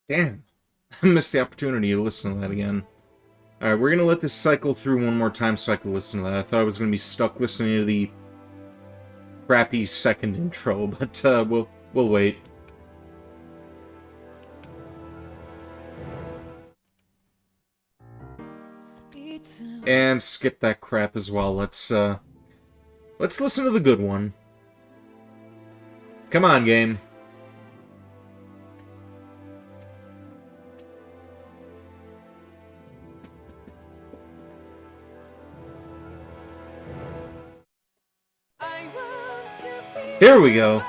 Damn. I missed the opportunity to listen to that again. Alright, we're gonna let this cycle through one more time so I can listen to that. I thought I was gonna be stuck listening to the crappy second intro, but we'll wait. And skip that crap as well. Let's listen to the good one. Come on, game. Here we go.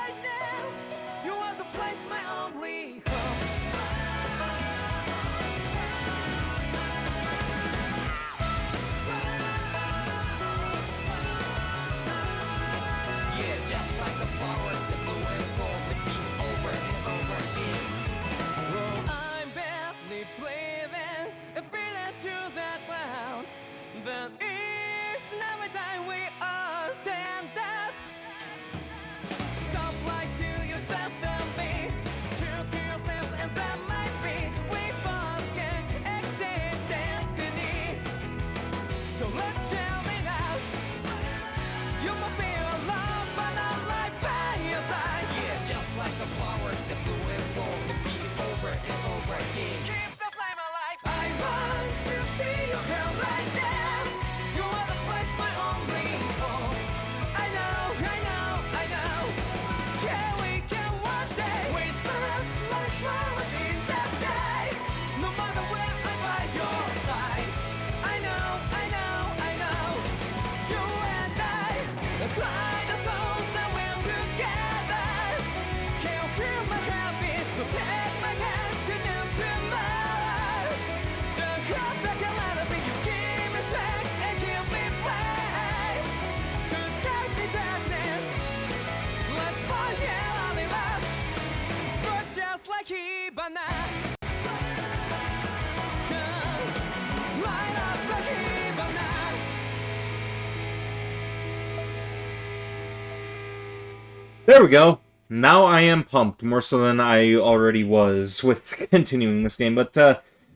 There we go. Now I am pumped, more so than I already was with continuing this game. But,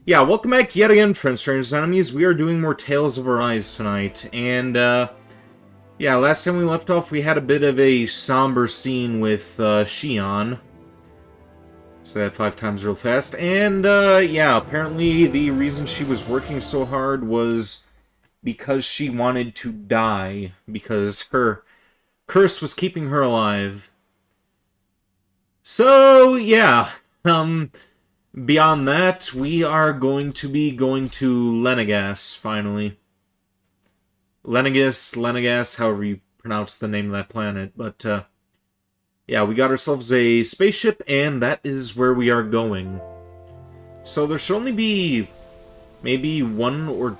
yeah, welcome back yet again, friends, strangers, and enemies. We are doing more Tales of Arise tonight. And, yeah, last time we left off, we had a bit of a somber scene with, Shion. Say that 5 times real fast. And, yeah, apparently the reason she was working so hard was because she wanted to die. Because her curse was keeping her alive. So, yeah, beyond that, we are going to be going to Lenegis, finally. Lenegis, however you pronounce the name of that planet, but, yeah, we got ourselves a spaceship, and that is where we are going. So there should only be maybe 1 or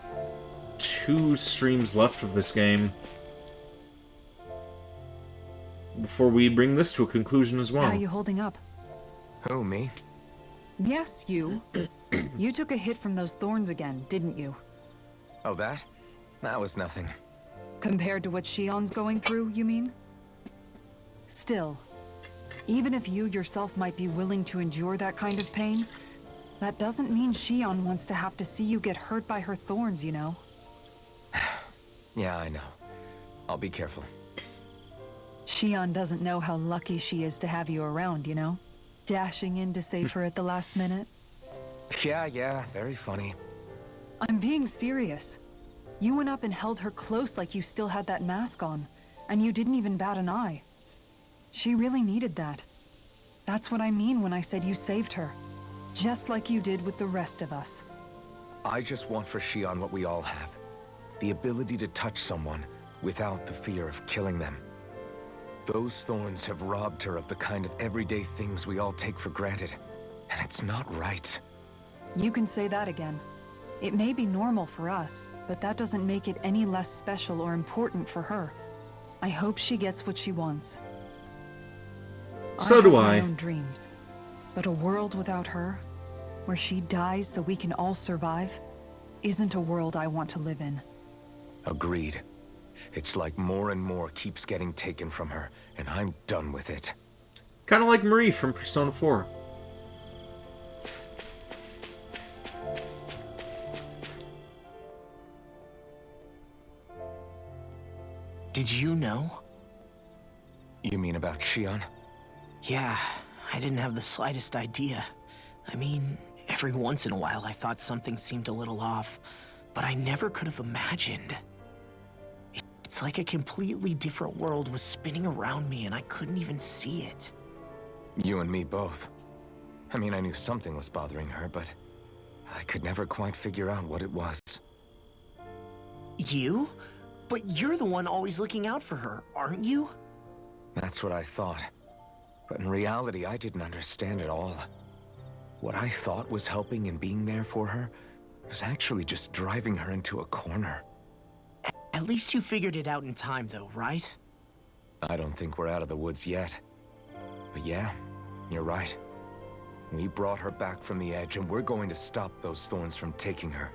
2 streams left of this game before we bring this to a conclusion as well. How are you holding up? Who, me? Yes, you. You took a hit from those thorns again, didn't you? Oh, that? That was nothing. Compared to what Shion's going through, you mean? Still, even if you yourself might be willing to endure that kind of pain, that doesn't mean Shion wants to have to see you get hurt by her thorns, you know? Yeah, I know. I'll be careful. Shion doesn't know how lucky she is to have you around, you know? Dashing in to save her at the last minute. Yeah, very funny. I'm being serious. You went up and held her close like you still had that mask on, and you didn't even bat an eye. She really needed that. That's what I mean when I said you saved her. Just like you did with the rest of us. I just want for Shion what we all have. The ability to touch someone without the fear of killing them. Those thorns have robbed her of the kind of everyday things we all take for granted. And it's not right. You can say that again. It may be normal for us, but that doesn't make it any less special or important for her. I hope she gets what she wants. So do have I. my own dreams. But a world without her, where she dies so we can all survive, isn't a world I want to live in. Agreed. It's like more and more keeps getting taken from her, and I'm done with it. Kind of like Marie from Persona 4. Did you know? You mean about Shion? Yeah, I didn't have the slightest idea. I mean, every once in a while I thought something seemed a little off, but I never could have imagined. It's like a completely different world was spinning around me and I couldn't even see it. You and me both. I mean, I knew something was bothering her, but I could never quite figure out what it was. You? But you're the one always looking out for her, aren't you? That's what I thought. But in reality, I didn't understand it all. What I thought was helping and being there for her was actually just driving her into a corner. At least you figured it out in time, though, right? I don't think we're out of the woods yet. But yeah, you're right. We brought her back from the edge, and we're going to stop those thorns from taking her.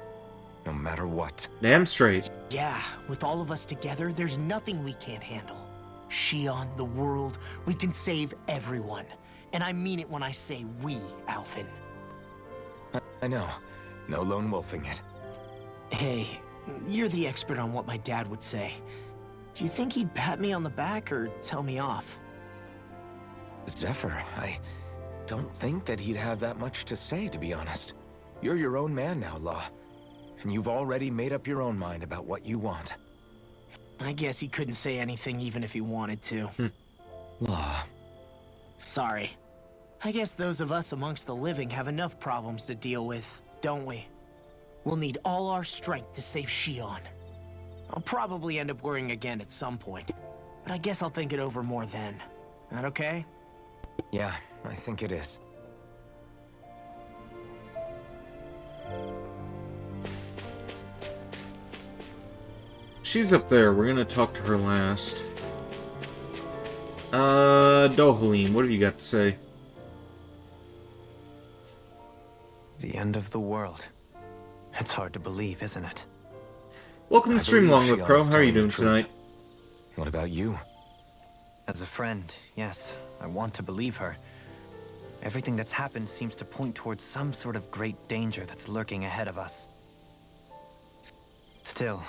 No matter what. Damn straight. Yeah, with all of us together, there's nothing we can't handle. Shion, the world, we can save everyone. And I mean it when I say we, Alphen. I know. No lone wolfing it. Hey, you're the expert on what my dad would say. Do you think he'd pat me on the back or tell me off? Zephyr, I don't think that he'd have that much to say, to be honest. You're your own man now, Law. And you've already made up your own mind about what you want. I guess he couldn't say anything even if he wanted to. Law. Sorry. I guess those of us amongst the living have enough problems to deal with, don't we? We'll need all our strength to save Shion. I'll probably end up worrying again at some point, but I guess I'll think it over more then. That okay? Yeah, I think it is. She's up there. We're gonna talk to her last. Dohalim, what have you got to say? The end of the world. It's hard to believe, isn't it? Welcome to Stream Along with Shion's Crow. How are you telling the doing truth. tonight? What about you? As a friend, yes, I want to believe her. Everything that's happened seems to point towards some sort of great danger that's lurking ahead of us. Still,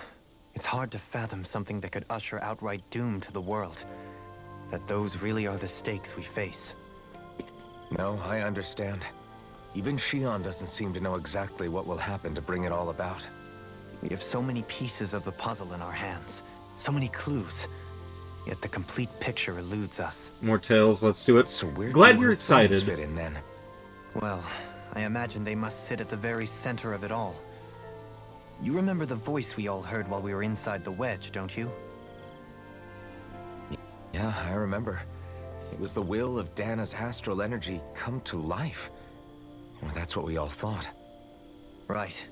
it's hard to fathom something that could usher outright doom to the world. That those really are the stakes we face. No, I understand. Even Shion doesn't seem to know exactly what will happen to bring it all about. We have so many pieces of the puzzle in our hands, so many clues, yet the complete picture eludes us. More tales, let's do it. So where Glad do you're her thorns excited. fit in then? Well, I imagine they must sit at the very center of it all. You remember the voice we all heard while we were inside the wedge, don't you? Yeah, I remember. It was the will of Dana's astral energy come to life. Or that's what we all thought. Right.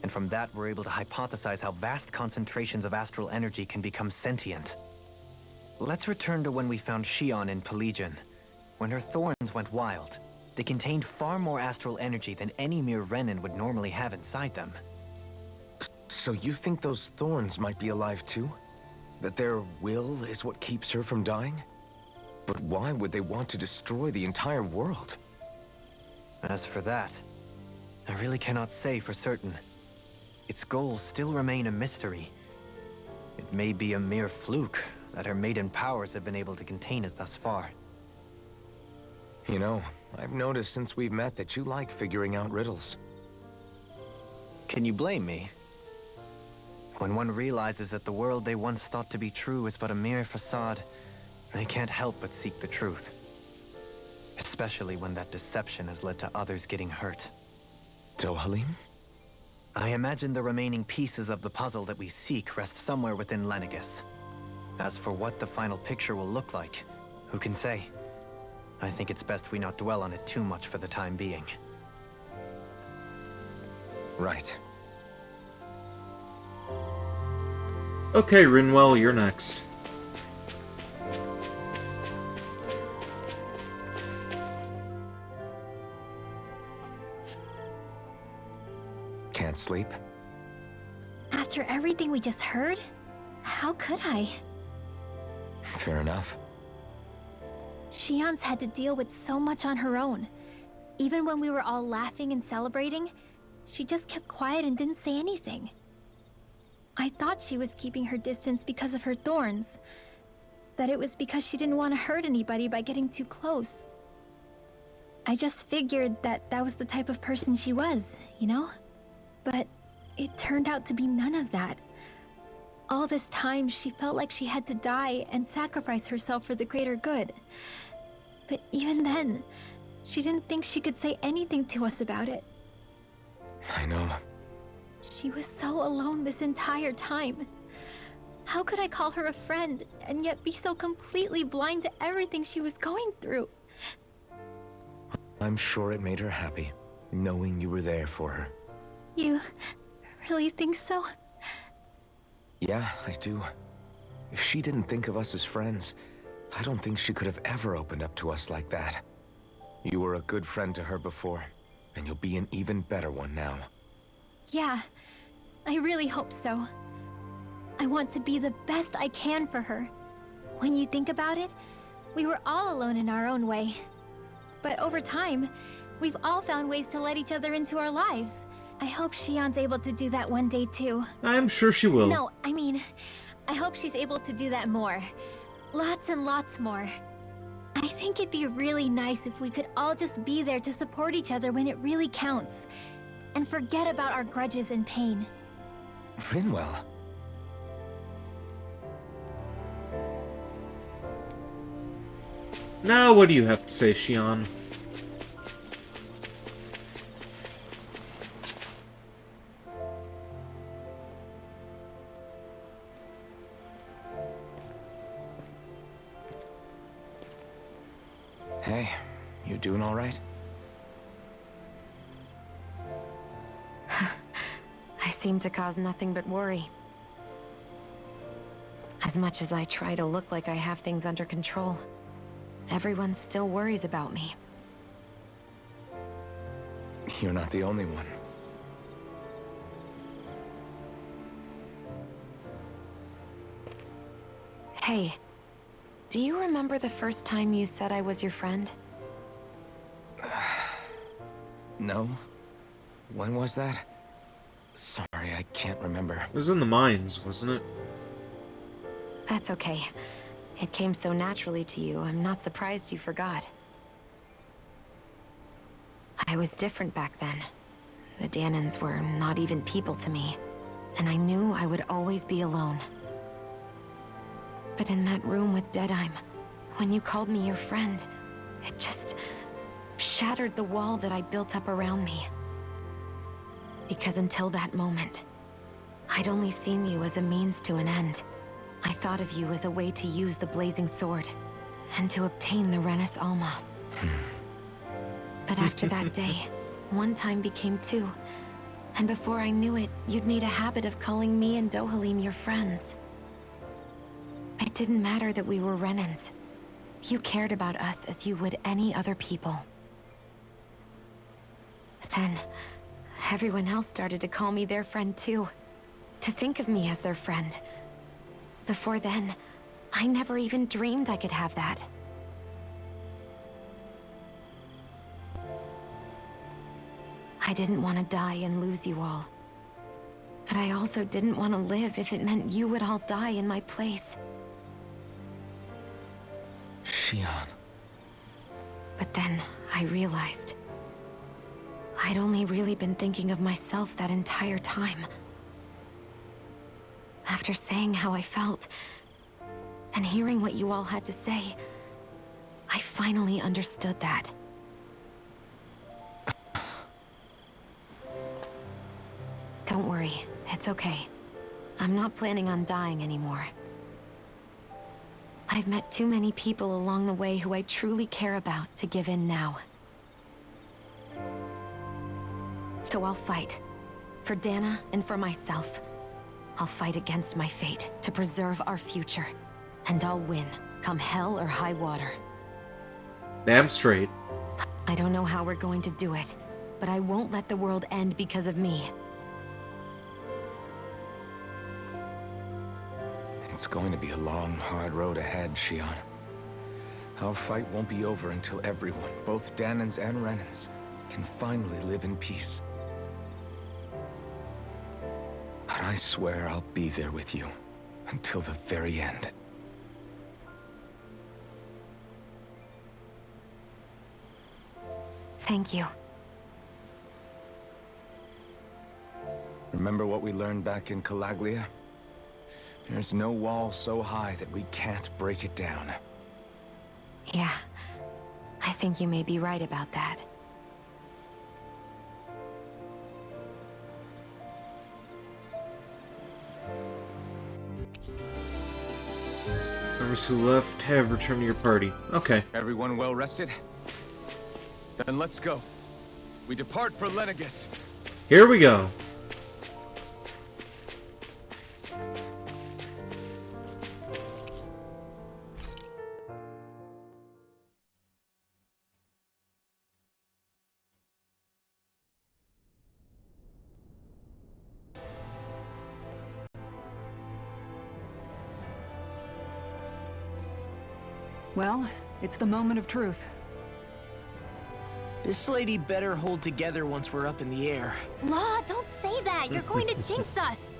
And from that, we're able to hypothesize how vast concentrations of astral energy can become sentient. Let's return to when we found Shion in Pelagian. When her thorns went wild, they contained far more astral energy than any mere Renin would normally have inside them. So you think those thorns might be alive too? That their will is what keeps her from dying? But why would they want to destroy the entire world? As for that, I really cannot say for certain. Its goals still remain a mystery. It may be a mere fluke that her maiden powers have been able to contain it thus far. You know, I've noticed since we've met that you like figuring out riddles. Can you blame me? When one realizes that the world they once thought to be true is but a mere facade, they can't help but seek the truth. Especially when that deception has led to others getting hurt. Dohalim? I imagine the remaining pieces of the puzzle that we seek rest somewhere within Lenegis. As for what the final picture will look like, who can say? I think it's best we not dwell on it too much for the time being. Right. Okay, Rinwell, you're next. Can't sleep? After everything we just heard, how could I? Fair enough. Shion's had to deal with so much on her own. Even when we were all laughing and celebrating, she just kept quiet and didn't say anything. I thought she was keeping her distance because of her thorns. That it was because she didn't want to hurt anybody by getting too close. I just figured that that was the type of person she was, you know? But it turned out to be none of that. All this time, she felt like she had to die and sacrifice herself for the greater good. But even then, she didn't think she could say anything to us about it. I know. She was so alone this entire time. How could I call her a friend and yet be so completely blind to everything she was going through? I'm sure it made her happy, knowing you were there for her. You really think so? Yeah, I do. If she didn't think of us as friends, I don't think she could have ever opened up to us like that. You were a good friend to her before, and you'll be an even better one now. Yeah, I really hope so. I want to be the best I can for her. When you think about it, we were all alone in our own way. But over time, we've all found ways to let each other into our lives. I hope Shion's able to do that one day too. I'm sure she will. No, I mean, I hope she's able to do that more. Lots and lots more. I think it'd be really nice if we could all just be there to support each other when it really counts. And forget about our grudges and pain. Rinwell. Now, what do you have to say, Shion? Hey, you doing all right? I seem to cause nothing but worry. As much as I try to look like I have things under control, everyone still worries about me. You're not the only one. Hey, do you remember the first time you said I was your friend? No? When was that? Sorry, I can't remember. It was in the mines, wasn't it? That's okay. It came so naturally to you, I'm not surprised you forgot. I was different back then. The Danans were not even people to me, and I knew I would always be alone. But in that room with Deadime, when you called me your friend, it just shattered the wall that I'd built up around me. Because until that moment, I'd only seen you as a means to an end. I thought of you as a way to use the blazing sword, and to obtain the Renis Alma. But after that day, one time became two, and before I knew it, you'd made a habit of calling me and Dohalim your friends. It didn't matter that we were Renans. You cared about us as you would any other people. Then, everyone else started to call me their friend too. To think of me as their friend. Before then, I never even dreamed I could have that. I didn't want to die and lose you all. But I also didn't want to live if it meant you would all die in my place. Shion. But then, I realized I'd only really been thinking of myself that entire time. After saying how I felt, and hearing what you all had to say, I finally understood that. Don't worry, it's okay. I'm not planning on dying anymore. I've met too many people along the way who I truly care about to give in now. So I'll fight. For Dana and for myself. I'll fight against my fate to preserve our future. And I'll win, come hell or high water. Damn straight. I don't know how we're going to do it, but I won't let the world end because of me. It's going to be a long, hard road ahead, Shion. Our fight won't be over until everyone, both Danans and Renans, can finally live in peace. But I swear I'll be there with you until the very end. Thank you. Remember what we learned back in Calaglia? There's no wall so high that we can't break it down. Yeah, I think you may be right about that. Members who left have returned to your party. Okay. Everyone well rested? Then let's go. We depart for Lenegis. Here we go. Well, it's the moment of truth. This lady better hold together once we're up in the air. Law, don't say that. You're going to jinx us.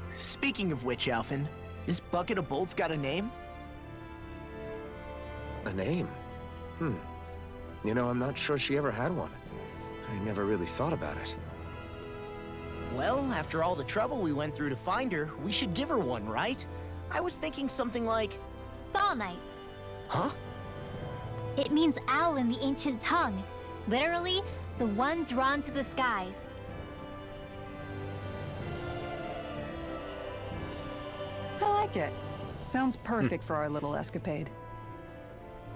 Speaking of which, Alphen, this bucket of bolts got a name? A name? You know, I'm not sure she ever had one. I never really thought about it. Well, after all the trouble we went through to find her, we should give her one, right? I was thinking something like... Fall Knights. Huh? It means owl in the ancient tongue. Literally, the one drawn to the skies. I like it. Sounds perfect for our little escapade.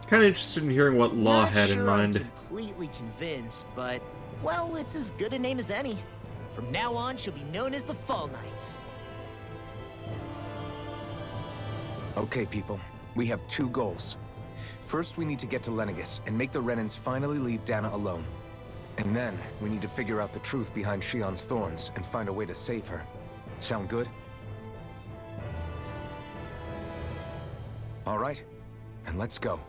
Kind of interested in hearing what Law Not had sure in mind. I'm completely convinced, but, well, it's as good a name as any. From now on, she'll be known as the Fall Knights. Okay, people. We have two goals. First, we need to get to Lenegis and make the Renans finally leave Dana alone. And then, we need to figure out the truth behind Shion's thorns and find a way to save her. Sound good? All right, then let's go.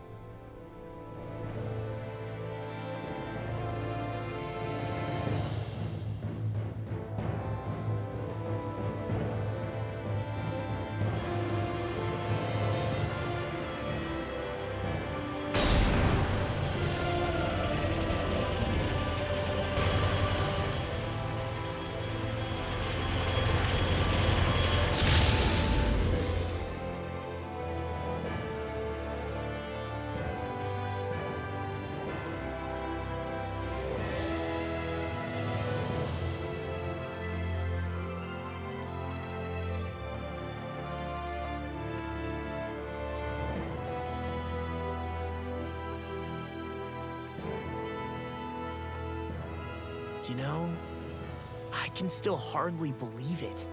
You know, I can still hardly believe it.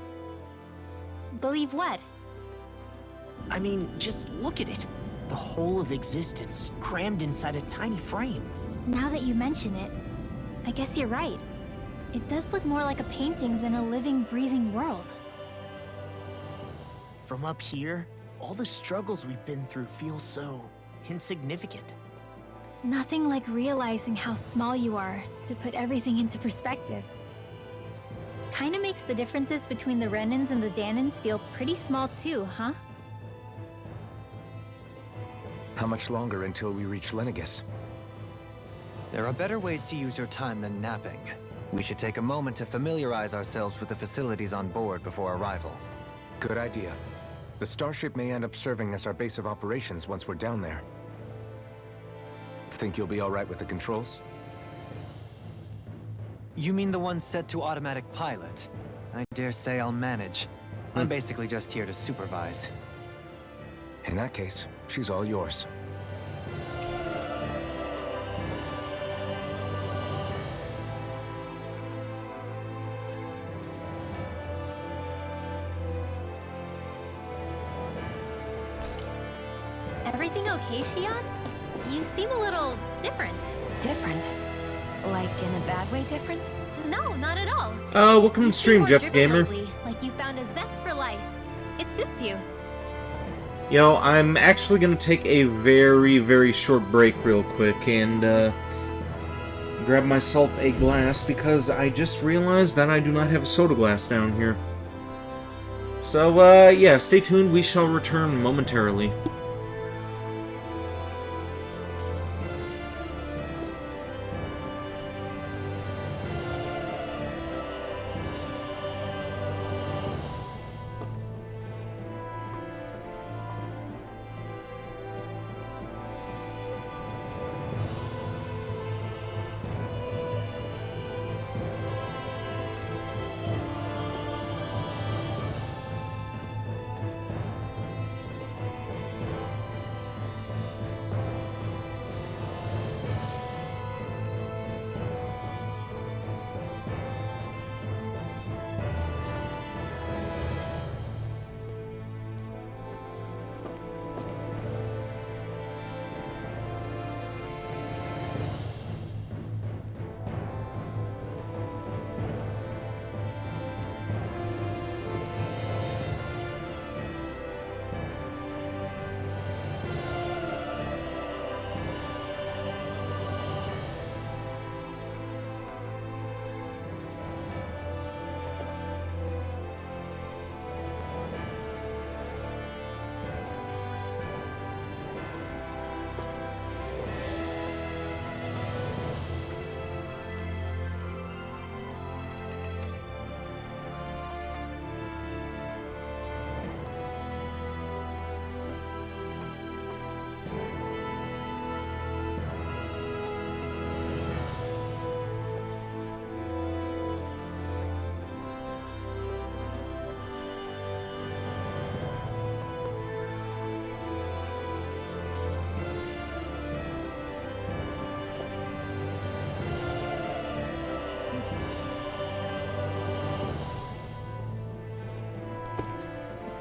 Believe what? I mean, just look at it. The whole of existence, crammed inside a tiny frame. Now that you mention it, I guess you're right. It does look more like a painting than a living, breathing world. From up here, all the struggles we've been through feel so insignificant. Nothing like realizing how small you are to put everything into perspective. Kinda makes the differences between the Renans and the Danans feel pretty small too, huh? How much longer until we reach Lenegis? There are better ways to use your time than napping. We should take a moment to familiarize ourselves with the facilities on board before arrival. Good idea. The starship may end up serving as our base of operations once we're down there. Think you'll be all right with the controls? You mean the one set to automatic pilot? I dare say I'll manage. I'm basically just here to supervise. In that case, she's all yours. Everything okay, Shion? You seem a little different. Different? Like in a bad way different? No, not at all. Welcome to You the stream, seem more Jeff driven Gamer. lately, like you found a zest for life. It suits you. Yo, I'm actually gonna take a very, very short break real quick, and, grab myself a glass because I just realized that I do not have a soda glass down here. So, yeah, stay tuned. We shall return momentarily.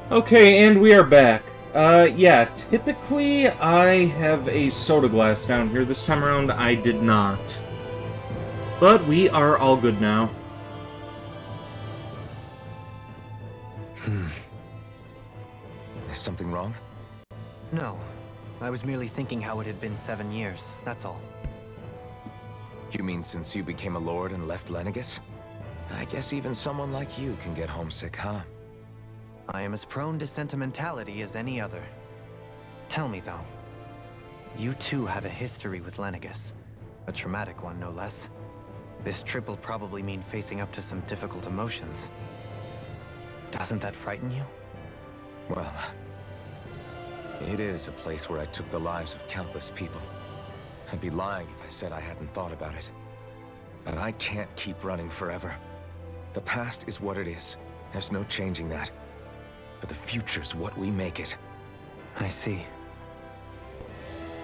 Okay, and we are back. Yeah, typically I have a soda glass down here. This time around, I did not. But we are all good now. Is something wrong? No. I was merely thinking how it had been 7 years, that's all. You mean since you became a lord and left Lenegis? I guess even someone like you can get homesick, huh? I am as prone to sentimentality as any other. Tell me, though. You too have a history with Lenegis. A traumatic one, no less. This trip will probably mean facing up to some difficult emotions. Doesn't that frighten you? Well, it is a place where I took the lives of countless people. I'd be lying if I said I hadn't thought about it. But I can't keep running forever. The past is what it is. There's no changing that. But the future's what we make it. I see.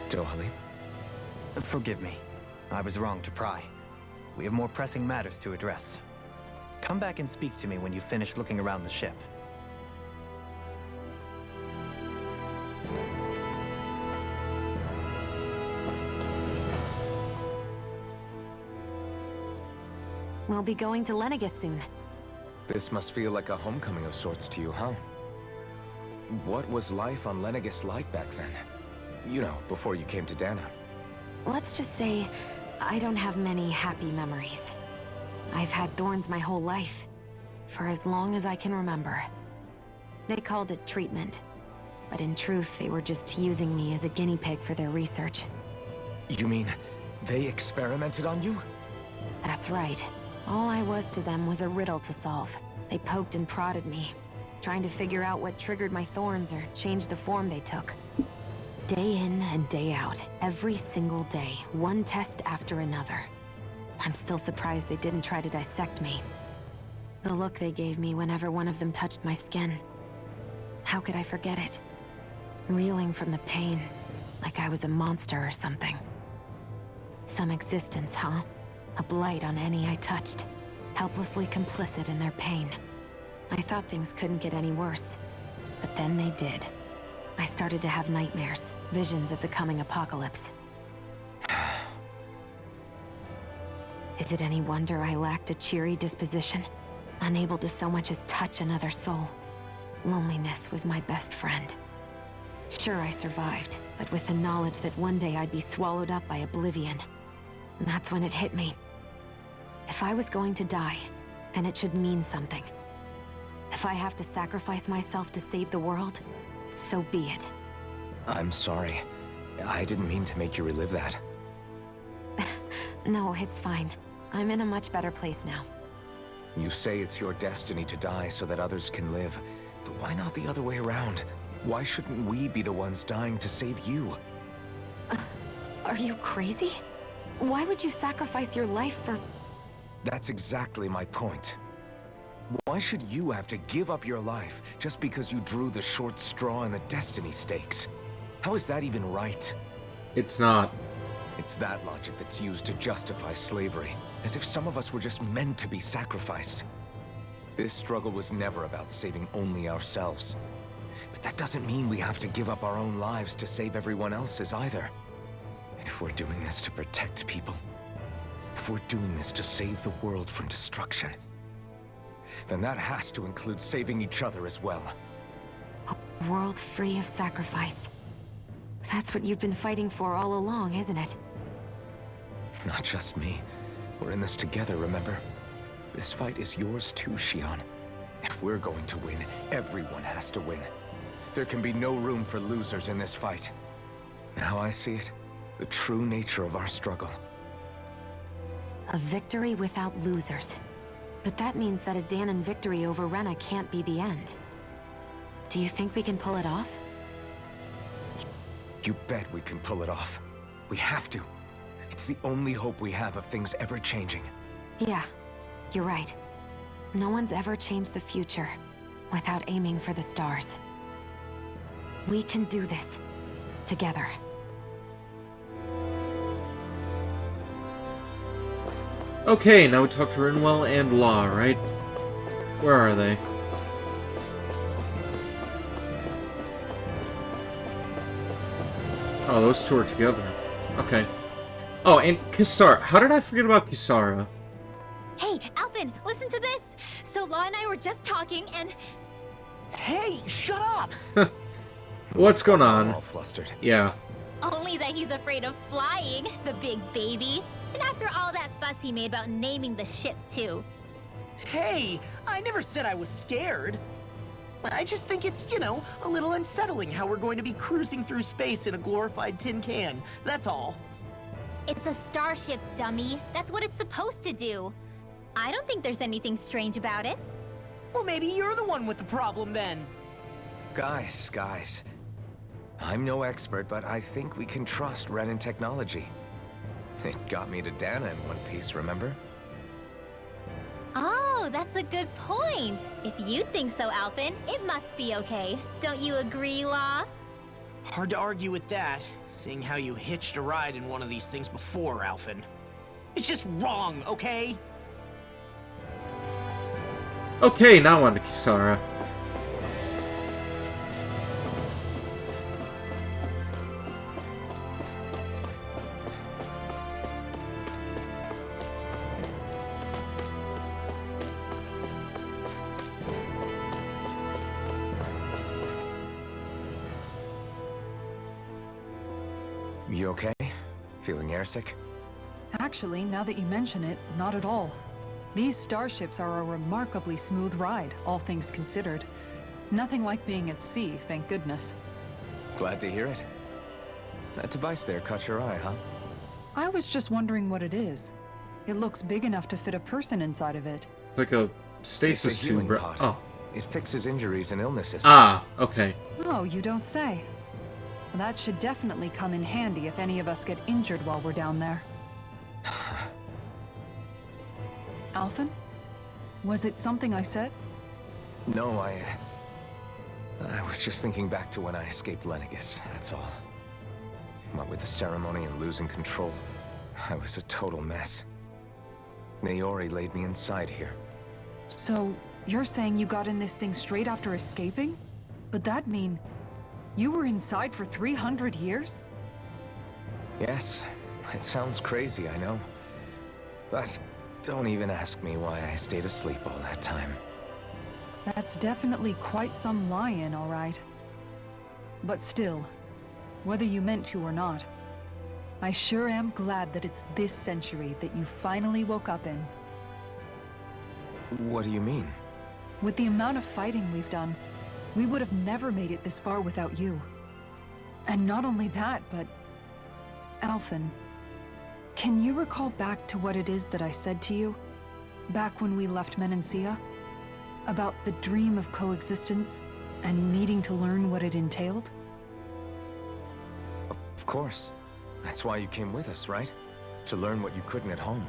Dohalim? Forgive me. I was wrong to pry. We have more pressing matters to address. Come back and speak to me when you finish looking around the ship. We'll be going to Lenegis soon. This must feel like a homecoming of sorts to you, huh? What was life on Lenegis like back then? You know, before you came to Dana. Let's just say, I don't have many happy memories. I've had thorns my whole life, for as long as I can remember. They called it treatment, but in truth, they were just using me as a guinea pig for their research. You mean, they experimented on you? That's right. All I was to them was a riddle to solve. They poked and prodded me, trying to figure out what triggered my thorns or changed the form they took. Day in and day out, every single day, one test after another. I'm still surprised they didn't try to dissect me. The look they gave me whenever one of them touched my skin. How could I forget it? Reeling from the pain, like I was a monster or something. Some existence, huh? A blight on any I touched, helplessly complicit in their pain. I thought things couldn't get any worse, but then they did. I started to have nightmares, visions of the coming apocalypse. Is it any wonder I lacked a cheery disposition? Unable to so much as touch another soul. Loneliness was my best friend. Sure, I survived, but with the knowledge that one day I'd be swallowed up by oblivion. That's when it hit me. If I was going to die, then it should mean something. If I have to sacrifice myself to save the world, so be it. I'm sorry. I didn't mean to make you relive that. No, it's fine. I'm in a much better place now. You say it's your destiny to die so that others can live. But why not the other way around? Why shouldn't we be the ones dying to save you? Are you crazy? Why would you sacrifice your life for... That's exactly my point. Why should you have to give up your life just because you drew the short straw in the destiny stakes? How is that even right? It's not. It's that logic that's used to justify slavery, as if some of us were just meant to be sacrificed. This struggle was never about saving only ourselves. But that doesn't mean we have to give up our own lives to save everyone else's either. If we're doing this to protect people, if we're doing this to save the world from destruction, then that has to include saving each other as well. A world free of sacrifice. That's what you've been fighting for all along, isn't it? Not just me. We're in this together, remember? This fight is yours too, Xion. If we're going to win, everyone has to win. There can be no room for losers in this fight. Now I see it, the true nature of our struggle. A victory without losers. But that means that a Dahnan victory over Rena can't be the end. Do you think we can pull it off? You bet we can pull it off. We have to. It's the only hope we have of things ever changing. Yeah, you're right. No one's ever changed the future without aiming for the stars. We can do this. Together. Okay, now we talk to Rinwell and Law, right? Where are they? Oh, those two are together. Okay. Oh, and Kisara. How did I forget about Kisara? Hey, Alvin, listen to this! So Law and I were just talking and... Hey, shut up! What's going I'm on? all flustered. Yeah. Only that he's afraid of flying, the big baby. And after all that fuss he made about naming the ship, too. Hey, I never said I was scared. I just think it's, you know, a little unsettling how we're going to be cruising through space in a glorified tin can. That's all. It's a starship, dummy. That's what it's supposed to do. I don't think there's anything strange about it. Well, maybe you're the one with the problem then. Guys. I'm no expert, but I think we can trust Renan technology. It got me to Dana in one piece, remember? Oh, that's a good point. If you think so, Alvin, it must be okay. Don't you agree, Law? Hard to argue with that, seeing how you hitched a ride in one of these things before, Alvin. It's just wrong, okay? Okay, now on to Kisara. You okay? Feeling airsick? Actually, now that you mention it, not at all. These starships are a remarkably smooth ride, all things considered. Nothing like being at sea, thank goodness. Glad to hear it. That device there caught your eye, huh? I was just wondering what it is. It looks big enough to fit a person inside of it. It's like a stasis It's a healing tube. pod. Oh. It fixes injuries and illnesses. Ah, okay. Oh, you don't say. That should definitely come in handy if any of us get injured while we're down there. Alphen? Was it something I said? No, I was just thinking back to when I escaped Lenegis, that's all. What with the ceremony and losing control, I was a total mess. Naori laid me inside here. So, you're saying you got in this thing straight after escaping? But that'd mean... you were inside for 300 years? Yes, it sounds crazy, I know. But don't even ask me why I stayed asleep all that time. That's definitely quite some lie-in, all right. But still, whether you meant to or not, I sure am glad that it's this century that you finally woke up in. What do you mean? With the amount of fighting we've done, we would have never made it this far without you. And not only that, but... Alphen, can you recall back to what it is that I said to you? Back when we left Menancia? About the dream of coexistence, and needing to learn what it entailed? Of course. That's why you came with us, right? To learn what you couldn't at home.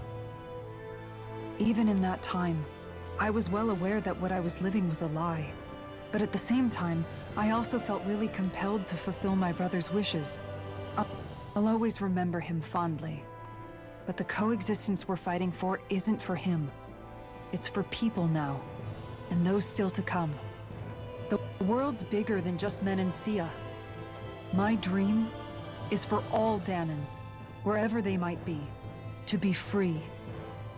Even in that time, I was well aware that what I was living was a lie. But at the same time, I also felt really compelled to fulfill my brother's wishes. I'll always remember him fondly. But the coexistence we're fighting for isn't for him. It's for people now, and those still to come. The world's bigger than just Menancia. My dream is for all Danans, wherever they might be, to be free.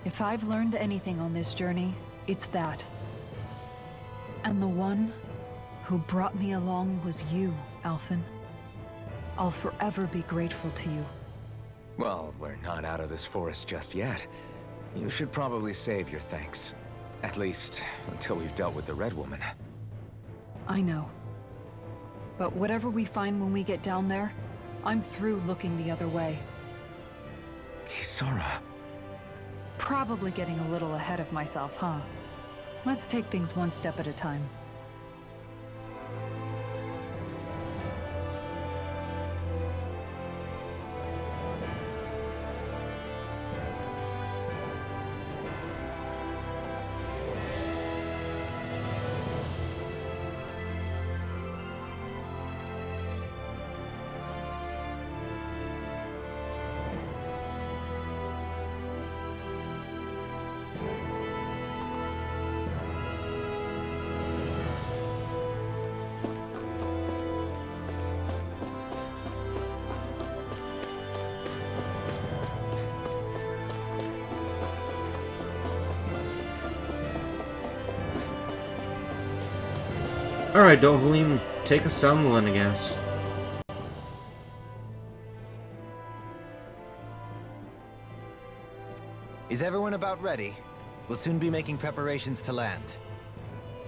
If I've learned anything on this journey, it's that. And the one who brought me along was you, Alphen. I'll forever be grateful to you. Well, we're not out of this forest just yet. You should probably save your thanks. At least, until we've dealt with the Red Woman. I know. But whatever we find when we get down there, I'm through looking the other way. Kisara. Probably getting a little ahead of myself, huh? Let's take things one step at a time. Alright, Dohalim, take us down the Lenegis. Is everyone about ready? We'll soon be making preparations to land.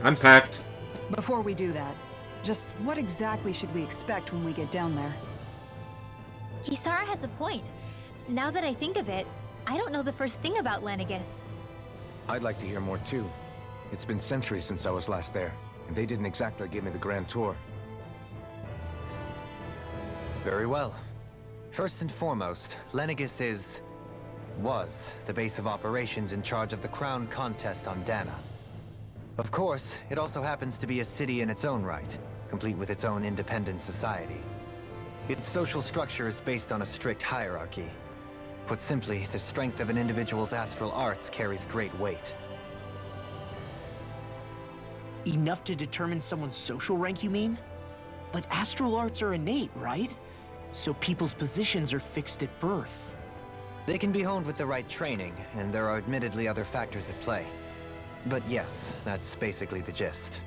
I'm packed. Before we do that, just what exactly should we expect when we get down there? Kisara has a point. Now that I think of it, I don't know the first thing about Lenegis. I'd like to hear more too. It's been centuries since I was last there, and they didn't exactly give me the grand tour. Very well. First and foremost, Lenegis was the base of operations in charge of the crown contest on Dana. Of course, it also happens to be a city in its own right, complete with its own independent society. Its social structure is based on a strict hierarchy. Put simply, the strength of an individual's astral arts carries great weight. Enough to determine someone's social rank, you mean? But astral arts are innate, right? So people's positions are fixed at birth. They can be honed with the right training, and there are admittedly other factors at play. But yes, that's basically the gist.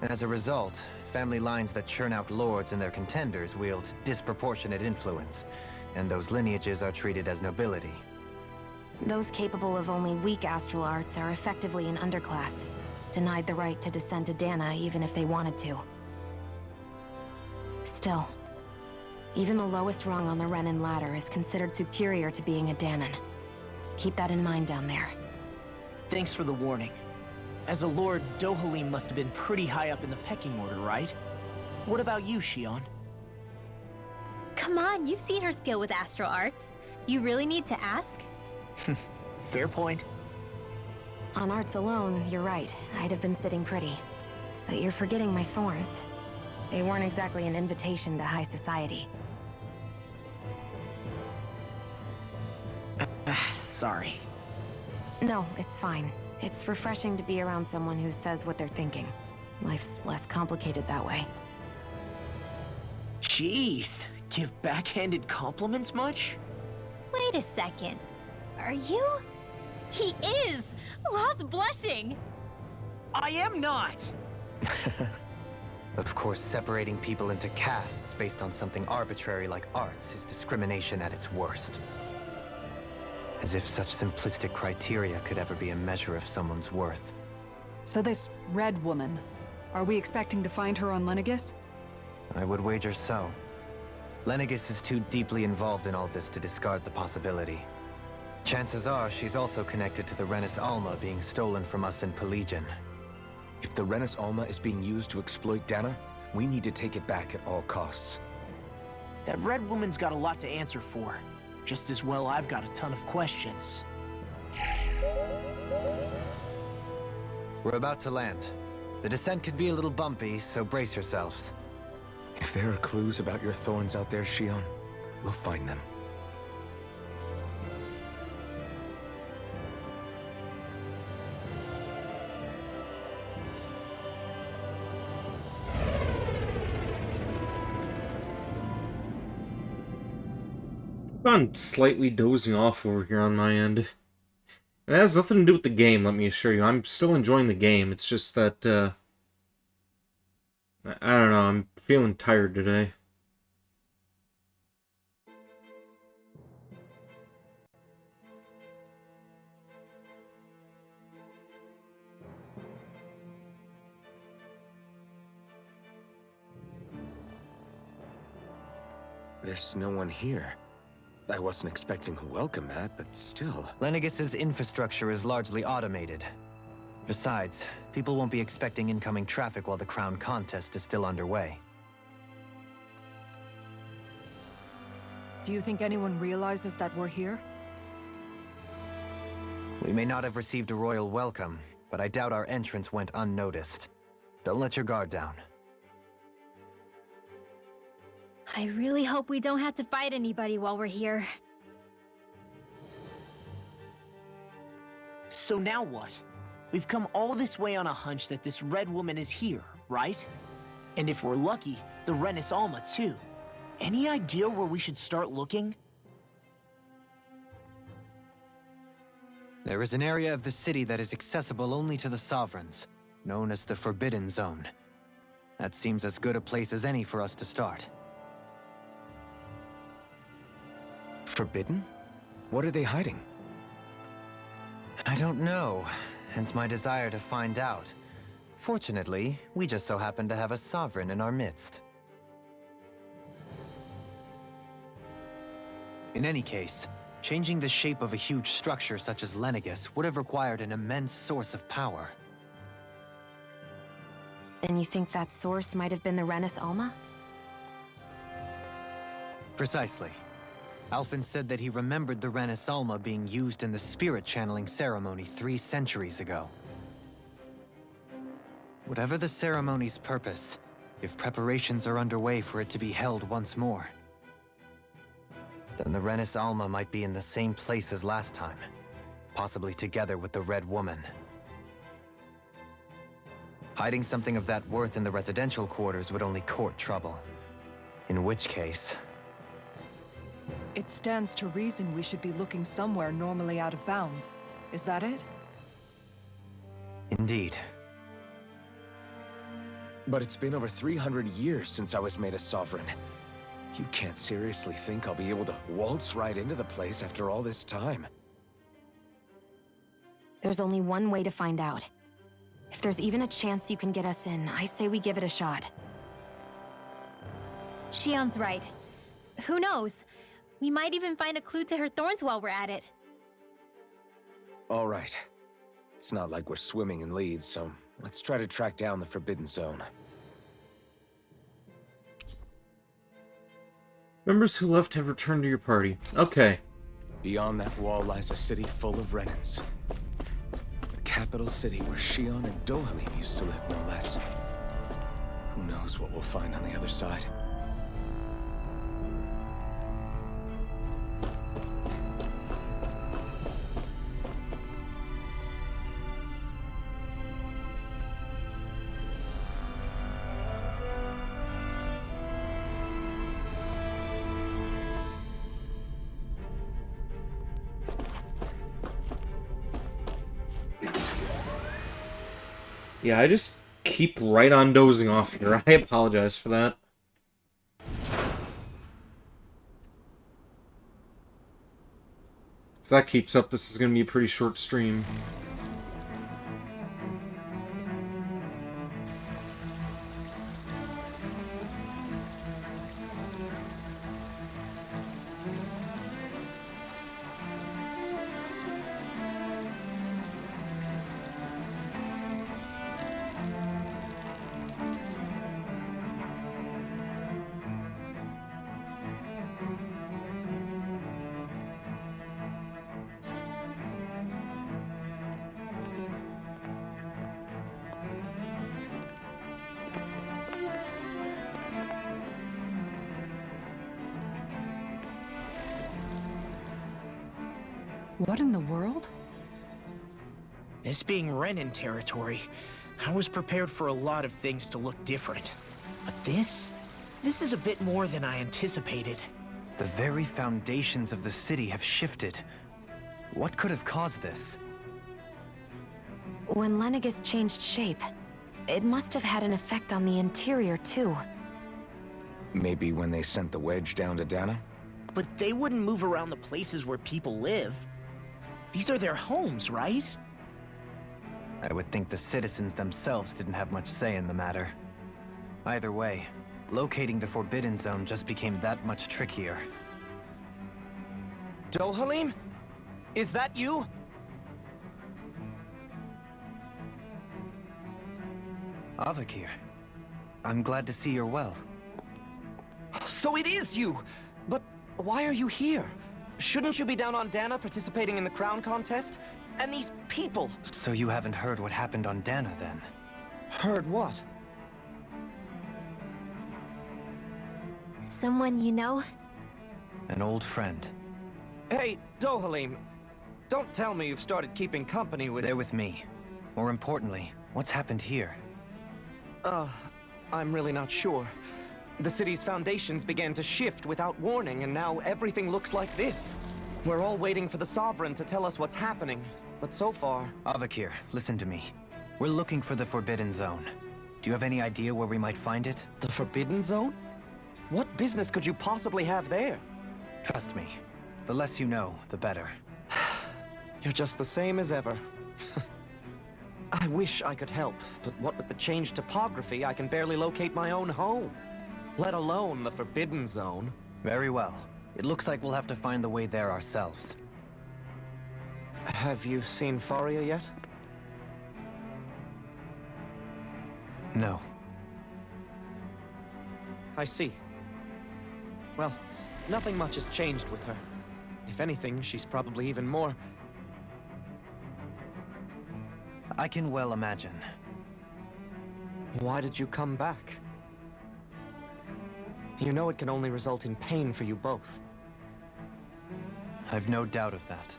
As a result, family lines that churn out lords and their contenders wield disproportionate influence, and those lineages are treated as nobility. Those capable of only weak astral arts are effectively an underclass, denied the right to descend to Dana even if they wanted to. Still, even the lowest rung on the Renin ladder is considered superior to being a Danan. Keep that in mind down there. Thanks for the warning. As a lord, Dohalim must have been pretty high up in the pecking order, right? What about you, Shion? Come on, you've seen her skill with astral arts. You really need to ask? Fair point. On arts alone, you're right. I'd have been sitting pretty. But you're forgetting my thorns. They weren't exactly an invitation to high society. Sorry. No, it's fine. It's refreshing to be around someone who says what they're thinking. Life's less complicated that way. Jeez, give backhanded compliments much? Wait a second. Are you? He is! Lost blushing! I am not! Of course, separating people into castes based on something arbitrary like arts is discrimination at its worst. As if such simplistic criteria could ever be a measure of someone's worth. So this red woman, are we expecting to find her on Lenegis? I would wager so. Lenegis is too deeply involved in all this to discard the possibility. Chances are she's also connected to the Renis Alma being stolen from us in Pelegion. If the Renis Alma is being used to exploit Dana, we need to take it back at all costs. That red woman's got a lot to answer for. Just as well I've got a ton of questions. We're about to land. The descent could be a little bumpy, so brace yourselves. If there are clues about your thorns out there, Shion, we'll find them. I'm slightly dozing off over here on my end. It has nothing to do with the game, let me assure you. I'm still enjoying the game. It's just that, I don't know, I'm feeling tired today. There's no one here. I wasn't expecting a welcome mat, but still. Lenegis's infrastructure is largely automated. Besides, people won't be expecting incoming traffic while the crown contest is still underway. Do you think anyone realizes that we're here? We may not have received a royal welcome, but I doubt our entrance went unnoticed. Don't let your guard down. I really hope we don't have to fight anybody while we're here. So now what? We've come all this way on a hunch that this red woman is here, right? And if we're lucky, the Renis Alma too. Any idea where we should start looking? There is an area of the city that is accessible only to the Sovereigns, known as the Forbidden Zone. That seems as good a place as any for us to start. Forbidden? What are they hiding? I don't know, hence my desire to find out. Fortunately, we just so happen to have a Sovereign in our midst. In any case, changing the shape of a huge structure such as Lenegis would have required an immense source of power. Then you think that source might have been the Renis Alma? Precisely. Alphen said that he remembered the Renis Alma being used in the spirit channeling ceremony 3 centuries ago. Whatever the ceremony's purpose, if preparations are underway for it to be held once more, then the Renis Alma might be in the same place as last time, possibly together with the Red Woman. Hiding something of that worth in the residential quarters would only court trouble. In which case... It stands to reason we should be looking somewhere normally out of bounds. Is that it? Indeed. But it's been over 300 years since I was made a sovereign. You can't seriously think I'll be able to waltz right into the place after all this time. There's only one way to find out. If there's even a chance you can get us in, I say we give it a shot. Shion's right. Who knows? We might even find a clue to her thorns while we're at it. All right. It's not like we're swimming in leads, so let's try to track down the Forbidden Zone. Members who left have returned to your party. Okay. Beyond that wall lies a city full of Renans. The capital city where Shion and Dohalim used to live, no less. Who knows what we'll find on the other side? Yeah, I just keep right on dozing off here. I apologize for that. If that keeps up, this is going to be a pretty short stream. What in the world? This being Renan territory, I was prepared for a lot of things to look different. But this is a bit more than I anticipated. The very foundations of the city have shifted. What could have caused this? When Lenegis changed shape, it must have had an effect on the interior too. Maybe when they sent the wedge down to Dana? But they wouldn't move around the places where people live. These are their homes, right? I would think the citizens themselves didn't have much say in the matter. Either way, locating the Forbidden Zone just became that much trickier. Dohalim? Is that you? Avakir, I'm glad to see you're well. So it is you! But why are you here? Shouldn't you be down on Dana participating in the crown contest? And these people! So you haven't heard what happened on Dana, then? Heard what? Someone you know? An old friend. Hey, Dohalim, don't tell me you've started keeping company with... They're with me. More importantly, what's happened here? I'm really not sure. The city's foundations began to shift without warning, and now everything looks like this. We're all waiting for the Sovereign to tell us what's happening, but so far... Avakir, listen to me. We're looking for the Forbidden Zone. Do you have any idea where we might find it? The Forbidden Zone? What business could you possibly have there? Trust me. The less you know, the better. You're just the same as ever. I wish I could help, but what with the changed topography, I can barely locate my own home. Let alone the Forbidden Zone. Very well. It looks like we'll have to find the way there ourselves. Have you seen Faria yet? No. I see. Well, nothing much has changed with her. If anything, she's probably even more... I can well imagine. Why did you come back? You know it can only result in pain for you both. I've no doubt of that.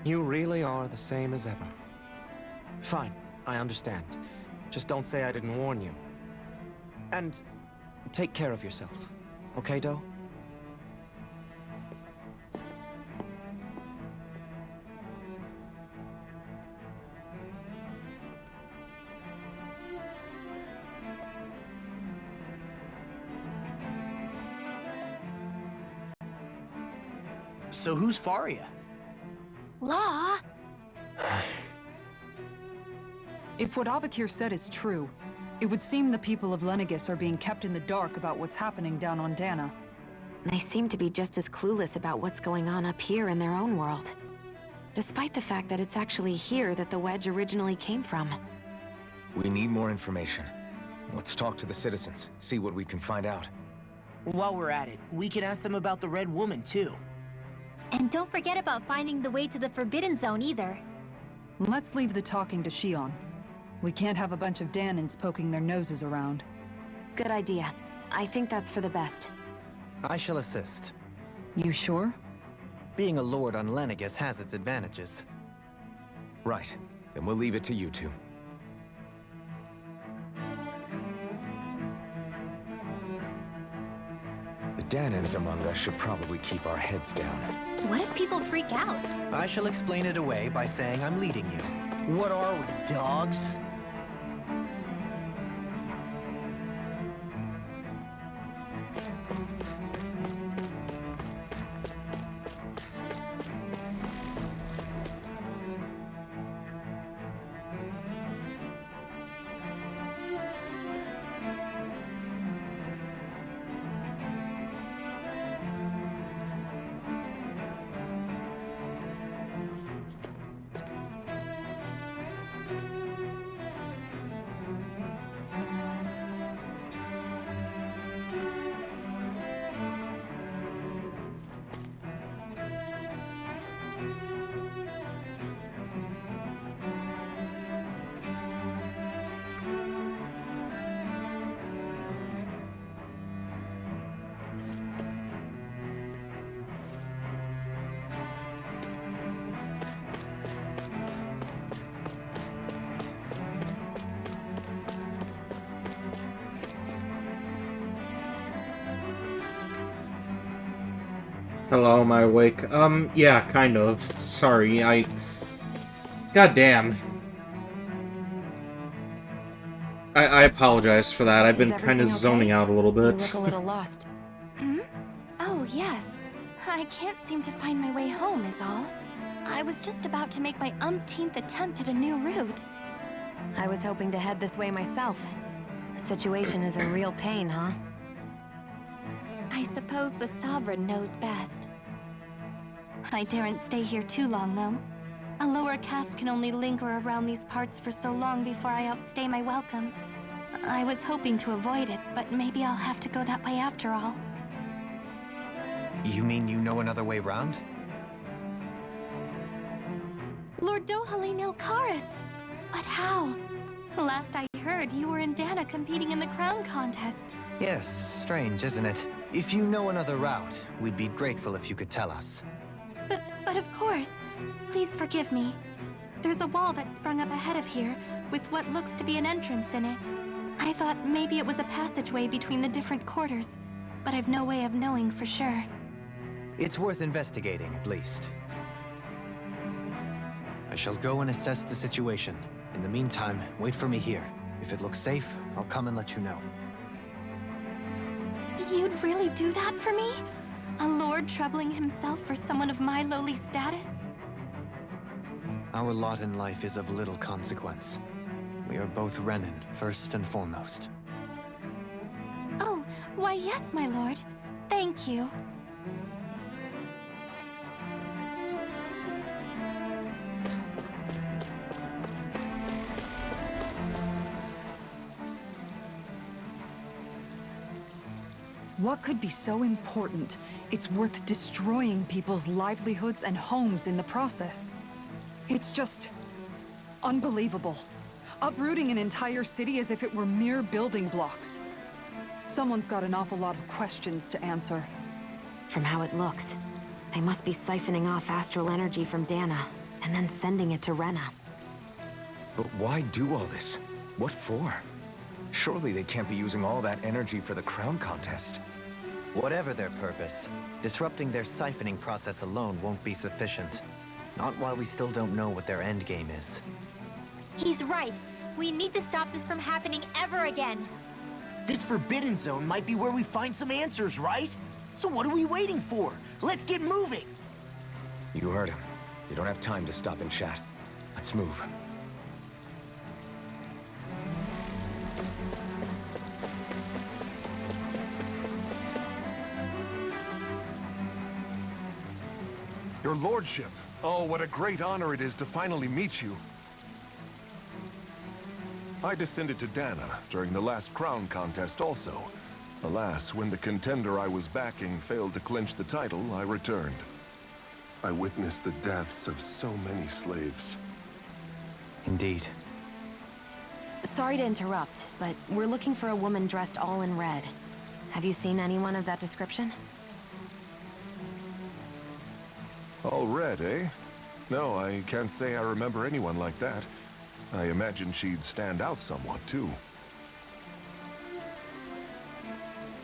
You really are the same as ever. Fine, I understand. Just don't say I didn't warn you. And take care of yourself. Okay, Do? So who's Faria? Law? If what Avakir said is true, it would seem the people of Lenegis are being kept in the dark about what's happening down on Dana. They seem to be just as clueless about what's going on up here in their own world. Despite the fact that it's actually here that the wedge originally came from. We need more information. Let's talk to the citizens, see what we can find out. While we're at it, we can ask them about the Red Woman, too. And don't forget about finding the way to the Forbidden Zone either. Let's leave the talking to Shion. We can't have a bunch of Danans poking their noses around. Good idea. I think that's for the best. I shall assist. You sure? Being a lord on Lenegis has its advantages. Right. Then we'll leave it to you two. The Danans among us should probably keep our heads down. What if people freak out? I shall explain it away by saying I'm leading you. What are we, dogs? Hello, am I awake? Yeah, kind of. Sorry, God damn. I apologize for that. I've been kind of zoning out a little bit. You look a little lost. Hmm? Oh, yes. I can't seem to find my way home, is all. I was just about to make my umpteenth attempt at a new route. I was hoping to head this way myself. The situation is a real pain, huh? I suppose the Sovereign knows best. I daren't stay here too long, though. A lower caste can only linger around these parts for so long before I outstay my welcome. I was hoping to avoid it, but maybe I'll have to go that way after all. You mean you know another way round? Lord Dohalim Ilkaris! But how? Last I heard, you were in Dana competing in the crown contest. Yes, strange, isn't it? If you know another route, we'd be grateful if you could tell us. But of course. Please forgive me. There's a wall that sprung up ahead of here, with what looks to be an entrance in it. I thought maybe it was a passageway between the different quarters, but I've no way of knowing for sure. It's worth investigating, at least. I shall go and assess the situation. In the meantime, wait for me here. If it looks safe, I'll come and let you know. You'd really do that for me? A lord troubling himself for someone of my lowly status? Our lot in life is of little consequence. We are both Renin, first and foremost. Oh, why yes, my lord. Thank you. What could be so important? It's worth destroying people's livelihoods and homes in the process. It's just unbelievable. Uprooting an entire city as if it were mere building blocks. Someone's got an awful lot of questions to answer. From how it looks, they must be siphoning off astral energy from Dana, and then sending it to Rena. But why do all this? What for? Surely they can't be using all that energy for the crown contest. Whatever their purpose, disrupting their siphoning process alone won't be sufficient. Not while we still don't know what their endgame is. He's right. We need to stop this from happening ever again. This Forbidden Zone might be where we find some answers, right? So what are we waiting for? Let's get moving! You heard him. You don't have time to stop and chat. Let's move. Your lordship. Oh, what a great honor it is to finally meet you. I descended to Dana during the last crown contest also. Alas, when the contender I was backing failed to clinch the title, I returned. I witnessed the deaths of so many slaves. Indeed. Sorry to interrupt, but we're looking for a woman dressed all in red. Have you seen anyone of that description? All red, eh? No, I can't say I remember anyone like that. I imagine she'd stand out somewhat, too.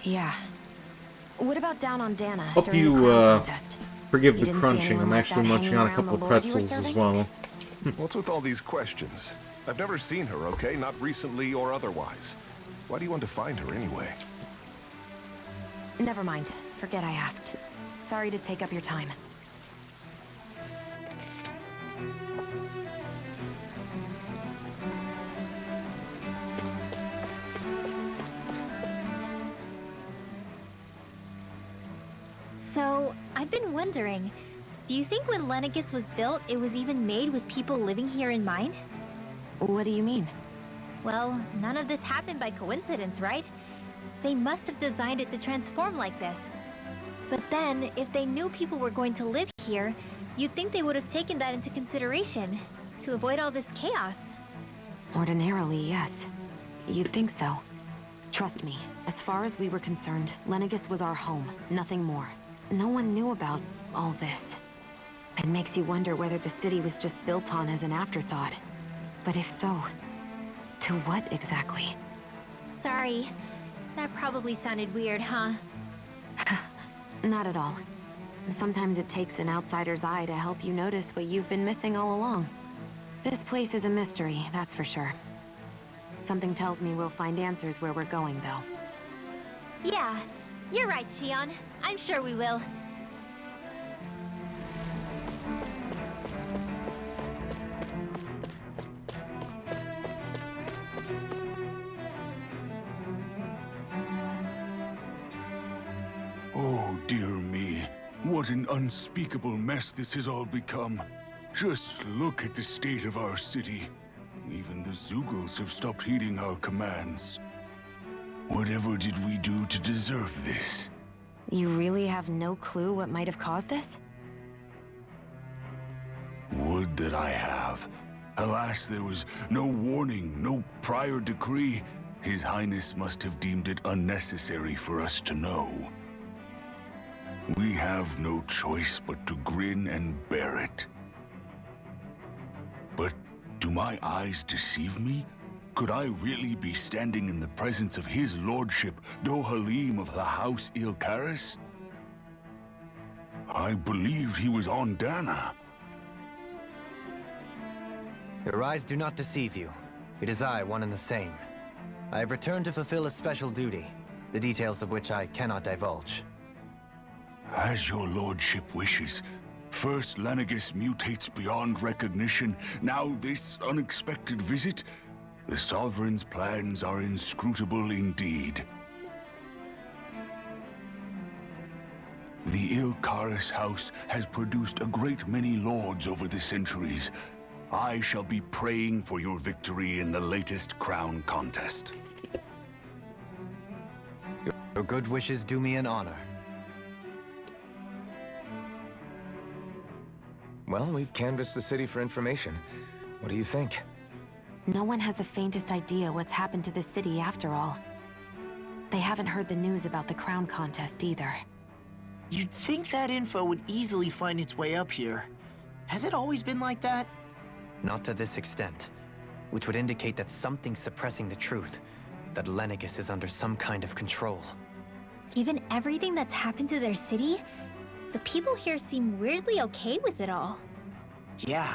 Yeah. What about down on Dana? Hope during you, the crown contest? forgive You the didn't see crunching. anyone I'm like actually that munching hanging on a around couple the of lord you were pretzels as serving? well. What's with all these questions? I've never seen her, okay? Not recently or otherwise. Why do you want to find her anyway? Never mind. Forget I asked. Sorry to take up your time. So, I've been wondering, do you think when Lenegis was built, it was even made with people living here in mind? What do you mean? Well, none of this happened by coincidence, right? They must have designed it to transform like this. But then, if they knew people were going to live here, you'd think they would have taken that into consideration, to avoid all this chaos. Ordinarily, yes. You'd think so. Trust me, as far as we were concerned, Lenegis was our home, nothing more. No one knew about all this. It makes you wonder whether the city was just built on as an afterthought. But if so, to what exactly? Sorry. That probably sounded weird, huh? Not at all. Sometimes it takes an outsider's eye to help you notice what you've been missing all along. This place is a mystery, that's for sure. Something tells me we'll find answers where we're going, though. Yeah, you're right, Shion. I'm sure we will. Oh, dear me. What an unspeakable mess this has all become. Just look at the state of our city. Even the Zeugles have stopped heeding our commands. Whatever did we do to deserve this? You really have no clue what might have caused this? Would that I have. Alas, there was no warning, no prior decree. His Highness must have deemed it unnecessary for us to know. We have no choice but to grin and bear it. But do my eyes deceive me? Could I really be standing in the presence of his lordship, Dohalim of the House Ilkaris? I believed he was on Dana. Your eyes do not deceive you. It is I, one and the same. I have returned to fulfill a special duty, the details of which I cannot divulge. As your lordship wishes. First Lenegis mutates beyond recognition, now this unexpected visit? The Sovereign's plans are inscrutable indeed. The Ilkaris house has produced a great many lords over the centuries. I shall be praying for your victory in the latest crown contest. Your good wishes do me an honor. Well, we've canvassed the city for information. What do you think? No one has the faintest idea what's happened to the city after all. They haven't heard the news about the crown contest either. You'd think that info would easily find its way up here. Has it always been like that? Not to this extent, which would indicate that something's suppressing the truth, that Lenegis is under some kind of control. Given everything that's happened to their city, the people here seem weirdly okay with it all. Yeah,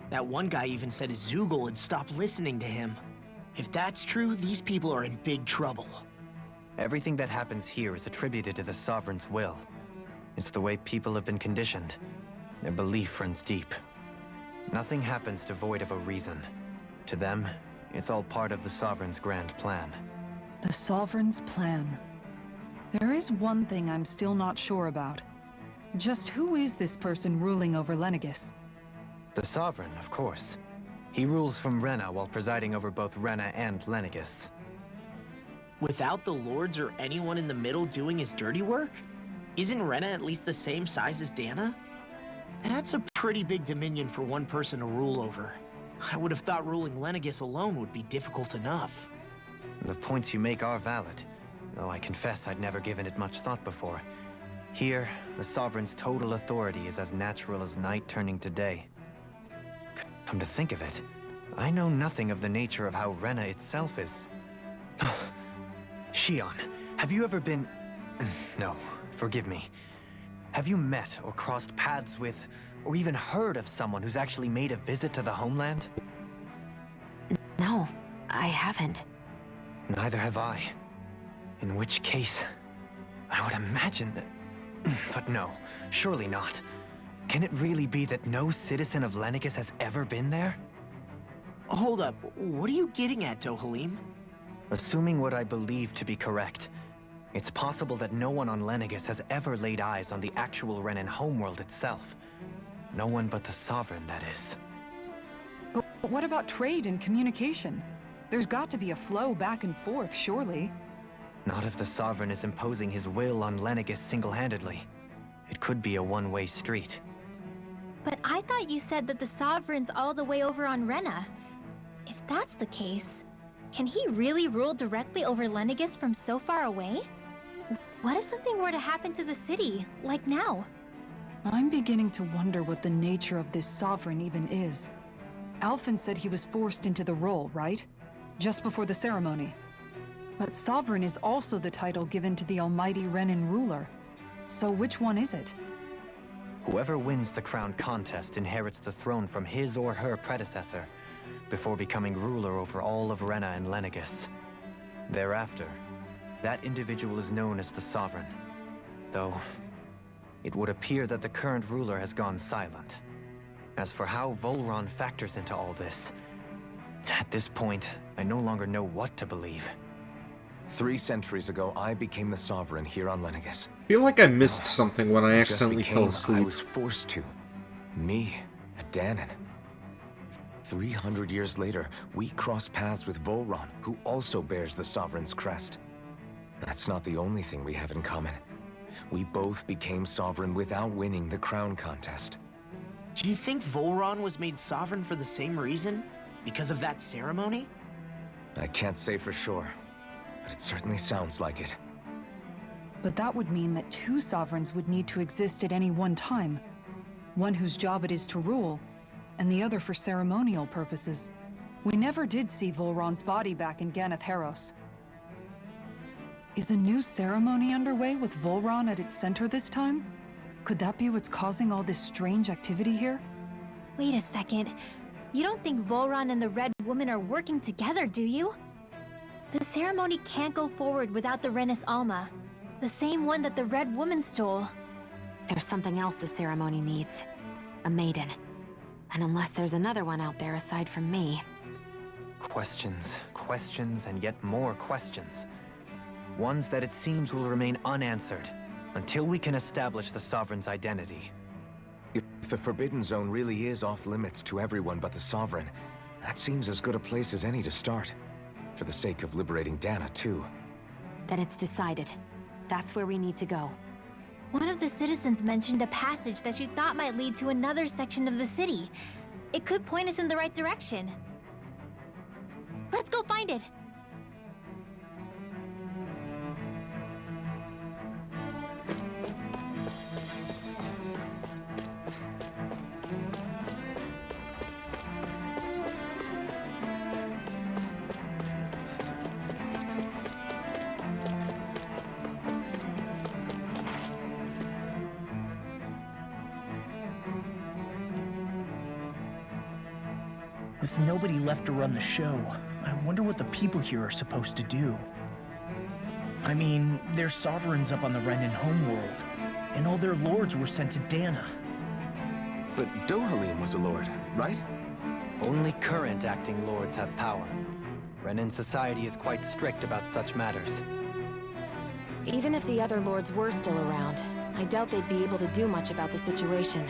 that one guy even said his Zeugle had stopped listening to him. If that's true, these people are in big trouble. Everything that happens here is attributed to the Sovereign's will. It's the way people have been conditioned. Their belief runs deep. Nothing happens devoid of a reason. To them, it's all part of the Sovereign's grand plan. The Sovereign's plan. There is one thing I'm still not sure about. Just who is this person ruling over Lenegis? The Sovereign, of course. He rules from Rena while presiding over both Rena and Lenegis. Without the lords or anyone in the middle doing his dirty work? Isn't Rena at least the same size as Dana? That's a pretty big dominion for one person to rule over. I would have thought ruling Lenegis alone would be difficult enough. The points you make are valid, though I confess I'd never given it much thought before. Here, the Sovereign's total authority is as natural as night turning to day. Come to think of it, I know nothing of the nature of how Rena itself is. Shion, have you ever been... No, forgive me. Have you met or crossed paths with, or even heard of someone who's actually made a visit to the homeland? No, I haven't. Neither have I. In which case, I would imagine that... But no, surely not. Can it really be that no citizen of Lenegis has ever been there? Hold up, what are you getting at, Dohalim? Assuming what I believe to be correct, it's possible that no one on Lenegis has ever laid eyes on the actual Renan homeworld itself. No one but the Sovereign, that is. But what about trade and communication? There's got to be a flow back and forth, surely. Not if the Sovereign is imposing his will on Lenegis single-handedly. It could be a one-way street. But I thought you said that the Sovereign's all the way over on Rena. If that's the case, can he really rule directly over Lenegis from so far away? What if something were to happen to the city, like now? I'm beginning to wonder what the nature of this Sovereign even is. Alphen said he was forced into the role, right? Just before the ceremony. But Sovereign is also the title given to the almighty Renan ruler. So which one is it? Whoever wins the crown contest inherits the throne from his or her predecessor, before becoming ruler over all of Rena and Lenegis. Thereafter, that individual is known as the Sovereign. Though, it would appear that the current ruler has gone silent. As for how Volron factors into all this, at this point, I no longer know what to believe. 3 centuries ago, I became the Sovereign here on Lenegis. I feel like I missed something when I just accidentally became, fell asleep. I was forced to. Me, a Danon. 300 years later, we cross paths with Volron, who also bears the Sovereign's crest. That's not the only thing we have in common. We both became Sovereign without winning the crown contest. Do you think Volron was made sovereign for the same reason? Because of that ceremony? I can't say for sure, but it certainly sounds like it. But that would mean that 2 sovereigns would need to exist at any one time. One whose job it is to rule, and the other for ceremonial purposes. We never did see Volron's body back in Ganeth Heros. Is a new ceremony underway with Volron at its center this time? Could that be what's causing all this strange activity here? Wait a second. You don't think Volron and the Red Woman are working together, do you? The ceremony can't go forward without the Renis Alma. The same one that the Red Woman stole. There's something else the ceremony needs. A maiden. And unless there's another one out there aside from me... Questions, questions, and yet more questions. Ones that it seems will remain unanswered, until we can establish the Sovereign's identity. If the Forbidden Zone really is off-limits to everyone but the Sovereign, that seems as good a place as any to start. For the sake of liberating Dana, too. Then it's decided. That's where we need to go. One of the citizens mentioned a passage that she thought might lead to another section of the city. It could point us in the right direction. Let's go find it! With nobody left to run the show, I wonder what the people here are supposed to do. I mean, there's sovereigns up on the Renan homeworld, and all their lords were sent to Dana. But Dohalim was a lord, right? Only current acting lords have power. Renan society is quite strict about such matters. Even if the other lords were still around, I doubt they'd be able to do much about the situation.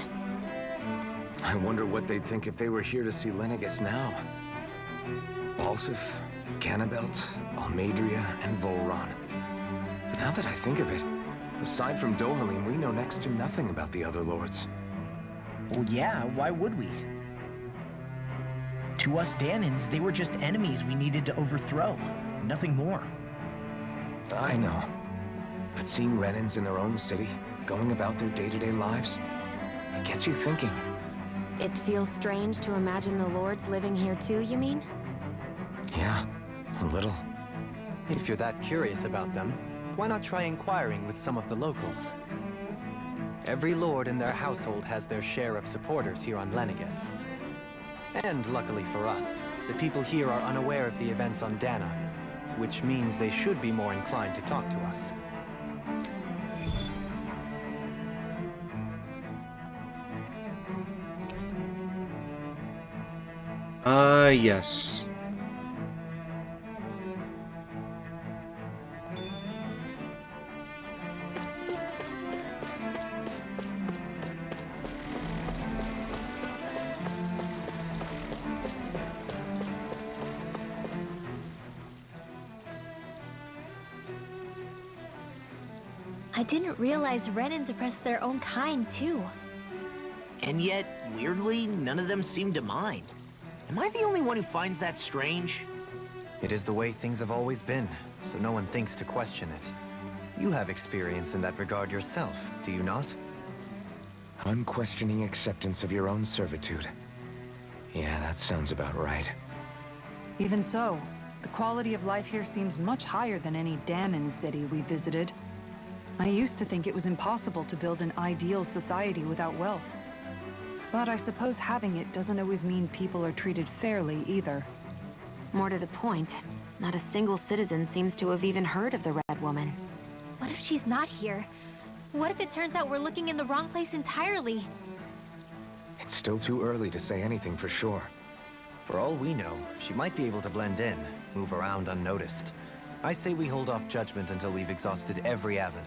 I wonder what they'd think if they were here to see Lenegis now. Balsif, Cannabelt, Almadria, and Volron. Now that I think of it, aside from Dohalim, we know next to nothing about the other lords. Well, yeah, why would we? To us Danans, they were just enemies we needed to overthrow. Nothing more. I know. But seeing Renans in their own city, going about their day-to-day lives, it gets you thinking. It feels strange to imagine the lords living here too, you mean? Yeah, a little. If you're that curious about them, why not try inquiring with some of the locals? Every lord in their household has their share of supporters here on Lenegis. And luckily for us, the people here are unaware of the events on Dana, which means they should be more inclined to talk to us. Yes. I didn't realize Renans oppressed their own kind, too. And yet, weirdly, none of them seem to mind. Am I the only one who finds that strange? It is the way things have always been, so no one thinks to question it. You have experience in that regard yourself, do you not? Unquestioning acceptance of your own servitude. Yeah, that sounds about right. Even so, the quality of life here seems much higher than any Danon city we visited. I used to think it was impossible to build an ideal society without wealth. But I suppose having it doesn't always mean people are treated fairly either. More to the point, not a single citizen seems to have even heard of the Red Woman. What if she's not here? What if it turns out we're looking in the wrong place entirely? It's still too early to say anything for sure. For all we know, she might be able to blend in, move around unnoticed. I say we hold off judgment until we've exhausted every avenue.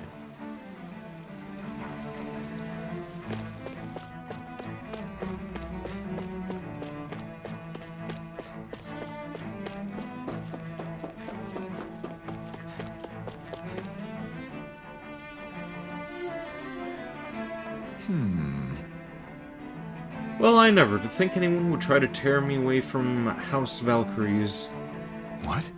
Well, I never did think anyone would try to tear me away from House Valkyries. What?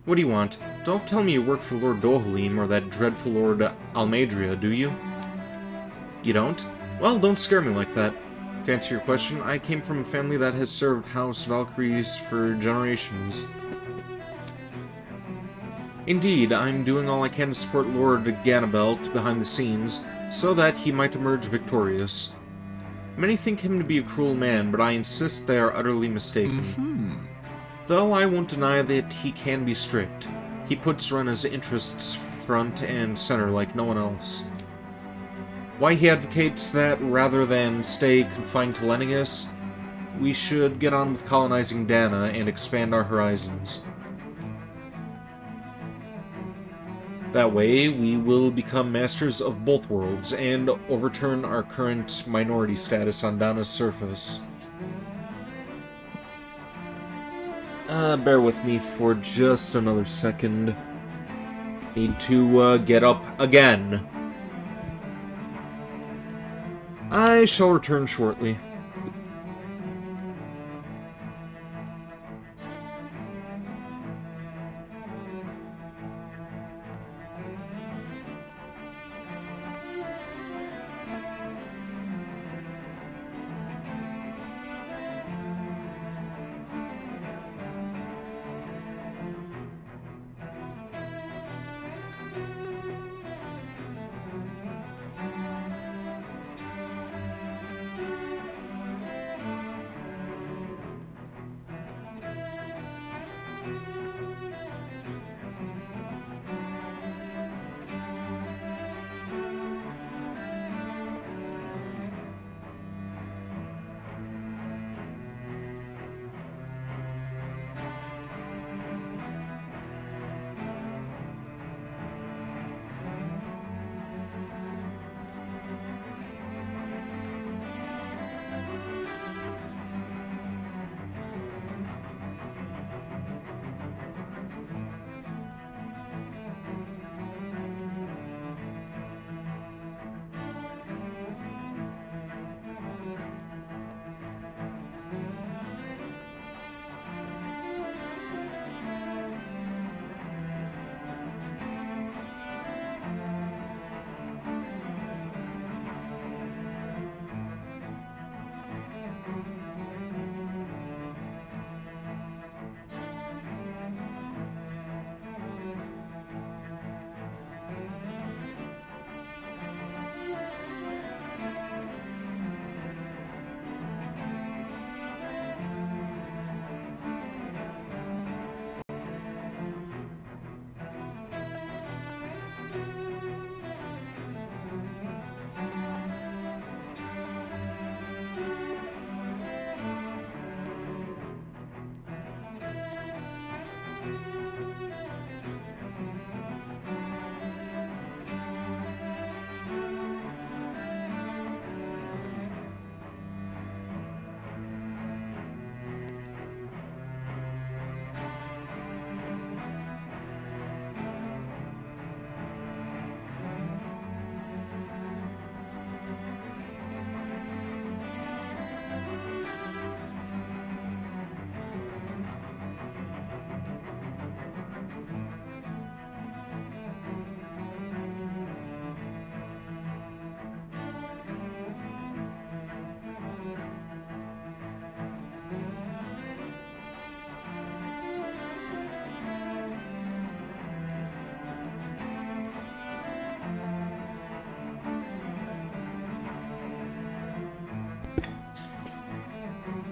What do you want? Don't tell me you work for Lord Dohalim or that dreadful Lord Almadria, do you? You don't? Well, don't scare me like that. To answer your question, I came from a family that has served House Valkyries for generations. Indeed, I'm doing all I can to support Lord Ganabelt behind the scenes, so that he might emerge victorious. Many think him to be a cruel man, but I insist they are utterly mistaken. Though I won't deny that he can be strict. He puts Rena's interests front and center like no one else. Why he advocates that rather than stay confined to Lenegis? We should get on with colonizing Dana and expand our horizons. That way, we will become masters of both worlds and overturn our current minority status on Dana's surface. Bear with me for just another second. Need to get up again. I shall return shortly.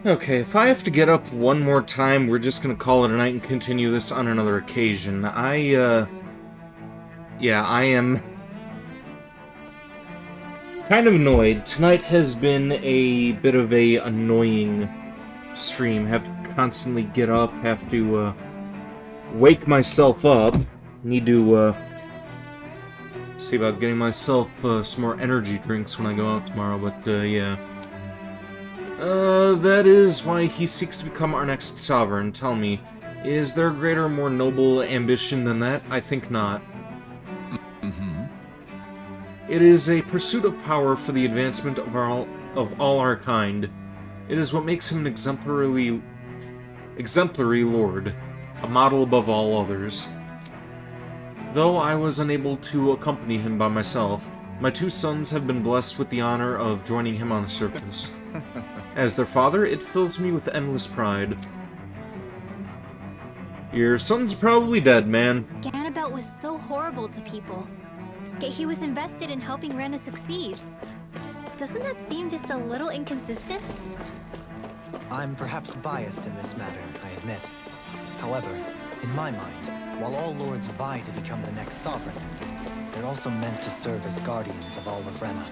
Okay, if I have to get up one more time, we're just gonna call it a night and continue this on another occasion. Yeah, I am kind of annoyed. Tonight has been a bit of a annoying stream. Have to constantly get up, have to, wake myself up. Need to, see about getting myself, some more energy drinks when I go out tomorrow, but, yeah. That is why he seeks to become our next sovereign. Tell me, is there a greater, more noble ambition than that? I think not. It is a pursuit of power for the advancement of all our kind. It is what makes him an exemplary lord, a model above all others. Though I was unable to accompany him by myself, my 2 sons have been blessed with the honor of joining him on the surface. As their father, it fills me with endless pride. Your son's probably dead, man. Ganabelt was so horrible to people. Yet he was invested in helping Rena succeed. Doesn't that seem just a little inconsistent? I'm perhaps biased in this matter, I admit. However, in my mind, while all lords vie to become the next sovereign, they're also meant to serve as guardians of all of Rena.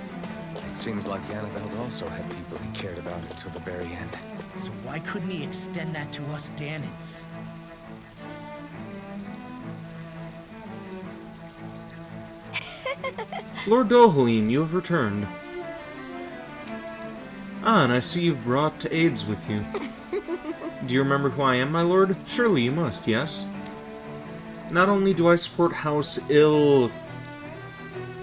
It seems like Ganabelt also had people he cared about until the very end. So why couldn't he extend that to us Danans? Lord Dohalim, you have returned. Ah, and I see you've brought aides with you. Do you remember who I am, my lord? Surely you must, yes? Not only do I support House Il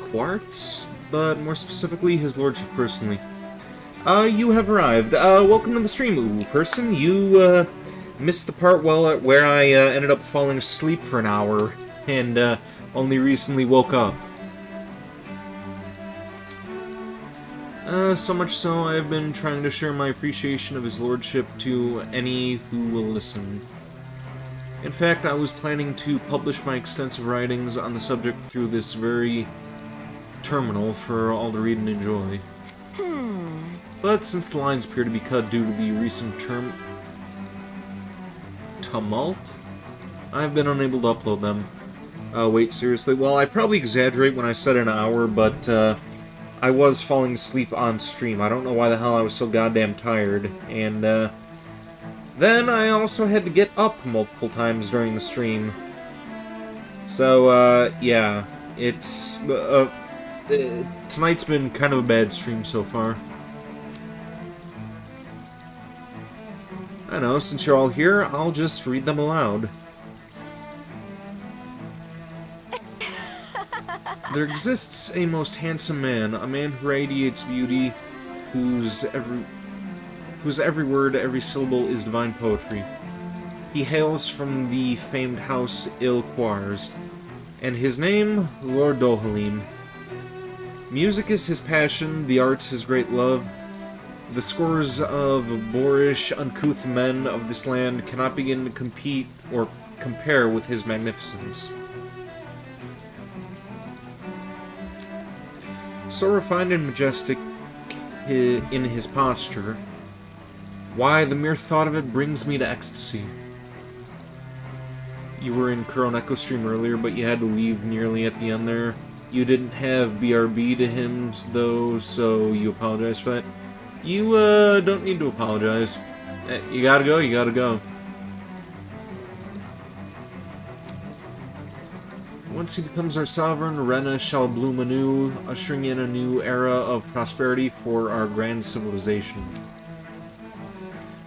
Quartz, but more specifically his lordship personally. You have arrived. Welcome to the stream, ooh, person. You, missed the part where I, ended up falling asleep for an hour, and, only recently woke up. So much so, I have been trying to share my appreciation of his lordship to any who will listen. In fact, I was planning to publish my extensive writings on the subject through this very terminal for all to read and enjoy. But since the lines appear to be cut due to the recent tumult, I've been unable to upload them. Wait, seriously? Well, I probably exaggerate when I said an hour, but, I was falling asleep on stream. I don't know why the hell I was so goddamn tired. And, then I also had to get up multiple times during the stream. So, yeah. It's, tonight's been kind of a bad stream so far. I know, since you're all here, I'll just read them aloud. There exists a most handsome man, a man who radiates beauty, whose every word, every syllable is divine poetry. He hails from the famed house Il Quartz, and his name, Lord Dohalim. Music is his passion, the arts his great love. The scores of boorish, uncouth men of this land cannot begin to compete or compare with his magnificence. So refined and majestic in his posture, why, the mere thought of it brings me to ecstasy. You were in Kuroneko stream earlier, but you had to leave nearly at the end there. You didn't have BRB to him, though, so you apologize for that. You, don't need to apologize. You gotta go, you gotta go. Once he becomes our sovereign, Rena shall bloom anew, ushering in a new era of prosperity for our grand civilization.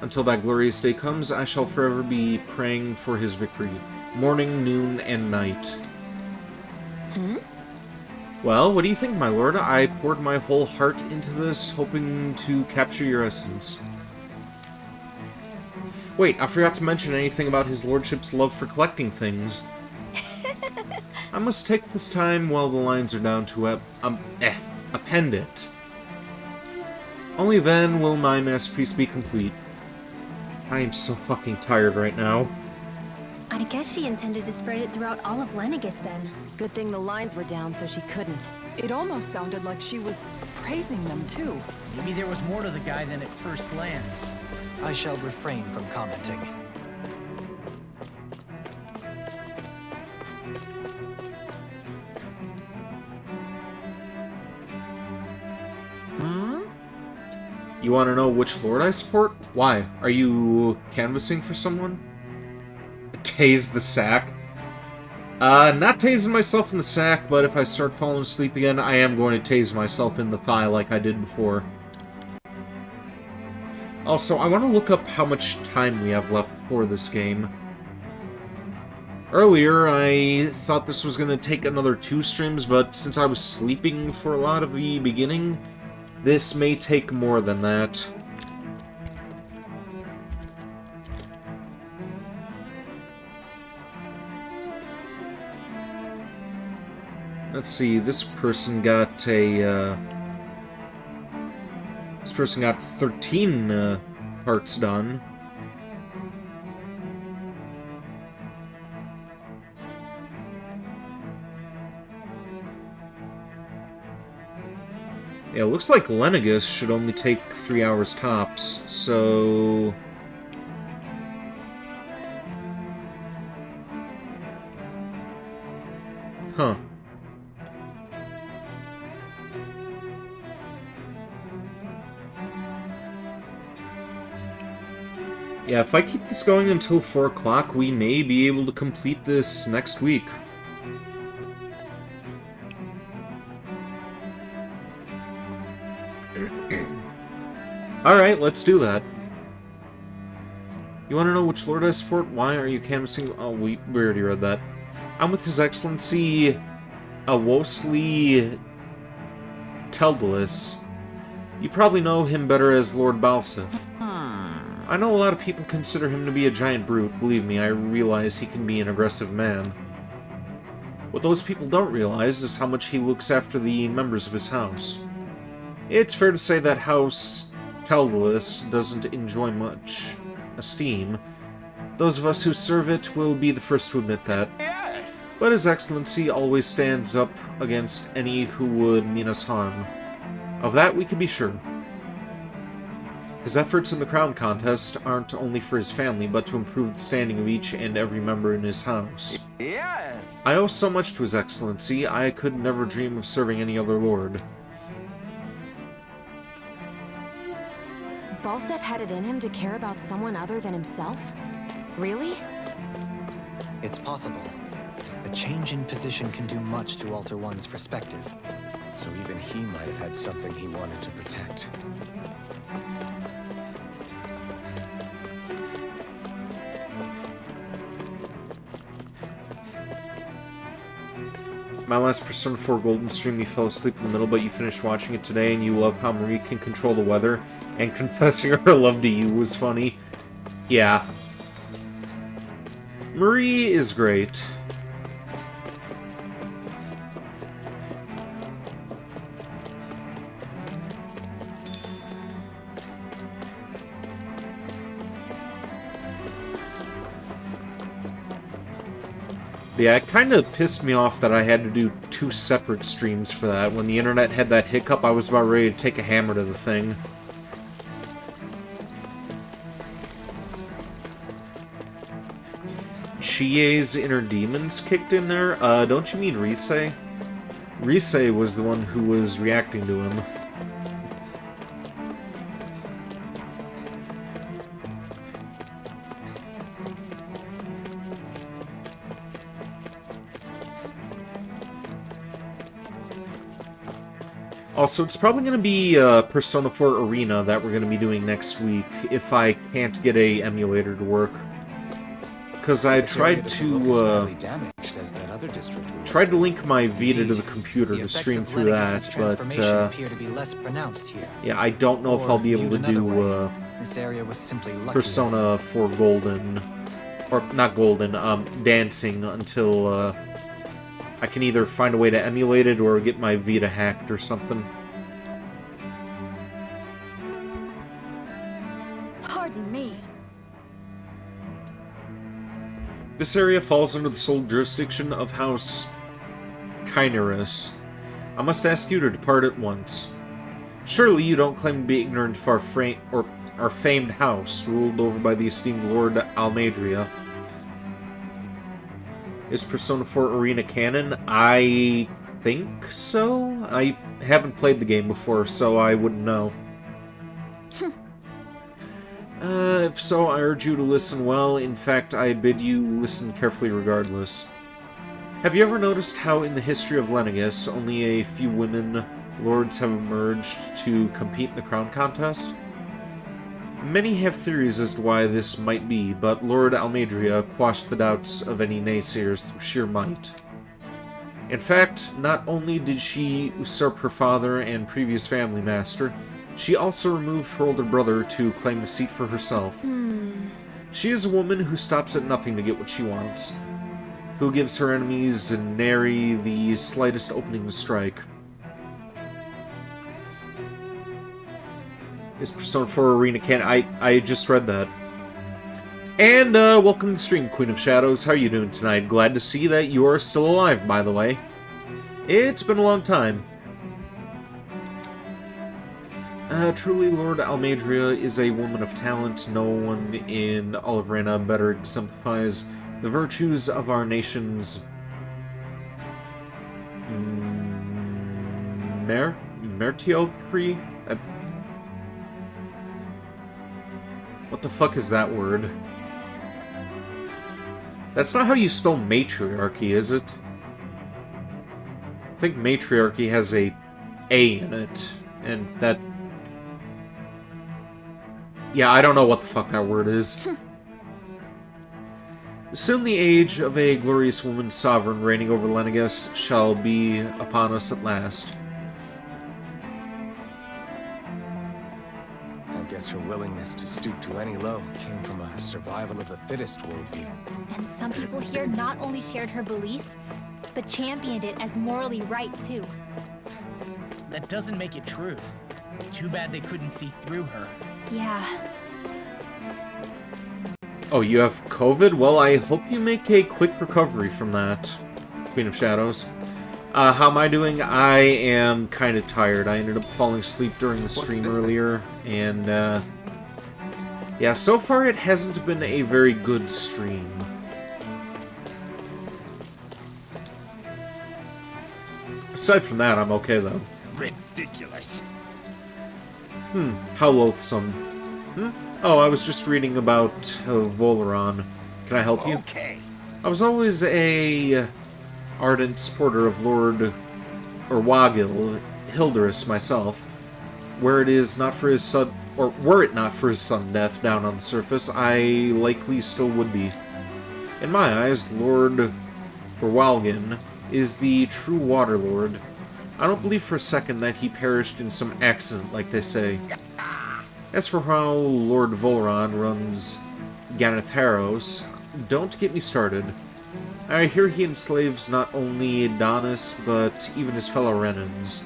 Until that glorious day comes, I shall forever be praying for his victory, morning, noon, and night. Well, what do you think, my lord? I poured my whole heart into this, hoping to capture your essence. Wait, I forgot to mention anything about his lordship's love for collecting things. I must take this time while the lines are down to append it. Only then will my masterpiece be complete. I am so fucking tired right now. I guess she intended to spread it throughout all of Lenegis then. Good thing the lines were down so she couldn't. It almost sounded like she was praising them, too. Maybe there was more to the guy than at first glance. I shall refrain from commenting. You want to know which lord I support? Why? Are you canvassing for someone? Tase the sack. Not tasing myself in the sack, but if I start falling asleep again, I am going to tase myself in the thigh like I did before. Also, I want to look up how much time we have left for this game. Earlier, I thought this was going to take another 2 streams, but since I was sleeping for a lot of the beginning, this may take more than that. Let's see, this person got 13 parts done. Yeah, it looks like Lenegis should only take 3 hours tops, so... Huh. Yeah, if I keep this going until 4 o'clock, we may be able to complete this next week. Alright, let's do that. You want to know which lord I support? Why are you canvassing? Oh, we already read that. I'm with His Excellency Awosli Zeugles. You probably know him better as Lord Balsif. I know a lot of people consider him to be a giant brute. Believe me, I realize he can be an aggressive man. What those people don't realize is how much he looks after the members of his house. It's fair to say that House Zeugles doesn't enjoy much esteem. Those of us who serve it will be the first to admit that. Yes! But His Excellency always stands up against any who would mean us harm. Of that we can be sure. His efforts in the crown contest aren't only for his family, but to improve the standing of each and every member in his house. Yes! I owe so much to His Excellency, I could never dream of serving any other lord. Balsef had it in him to care about someone other than himself? Really? It's possible. A change in position can do much to alter one's perspective. So even he might have had something he wanted to protect. My last Persona 4 Golden stream, you fell asleep in the middle, but you finished watching it today, and you love how Marie can control the weather, and confessing her love to you was funny. Yeah. Marie is great. Yeah, it kind of pissed me off that I had to do 2 separate streams for that. When the internet had that hiccup, I was about ready to take a hammer to the thing. Chie's inner demons kicked in there? Don't you mean Rise? Rise was the one who was reacting to him. Also, it's probably going to be Persona 4 Arena that we're going to be doing next week, if I can't get a emulator to work. Because I tried to link my Vita to the computer to stream through that, but appear to be less pronounced here. yeah, I don't know if I'll be able to do This area was simply lucky. Persona 4 Golden, or not Golden, Dancing until I can either find a way to emulate it or get my Vita hacked or something. Pardon me. This area falls under the sole jurisdiction of House Kyneris. I must ask you to depart at once. Surely you don't claim to be ignorant of our famed house, ruled over by the esteemed Lord Almadria. Is Persona 4 Arena canon? I think so? I haven't played the game before, so I wouldn't know. If so, I urge you to listen well. In fact, I bid you listen carefully regardless. Have you ever noticed how in the history of Lenegis, only a few women lords have emerged to compete in the crown contest? Many have theories as to why this might be, but Lord Almadria quashed the doubts of any naysayers through sheer might. In fact, not only did she usurp her father and previous family master, she also removed her older brother to claim the seat for herself. She is a woman who stops at nothing to get what she wants, who gives her enemies nary the slightest opening to strike. Is Persona 4 Arena canon? I just read that. And, welcome to the stream, Queen of Shadows. How are you doing tonight? Glad to see that you are still alive, by the way. It's been a long time. Truly, Lord Almadria is a woman of talent. No one in all of Rena better exemplifies the virtues of our nation's meritocracy? What the fuck is that word? That's not how you spell matriarchy, is it? I think matriarchy has a in it, and that... Yeah, I don't know what the fuck that word is. Soon the age of a glorious woman sovereign reigning over Lenegis shall be upon us at last. I guess her willingness to stoop to any low came from a survival of the fittest worldview. And some people here not only shared her belief, but championed it as morally right, too. That doesn't make it true. Too bad they couldn't see through her. Yeah. Oh, you have COVID? Well, I hope you make a quick recovery from that, Queen of Shadows. How am I doing? I am kind of tired. I ended up falling asleep during the stream earlier, and, yeah, so far it hasn't been a very good stream. Aside from that, I'm okay, though. Ridiculous. How loathsome. Oh, I was just reading about Volaron. Can I help you? Okay. I was always a ardent supporter of Lord Wagil Hilderus myself. Were it not for his sudden death down on the surface, I likely still would be. In my eyes, Lord Orwalgin is the true Water Lord. I don't believe for a second that he perished in some accident, like they say. As for how Lord Volaron runs Ganetharos, don't get me started. I hear he enslaves not only Adonis, but even his fellow Renans.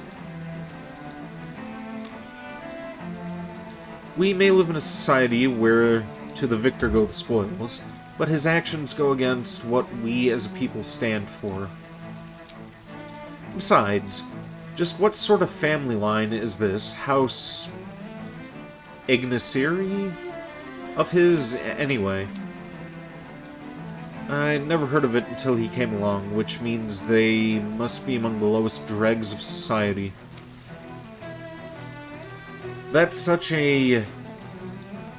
We may live in a society where to the victor go the spoils, but his actions go against what we as a people stand for. Besides, just what sort of family line is this House Ignacieri of his, anyway? I'd never heard of it until he came along, which means they must be among the lowest dregs of society. That's such a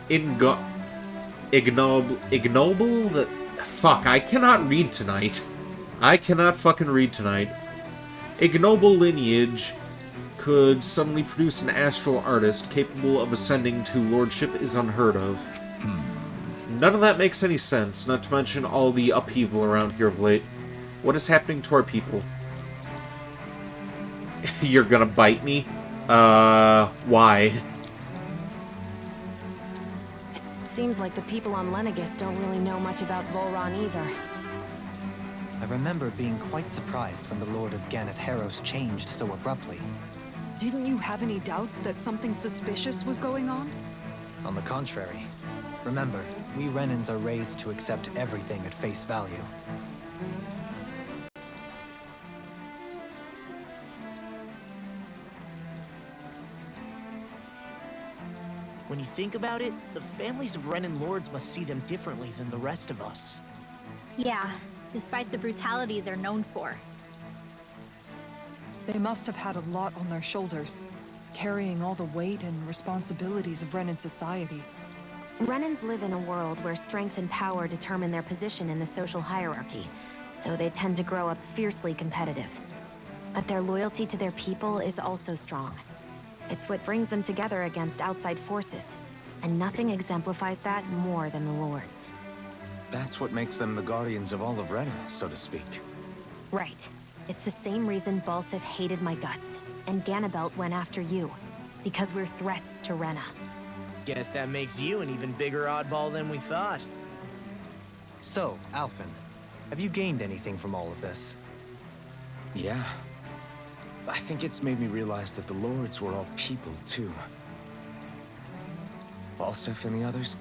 ignoble that... Fuck, I cannot read tonight. I cannot fucking read tonight. Ignoble lineage could suddenly produce an astral artist capable of ascending to lordship is unheard of. None of that makes any sense, not to mention all the upheaval around here of late. What is happening to our people? You're gonna bite me? Why? It seems like the people on Lenegis don't really know much about Volron either. I remember being quite surprised when the Lord of Ganetharos changed so abruptly. Didn't you have any doubts that something suspicious was going on? On the contrary. Remember, we Renans are raised to accept everything at face value. you think about it, the families of Renan lords must see them differently than the rest of us. Yeah, despite the brutality they're known for. They must have had a lot on their shoulders, carrying all the weight and responsibilities of Renan society. Renans live in a world where strength and power determine their position in the social hierarchy, so they tend to grow up fiercely competitive. But their loyalty to their people is also strong. It's what brings them together against outside forces, and nothing exemplifies that more than the Lords. That's what makes them the guardians of all of Rena, so to speak. Right. It's the same reason Balsif hated my guts, and Ganabelt went after you. Because we're threats to Rena. Guess that makes you an even bigger oddball than we thought. So, Alphen, have you gained anything from all of this? Yeah. I think it's made me realize that the Lords were all people, too. Balsif and the others,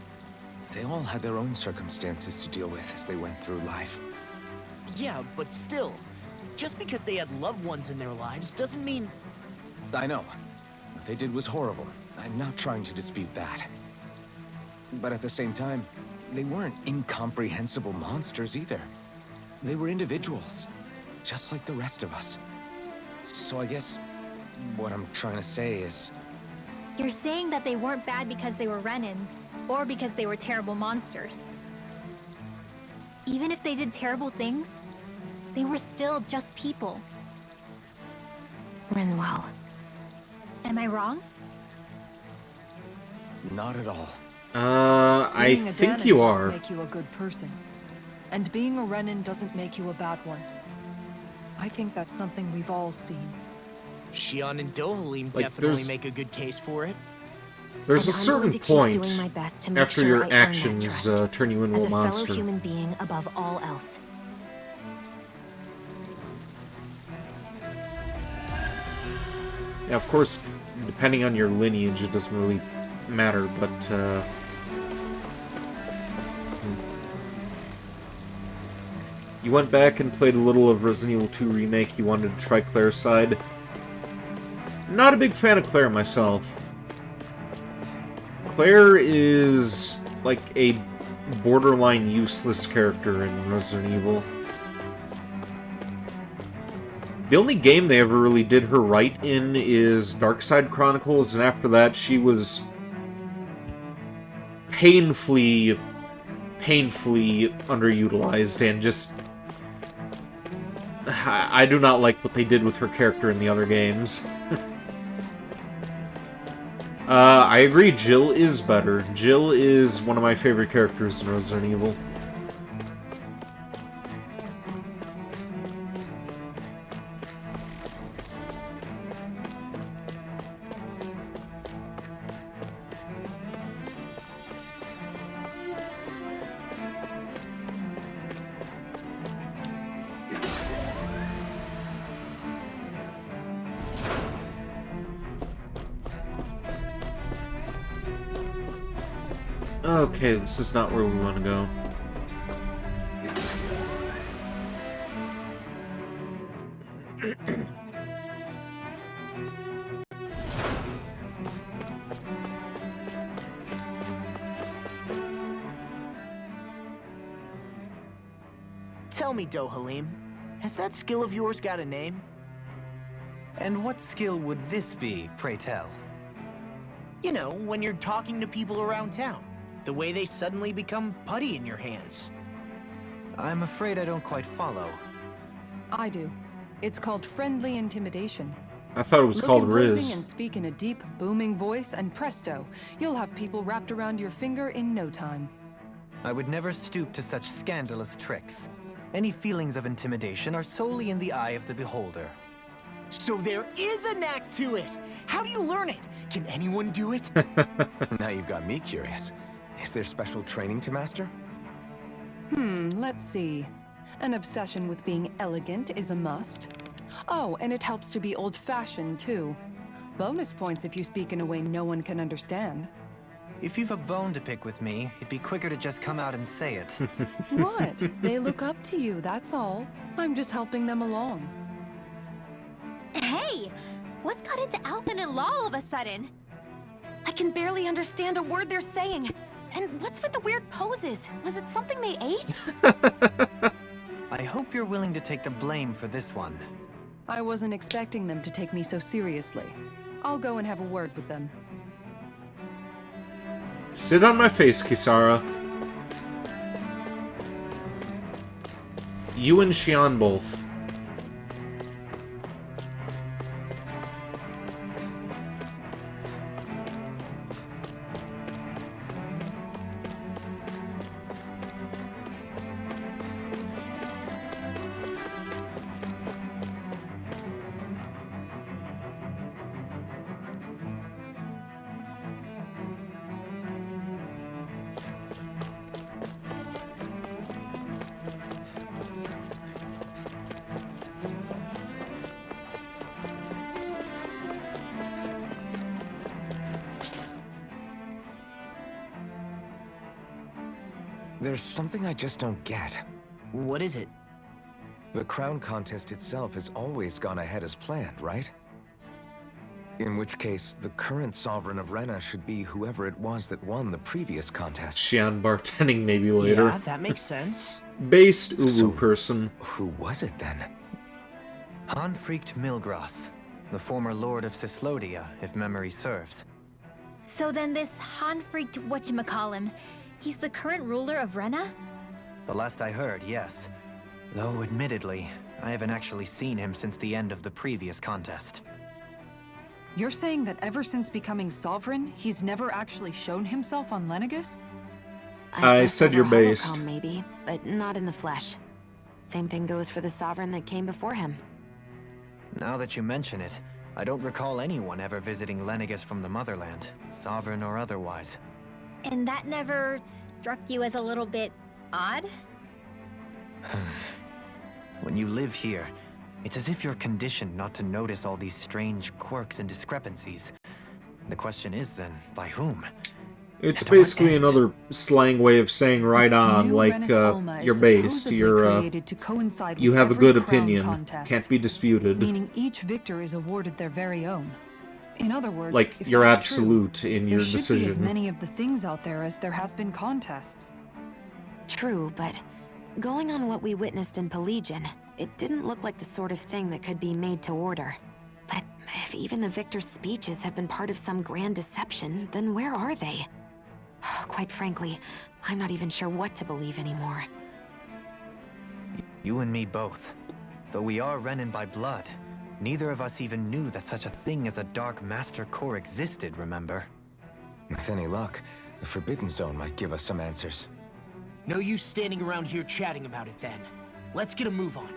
they all had their own circumstances to deal with as they went through life. Yeah, but still, just because they had loved ones in their lives doesn't mean... I know. What they did was horrible. I'm not trying to dispute that. But at the same time, they weren't incomprehensible monsters either. They were individuals, just like the rest of us. So I guess what I'm trying to say is... You're saying that they weren't bad because they were Renans, or because they were terrible monsters. Even if they did terrible things, they were still just people. Rinwell. Am I wrong? Not at all. I Being a think Danon you doesn't are. make you a good person. And being a Renan doesn't make you a bad one. I think that's something we've all seen. Shion and Dohalim Like, definitely there's- make a good case for it. There's a And I'm certain going to keep point doing my best to make after sure your I earn that actions trust, turn you into as a a fellow monster. human being above all else. Yeah, of course, depending on your lineage, it doesn't really matter, but, You went back and played a little of Resident Evil 2 Remake. You wanted to try Claire's side. Not a big fan of Claire myself. Claire is like a borderline useless character in Resident Evil. The only game they ever really did her right in is Darkside Chronicles, and after that she was painfully underutilized, and just... I do not like what they did with her character in the other games. I agree, Jill is better. Jill is one of my favorite characters in Resident Evil. Okay, this is not where we want to go. Tell me, Dohalim, has that skill of yours got a name? And what skill would this be, pray tell? You know, when you're talking to people around town. The way they suddenly become putty in your hands. I'm afraid I don't quite follow. I do. It's called friendly intimidation. I thought it was Look called imposing Riz. and speak in a deep, booming voice, and presto, you'll have people wrapped around your finger in no time. I would never stoop to such scandalous tricks. Any feelings of intimidation are solely in the eye of the beholder. So there is a knack to it! How do you learn it? Can anyone do it? Now you've got me curious. Is there special training to master? Let's see. An obsession with being elegant is a must. Oh, and it helps to be old-fashioned, too. Bonus points if you speak in a way no one can understand. If you've a bone to pick with me, it'd be quicker to just come out and say it. What? They look up to you, that's all. I'm just helping them along. Hey! What's got into Alphen and Law all of a sudden? I can barely understand a word they're saying. And what's with the weird poses? Was it something they ate? I hope you're willing to take the blame for this one. I wasn't expecting them to take me so seriously. I'll go and have a word with them. Sit on my face, Kisara. You and Xion both. There's something I just don't get. What is it? The crown contest itself has always gone ahead as planned, right? In which case, the current sovereign of Rena should be whoever it was that won the previous contest. Xion bartending maybe later. Yeah, that makes sense. Based Uwu So, person. Who was it then? Hanfried Milgras, the former lord of Cislodia, if memory serves. So then this Han-freaked whatchamacallem, he's the current ruler of Rena? The last I heard, yes. Though, admittedly, I haven't actually seen him since the end of the previous contest. You're saying that ever since becoming sovereign, he's never actually shown himself on Lenegis? I guess said over you're based. holocom, maybe, but not in the flesh. Same thing goes for the sovereign that came before him. Now that you mention it, I don't recall anyone ever visiting Lenegis from the motherland, sovereign or otherwise. And that never struck you as a little bit odd? When you live here, it's as if you're conditioned not to notice all these strange quirks and discrepancies. The question is then, by whom? It's And to what basically end? another slang way of saying right on, New like, Renis Alma is you're based, supposedly you're, created to coincide you with have a every good crown opinion, contest, can't be disputed. meaning each victor is awarded their very own. In other words, Like, if you're that's true, absolute in your there should be as decision. many of the things out there as there have been contests. True, but going on what we witnessed in Pelegion, it didn't look like the sort of thing that could be made to order. But if even the victor's speeches have been part of some grand deception, then where are they? Quite frankly, I'm not even sure what to believe anymore. You and me both. Though we are Renin by blood, neither of us even knew that such a thing as a Dark Master Core existed, remember? With any luck, the Forbidden Zone might give us some answers. No use standing around here chatting about it then. Let's get a move on.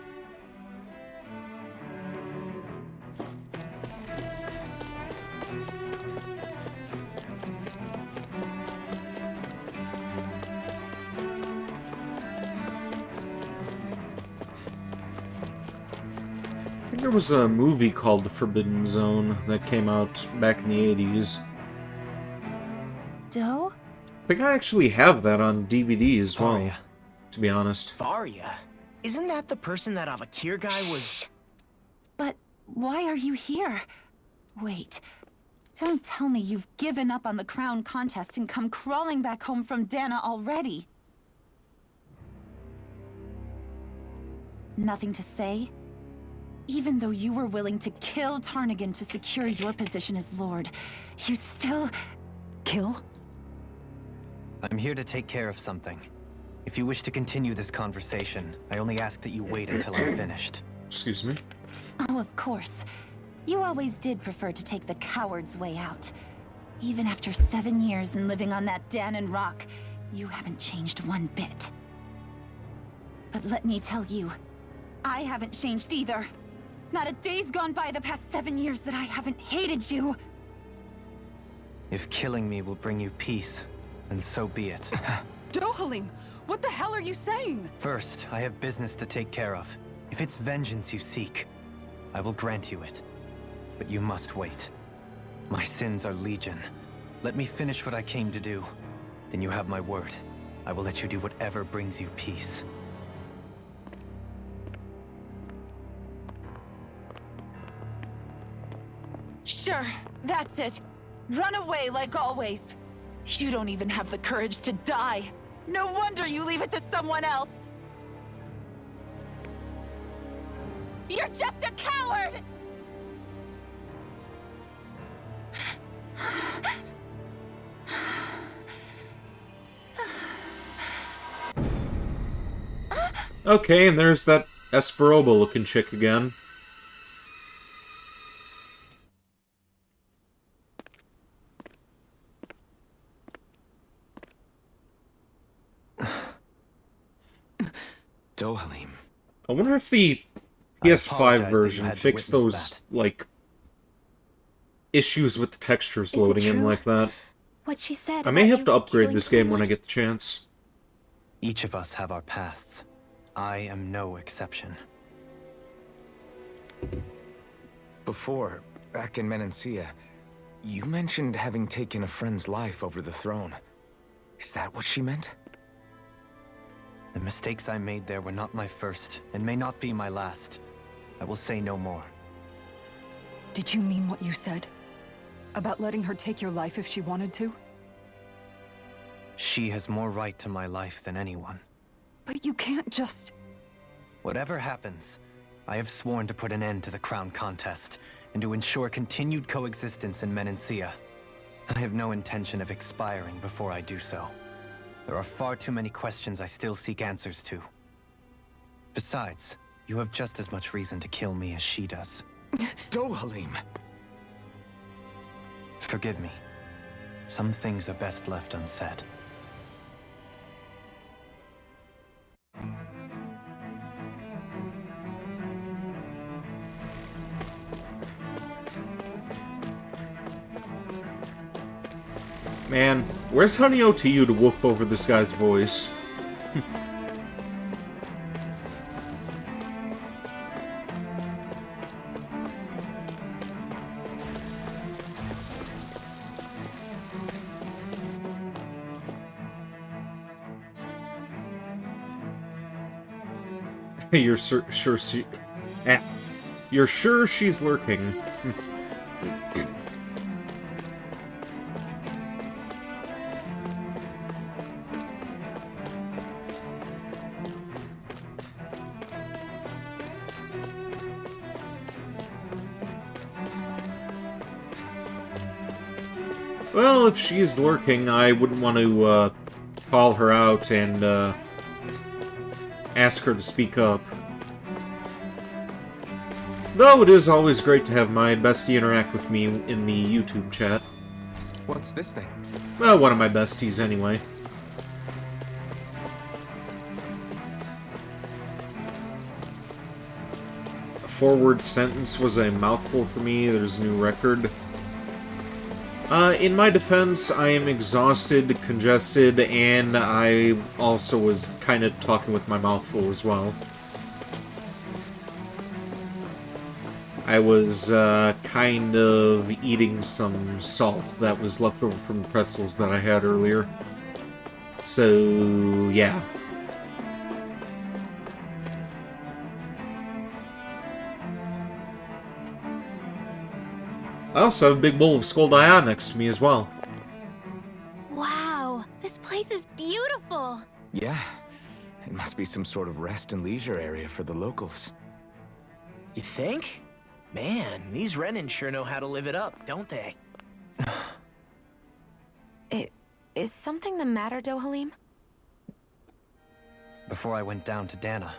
I think there was a movie called The Forbidden Zone that came out back in the 80s. Doe? I think I actually have that on DVD as well, Varia. to be honest. Varia? Isn't that the person that Avakir guy was... But why are you here? Wait. Don't tell me you've given up on the crown contest and come crawling back home from Dana already. Nothing to say? Even though you were willing to kill Tarnigan to secure your position as Lord, you still... Kill? I'm here to take care of something. If you wish to continue this conversation, I only ask that you wait until I'm finished. Excuse me? Oh, of course. You always did prefer to take the coward's way out. Even after 7 years and living on that Danon rock, you haven't changed one bit. But let me tell you, I haven't changed either. Not a day's gone by the past 7 years that I haven't hated you. If killing me will bring you peace, then so be it. Dohalim, what the hell are you saying? First, I have business to take care of. If it's vengeance you seek, I will grant you it. But you must wait. My sins are legion. Let me finish what I came to do. Then you have my word. I will let you do whatever brings you peace. Sure, that's it. Run away like always. You don't even have the courage to die. No wonder you leave it to someone else. You're just a coward! Okay, and there's that Esperoba-looking chick again. Dohalim. I wonder if the PS5 version fixed those, like, issues with the textures loading in like that. What she said. I may about have to you upgrade killing this game when someone? I get the chance. Each of us have our pasts. I am no exception. Before, back in Menancia, you mentioned having taken a friend's life over the throne. Is that what she meant? The mistakes I made there were not my first, and may not be my last. I will say no more. Did you mean what you said? About letting her take your life if she wanted to? She has more right to my life than anyone. But you can't just... Whatever happens, I have sworn to put an end to the crown contest, and to ensure continued coexistence in Menancia. I have no intention of expiring before I do so. There are far too many questions I still seek answers to. Besides, you have just as much reason to kill me as she does. Dohalim! Forgive me. Some things are best left unsaid. Man, where's Honey OTU to whoop over this guy's voice? You're You're sure she's lurking. Well, if she's lurking, I wouldn't want to call her out and ask her to speak up. Though it is always great to have my bestie interact with me in the YouTube chat. What's this thing? Well, one of my besties, anyway. A forward sentence was a mouthful for me. There's a new record. In my defense, I am exhausted, congested, and I also was kind of talking with my mouth full as well. I was kind of eating some salt that was left over from the pretzels that I had earlier. So, yeah. I also have a big bowl of Skull Eye next to me as well. Wow, this place is beautiful. Yeah, it must be some sort of rest and leisure area for the locals. You think? Man, these Renin sure know how to live it up, don't they? Is something the matter, Dohalim? Before I went down to Dana,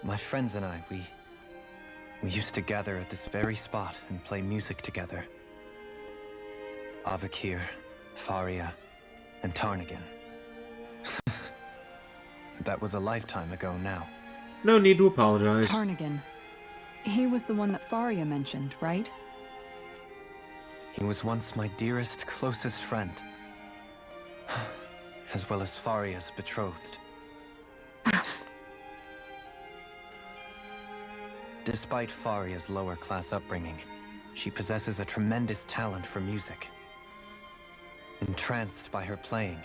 my friends and I, we used to gather at this very spot and play music together. Avakir, Faria, and Tarnigan. That was a lifetime ago now. No need to apologize. Tarnigan. He was the one that Faria mentioned, right? He was once my dearest, closest friend. As well as Faria's betrothed. Despite Faria's lower-class upbringing, she possesses a tremendous talent for music. Entranced by her playing,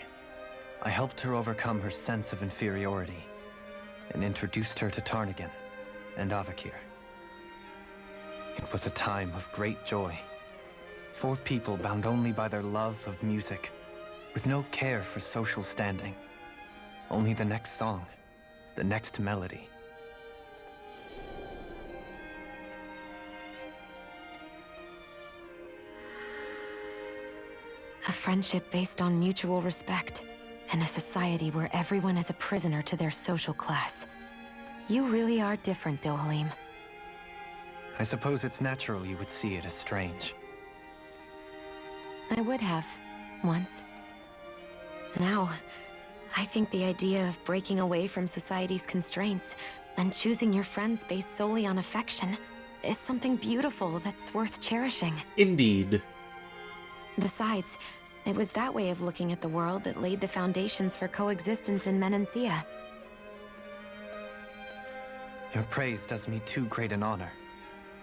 I helped her overcome her sense of inferiority and introduced her to Tarnigan and Avakir. It was a time of great joy, 4 people bound only by their love of music, with no care for social standing. Only the next song, the next melody. A friendship based on mutual respect, and a society where everyone is a prisoner to their social class. You really are different, Dohalim. I suppose it's natural you would see it as strange. I would have, once. Now, I think the idea of breaking away from society's constraints and choosing your friends based solely on affection is something beautiful that's worth cherishing. Indeed. Besides, it was that way of looking at the world that laid the foundations for coexistence in Menancia. Your praise does me too great an honor.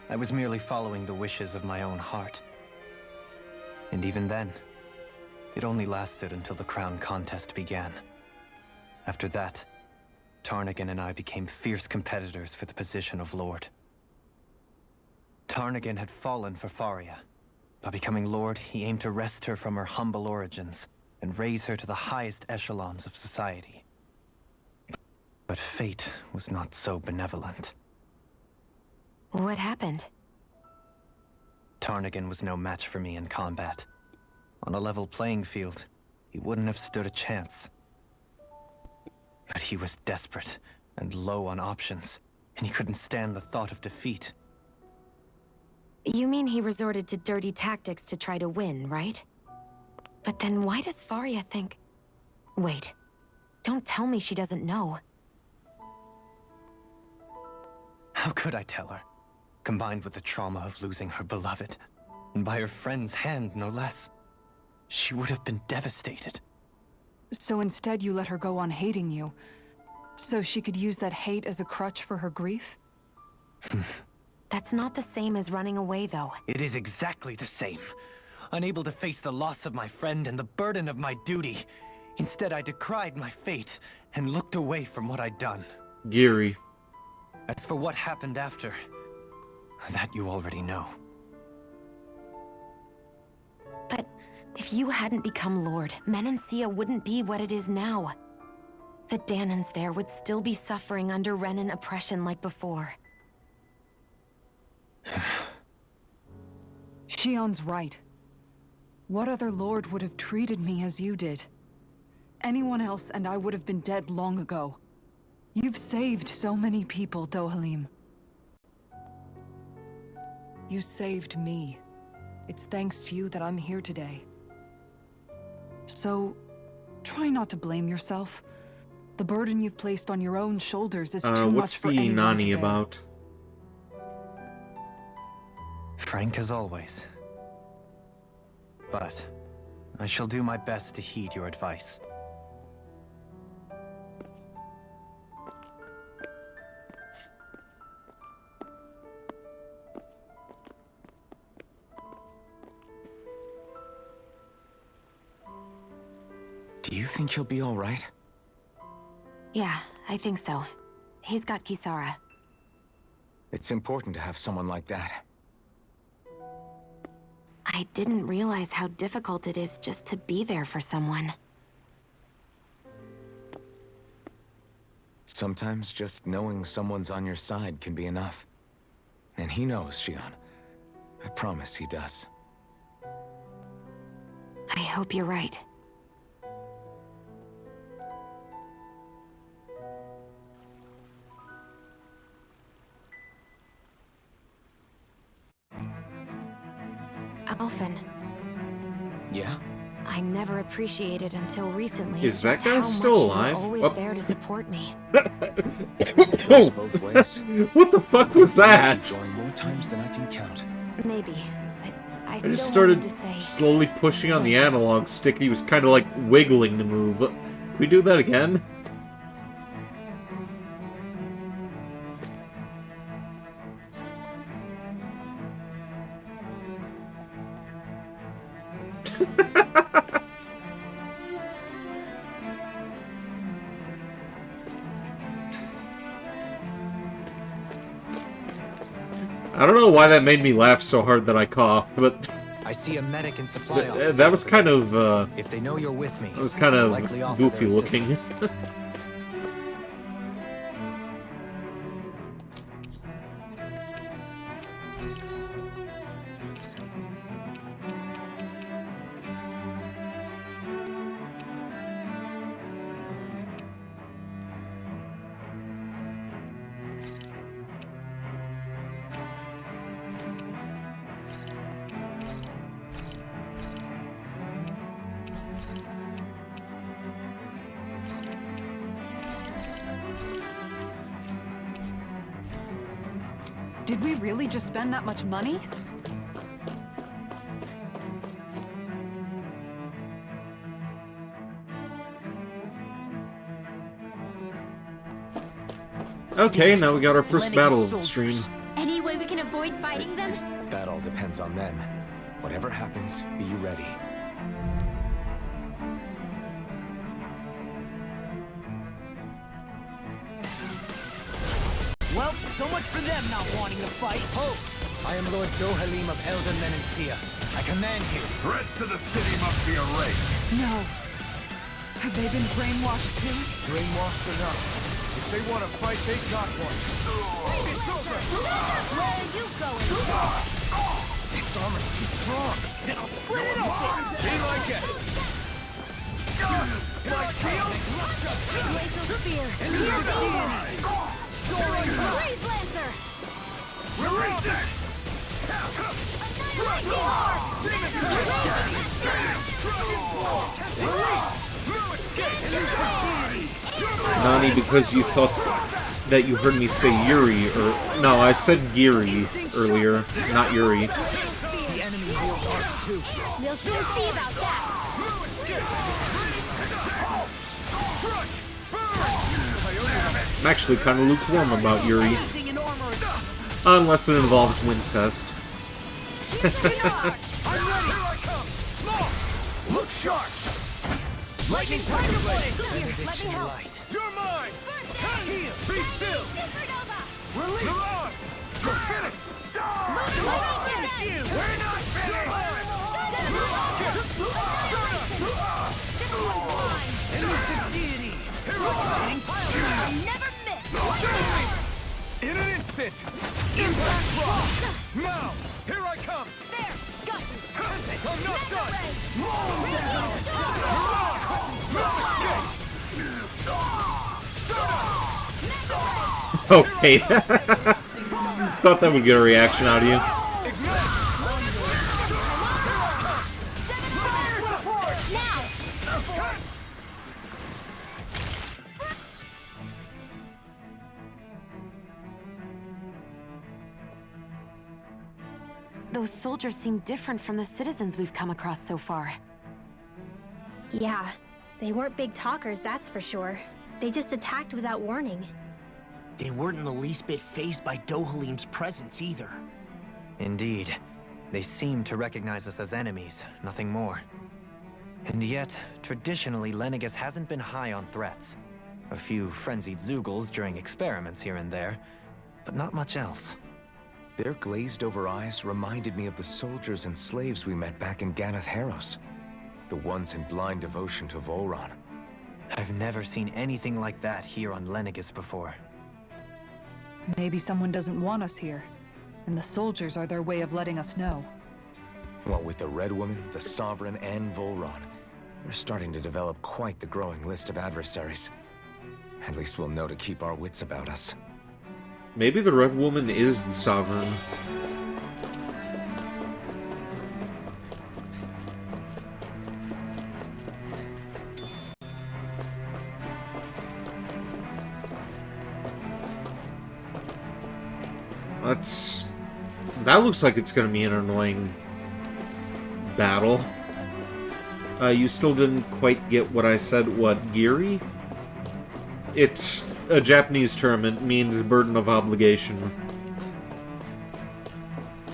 I was merely following the wishes of my own heart. And even then, it only lasted until the crown contest began. After that, Tarnagin and I became fierce competitors for the position of Lord. Tarnagin had fallen for Faria. By becoming Lord, he aimed to wrest her from her humble origins and raise her to the highest echelons of society. But fate was not so benevolent. What happened? Tarnagin was no match for me in combat. On a level playing field, he wouldn't have stood a chance. But he was desperate and low on options, and he couldn't stand the thought of defeat. You mean he resorted to dirty tactics to try to win, right? But then why does Faria think... Wait, don't tell me she doesn't know. How could I tell her? Combined with the trauma of losing her beloved, and by her friend's hand, no less. She would have been devastated. So instead you let her go on hating you, so she could use that hate as a crutch for her grief? That's not the same as running away, though. It is exactly the same. Unable to face the loss of my friend and the burden of my duty. Instead, I decried my fate and looked away from what I'd done. Geary. As for what happened after, that you already know. But if you hadn't become Lord, Menancia wouldn't be what it is now. The Danans there would still be suffering under Renan oppression like before. Shion's right. What other lord would have treated me as you did? Anyone else and I would have been dead long ago. You've saved so many people, Dohalim. You saved me. It's thanks to you that I'm here today. So, try not to blame yourself. The burden you've placed on your own shoulders is too much for anyone to bear. What's the Nani about? Frank as always. But I shall do my best to heed your advice. Do you think he'll be all right? Yeah, I think so. He's got Kisara. It's important to have someone like that. I didn't realize how difficult it is just to be there for someone. Sometimes just knowing someone's on your side can be enough. And he knows, Shion. I promise he does. I hope you're right. Alphen. Yeah? I never appreciated until recently Is that just guy how still much alive? you were always Oh. there to support me. It goes both ways. What the fuck was that? Going more times than I can count. Maybe, but I I still just started wanted to say... slowly pushing on the analog stick. He was kind of like wiggling to move. Can we do that again? I don't know why that made me laugh so hard that I coughed, but I see a medic and supply That was kind of, if they know you're with me, that was kind of likely offer goofy their looking. assistance. Did we really just spend that much money? Okay, now we got our first Lenegis battle soldiers. stream. Any way we can avoid fighting them? That all depends on them. Whatever happens, be ready. Well, so much for them not wanting to fight. Ho! I am Lord Dohalim of Elden Menencia. I command you. Threat to the city must be erased. No. Have they been brainwashed too? Brainwashed or not, if they want to fight, they got one. It's over! Where are you going? Its armor's too strong. Then I'll split it open! Be like it! Glacial Spear! Blaze Lancer! Release it! Nani, because you thought that you heard me say Yuri, or... No, I said Giri earlier, not Yuri. The enemy wields arts too. We'll soon see about that! I'm actually kind of lukewarm about Yuri. Anything in armor is Unless it involves Wincest. I'm ready! Here I come! Look sharp! lightning tiger blade. Let me help! You're mine! Heal! Be still! Release! Mirage! You're finished! We're not finished! Elusive deity. Never miss! In an instant! Impact rock! Now! Here I come! There! Got you! I'm not done! Okay. Thought that would get a reaction out of you. Those soldiers seem different from the citizens we've come across so far. Yeah, they weren't big talkers, that's for sure. They just attacked without warning. They weren't in the least bit fazed by Dohalim's presence either. Indeed. They seem to recognize us as enemies, nothing more. And yet, traditionally, Lenegis hasn't been high on threats. A few frenzied Zeugles during experiments here and there, but not much else. Their glazed-over eyes reminded me of the soldiers and slaves we met back in Ganath Harros. The ones in blind devotion to Volron. I've never seen anything like that here on Lenegis before. Maybe someone doesn't want us here, and the soldiers are their way of letting us know. What with the Red Woman, the Sovereign, and Volron, we're starting to develop quite the growing list of adversaries. At least we'll know to keep our wits about us. Maybe the Red Woman is the Sovereign. That looks like it's gonna be an annoying battle. You still didn't quite get what I said, what, Giri? It's a Japanese term, it means burden of obligation.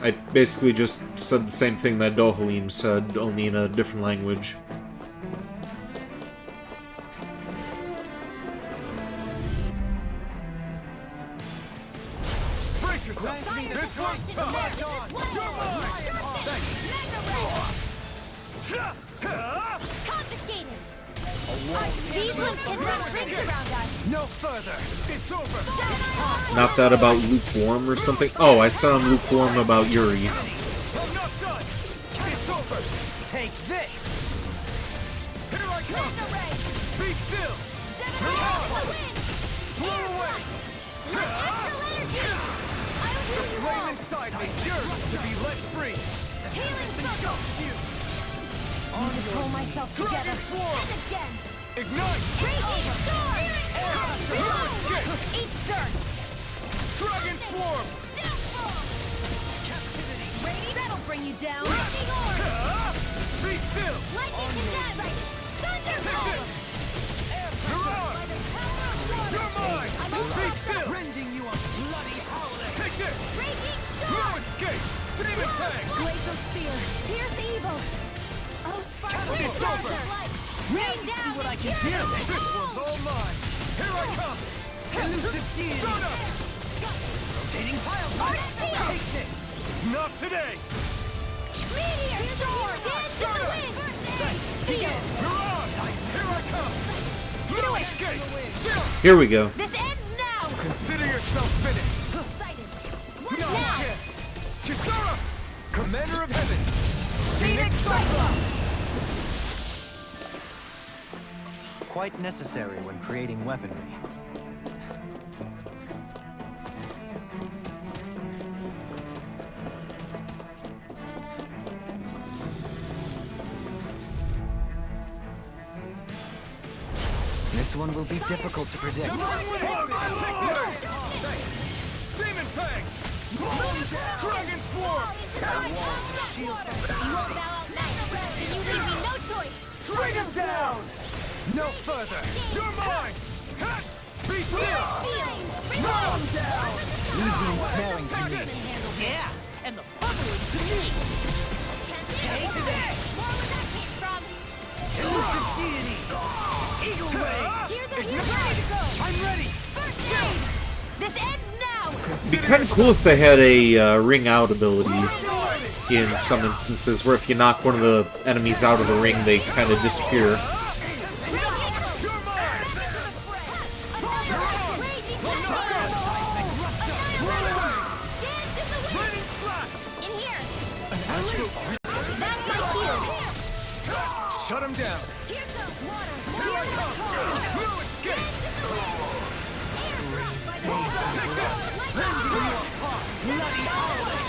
I basically just said the same thing that Dohalim said, only in a different language. yourself! This one's tough! You're mine! Confiscated! These ones can run rings around us! No further! It's over! Not that about lukewarm or something? Oh, I said I'm lukewarm about Yuri. I'm not done! It's over! Take this! Here I come! Be still! Blow away! The flame inside me yearns to be let free! Pull myself together. Swarm! And again! Ignite! Raging storm! Eat dirt! Dragon Swarm! That'll bring you down! Raging orb! Be still! Lightning condensed! Thunderbolt! You're on! You're mine! Be still! Rending you a bloody howler! Take this! Raging No storm! escape! Demon Fang! Glacial spear! Pierce evil! Oh, sparkling It's over. Rain down! What I can do! This one's all mine! Here I come! Elusive deity! Sona! Rotating pile Take this! Not today! Meteor! Sword! Dance in the wind! Seal! You're on! Here I come! No escape! Chill! Here we go. This ends now! Consider yourself finished! Poseidon! What No now? chance! Kisara! Commander of Heaven! Phoenix Cyclone! Quite necessary when creating weaponry. This one will be difficult to predict. Demon Fang! Dragon Swarm! You leave me no choice! Bring him down! No further! You're mine! Ha! Be still! Knock him down! Leave the ensnaring to me. Yeah! And the pummeling to me! Take this! More where that came from! Elusive deity! Eagle ray! Here's a ready to go! I'm ready! First aid! This ends now! It'd be kind of cool if they had a ring out ability in some instances, where if you knock one of the enemies out of the ring, they kind of disappear. In here! That's my shield! Shut him down! Here goes water! Here I come! No escape! Take this!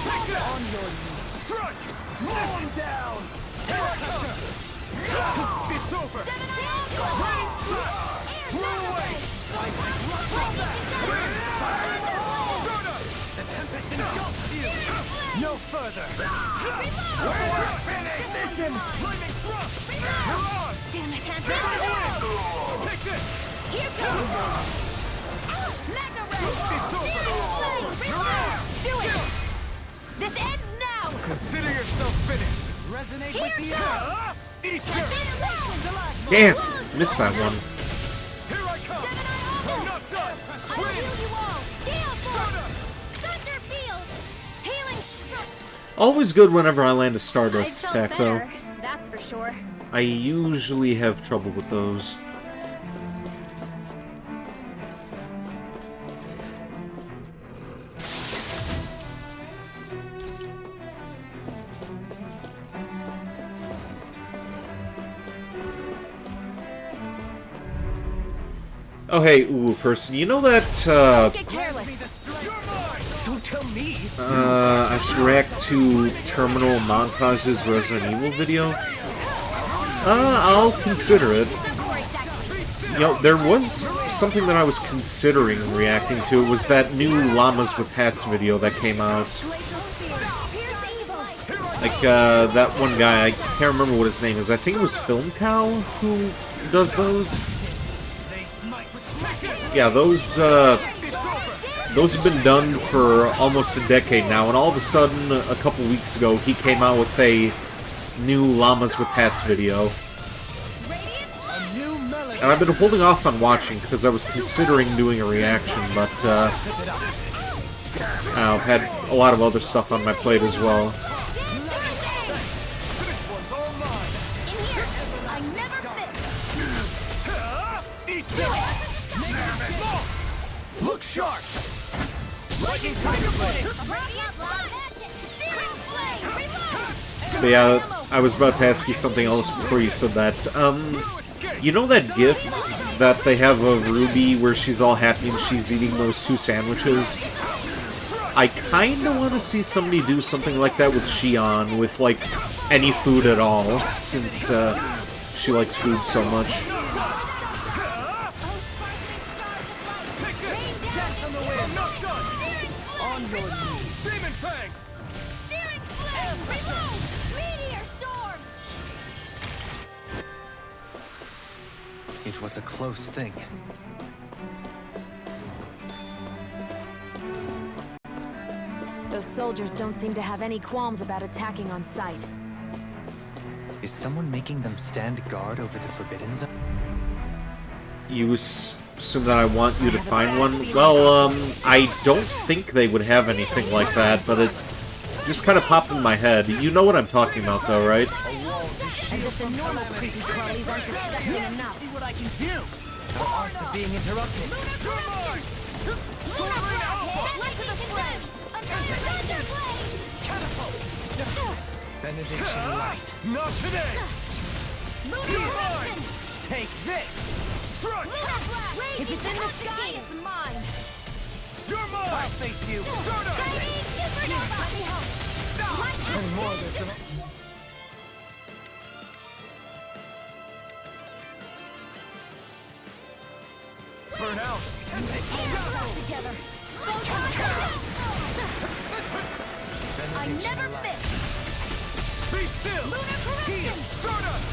Take this! On your knees! Strike! Mow him down! Here I come! It's over! Rain slash! Blow away! The tempest engulfs you! No further! We're finished! Flaming thrust! You're on! Damn it! Can't Take this! Here comes! Mega Ray! It's over! You're on! Do it! This ends now! Consider yourself finished! Resonate Here with the goes! earth! Eat dirt! Damn! Missed that one. Here I come! I'm not done! I will heal you all! Gale Force! Thunder Field! Healing Stroke! Always good whenever I land a Stardust attack, though. That's for sure. I usually have trouble with those. Oh hey, ooh, person, you know that, Get careless! Don't tell me! I should react to Terminal Montage's Resident Evil video? I'll consider it. You know, there was something that I was considering reacting to. It was that new Llamas with Hats video that came out. Like, that one guy, I can't remember what his name is. I think it was Film Cow who does those. Yeah, those have been done for almost a decade now, and all of a sudden, a couple weeks ago, he came out with a new Llamas with Hats video. And I've been holding off on watching because I was considering doing a reaction, but I've had a lot of other stuff on my plate as well. Look sharp! Lightning Tiger Blade! But yeah, I was about to ask you something else before you said that. You know that gif that they have of Ruby where she's all happy and she's eating those 2 sandwiches? I kinda want to see somebody do something like that with Xion, with, like, any food at all, since, she likes food so much. It was a close thing. Those soldiers don't seem to have any qualms about attacking on sight. Is someone making them stand guard over the Forbidden Zone? You assume that I want you to find one? Well, I don't think they would have anything like that, but it just kind of popped in my head. You know what I'm talking about, though, right? As if the normal creepy crawlies aren't disgusting enough. See what I can do! Our arts are being interrupted. Benediction light. Not today! Take this! Struck! If it's in the sky, it's mine! You're mine! I'll face you! And more than burn out! Together! I never fit! Be still! Lunar correction! Stardust!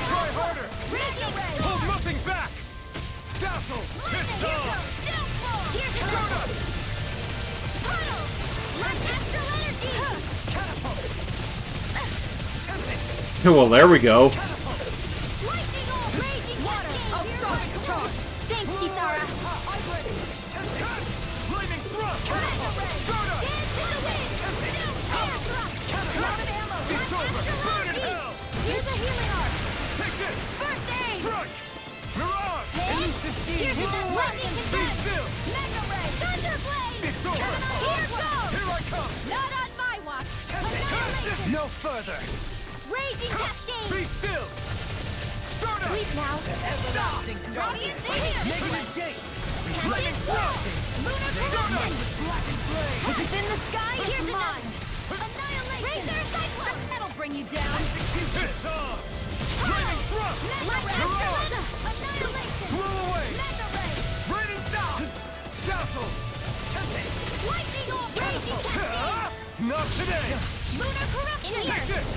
Try harder! Radiant ray! Hold nothing back! Dazzle! It's on! Here's your Stardust! Puddle! Like astral energy! Well, there we go. Lightning all raging water! I'll stop its charge! Thanks, Kisara! I'm ready! Flaming thrust! Stardust! Dance in the wind! Air thrust! Lot of ammo! It's over! Burn in hell! Here's a healing arc! Take this! First aid! Strike! Mirage! Elusive Here's steam! your lightning Be confess! still! Mega ray! Thunderblade! It's over! Here goes! Here I come! Not on my watch! Annihilation! No further! Raging Be cascade! still! Stardust! Sleep now! Stop! Radiant fire! Negative gate! Flaming thrust! Lunar correction! If it's in the sky, here's mine! Annihilation! Razor cyclone! That'll bring you down! It's on! Flaming thrust! Mirage! Annihilation! Blow away! Mega ray! Raining down! Dazzle! Lightning all raging cascade! Not today! Lunar corruption! Take this!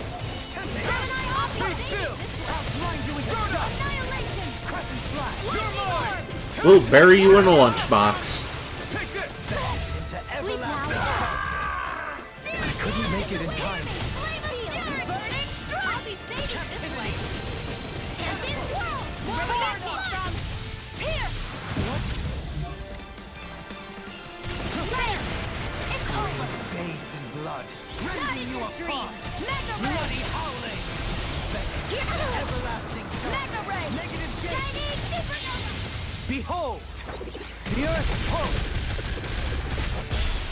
Gemini off Be still! I'll blind you with Stardust! annihilation! Crescent flash! You're mine! We'll bury you in a lunchbox. Take this! Sleep now! I couldn't make it in time. Burning strike! I'll be saving this way! Tempest whirl! From here! There! It's over! Bathed in blood. Rending you apart! Mega ray! Bloody howling! Everlasting Mega ray! Negative gate! Chinese supernova! Behold! The Earth pulse!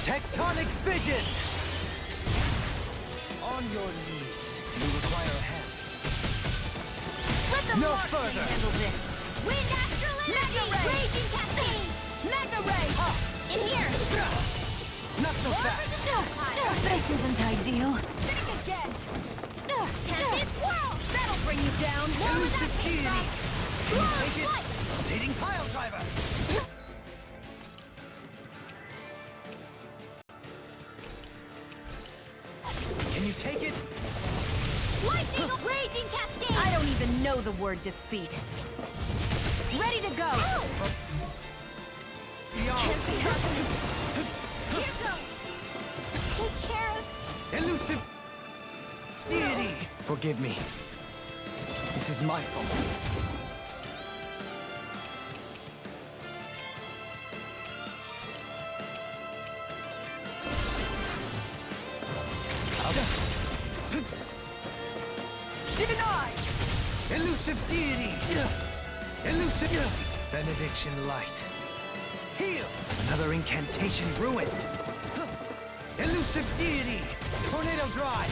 Tectonic vision! On your knees. You require a hand. Let the No Martian further. handle this! Wind astral energy! Raging cascade! Mega ray! In here! Not so fast! This isn't ideal. Think again! Tempest whirl! That'll bring you down! More with that Elusive stuff! Take it! Rotating pile driver! Can you take it? Lightning raging cascade! I don't even know the word defeat. Ready to go! Beyond! Here goes! Take care of... Elusive deity! Forgive me. This is my fault. Benediction light. Heal! Another incantation ruined. Elusive deity! Tornado drive!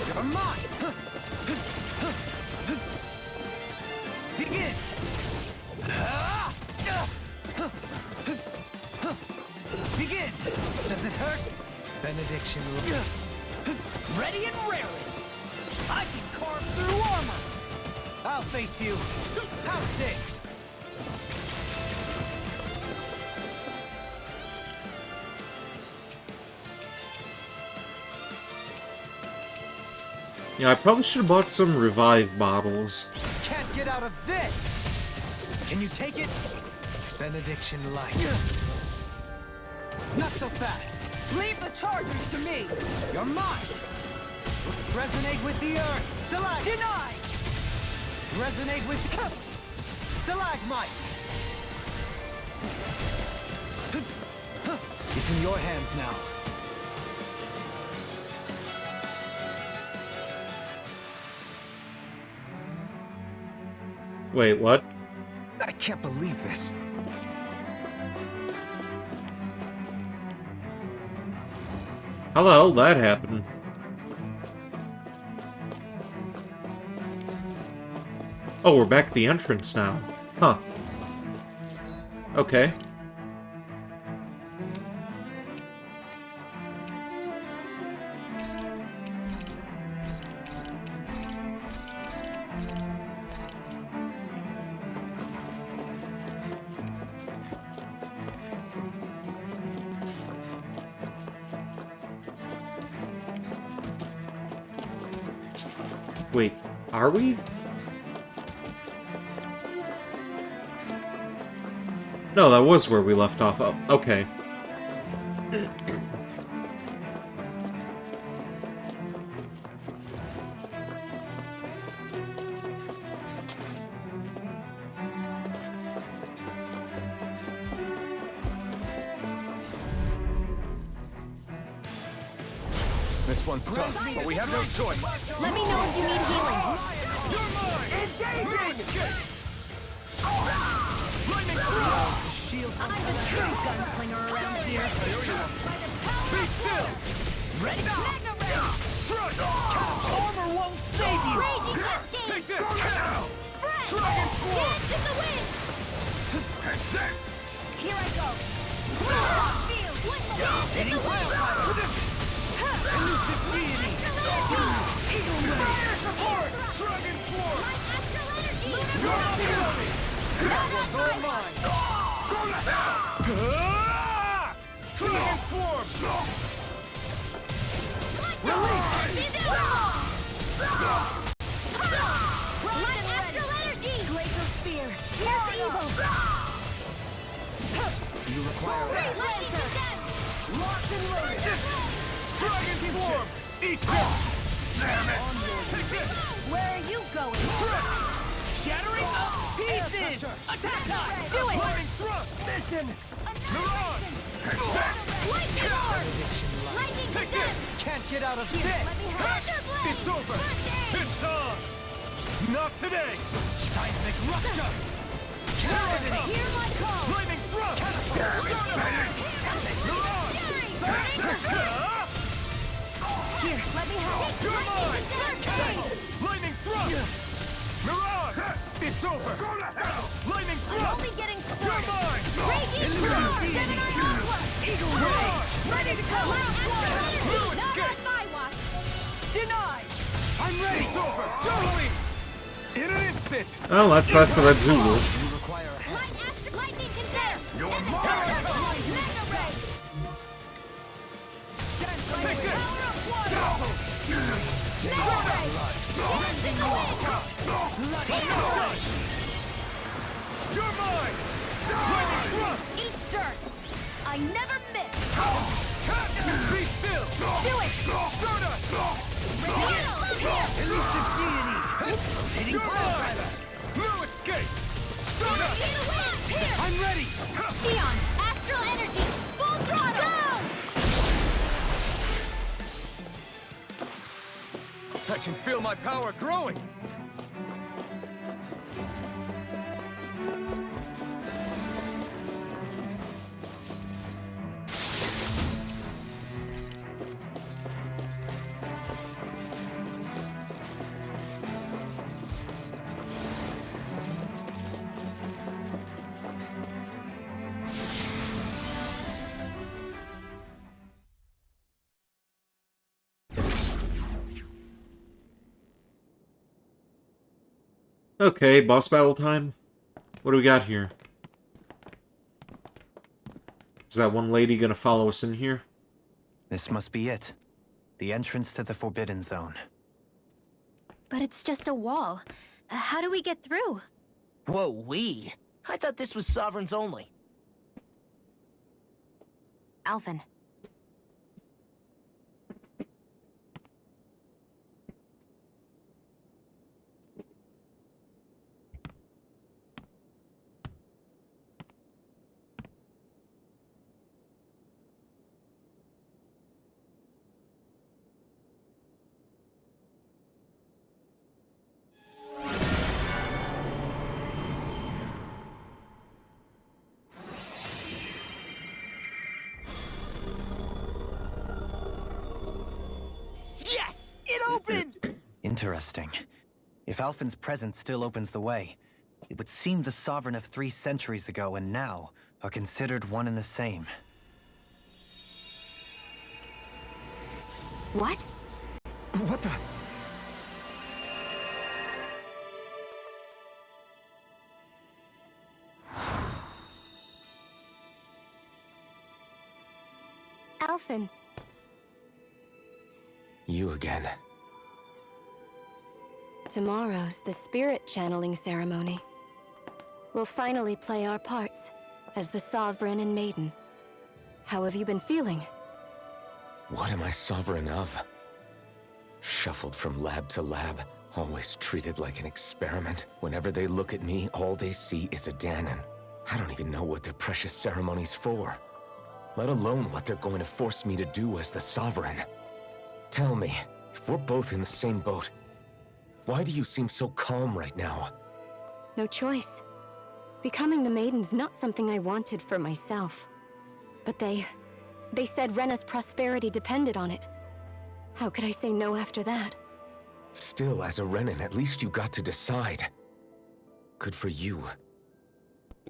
You're mine! Begin! Begin! Does it hurt? Benediction light. Ready and raring! I can carve through armor! I'll face you! How's this? Yeah, I probably should have bought some revive bottles. Can't get out of this! Can you take it? Benediction light. Not so fast! Leave the charges to me! You're mine! Resonate with the earth! Stalag! Denied! Resonate with... Stalagmite! It's in your hands now. Wait, what? I can't believe this. How the hell did that happen? Oh, we're back at the entrance now. Huh. Okay. Wait, are we? No, that was where we left off. Oh, okay. This one's tough, but we have no choice. Let me know if you need healing. I'm the true gunslinger around here. Be still! Ready? Armor won't save you! Raging cascade! Take this! Cow! Spread! Dance in the wind! Here I go! Field! Dance in the wind! Elusive deity! Eagle Ray! Support! Dragon Swarm! My astral energy! That was all mine! Dragon Swarm! Release! My astral energy! Glacial spear! Here's evil! You require Great Lancer! locked and loaded! Dragon Swarm! Eat this! Damn it! Take this! Where are you going? Shattering up pieces! Attack time! Do it! Flaming thrust! Mission! Mirage! Lightning Orb! Lightning Take Descent! this! Can't get out of this! Let me have it! It's over! It's on! Not today! Seismic rupture! Cannonade! Hear my call! Flaming thrust! Mirage! Here, let me have it! You're mine! Lightning Flaming thrust! Mirage! It's over! Lightning thrust! Only getting You're started! mine! Raging Storm! Gemini Aqua! Eagle Ray! Ready to go! Not on my watch! Denied! I'm ready! It's over! Totally! In an instant! Oh, that's that for that Zeugles. You require a help. Lightning Condemn! You're mine! Mega Ray! Take this! Power of water! Mega Ray! Dance in the wind! You're mine! Lightning thrust! Eat dirt! I never miss! Be still! Do it! Stardust! Here! Elusive deity! You're mine! No escape! Stardust! Here! I'm ready! Xion! Astral energy! Full throttle! I can feel my power growing! Okay, boss battle time. What do we got here? Is that one lady gonna follow us in here? This must be it. The entrance to the Forbidden Zone. But it's just a wall. How do we get through? Whoa, we? I thought this was Sovereigns only. Alphen. Yes! It opened! Interesting. If Alphen's presence still opens the way, it would seem the Sovereign of 3 centuries ago and now are considered one and the same. What? What the? Alphen. You again. Tomorrow's the spirit channeling ceremony. We'll finally play our parts as the Sovereign and Maiden. How have you been feeling? What am I sovereign of? Shuffled from lab to lab, always treated like an experiment. Whenever they look at me, all they see is a Danon. I don't even know what their precious ceremony's for, let alone what they're going to force me to do as the Sovereign. Tell me, if we're both in the same boat, why do you seem so calm right now? No choice. Becoming the Maiden's not something I wanted for myself. But they said Rena's prosperity depended on it. How could I say no after that? Still, as a Renan, at least you got to decide. Good for you.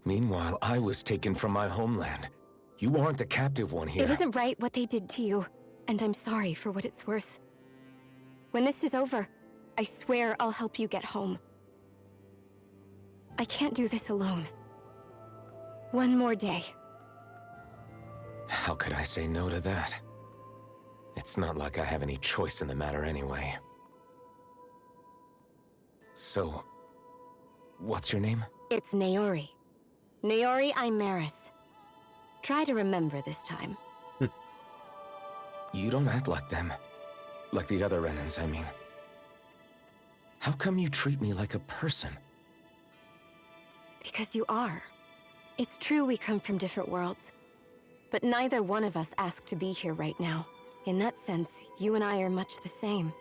Meanwhile, I was taken from my homeland. You aren't the captive one here. It isn't right what they did to you, and I'm sorry for what it's worth. When this is over, I swear I'll help you get home. I can't do this alone. One more day. How could I say no to that? It's not like I have any choice in the matter anyway. So, what's your name? It's Naori. Naori Imaris. Try to remember this time. You don't act like them. Like the other Renans, I mean. How come you treat me like a person? Because you are. It's true we come from different worlds. But neither one of us asked to be here right now. In that sense, you and I are much the same.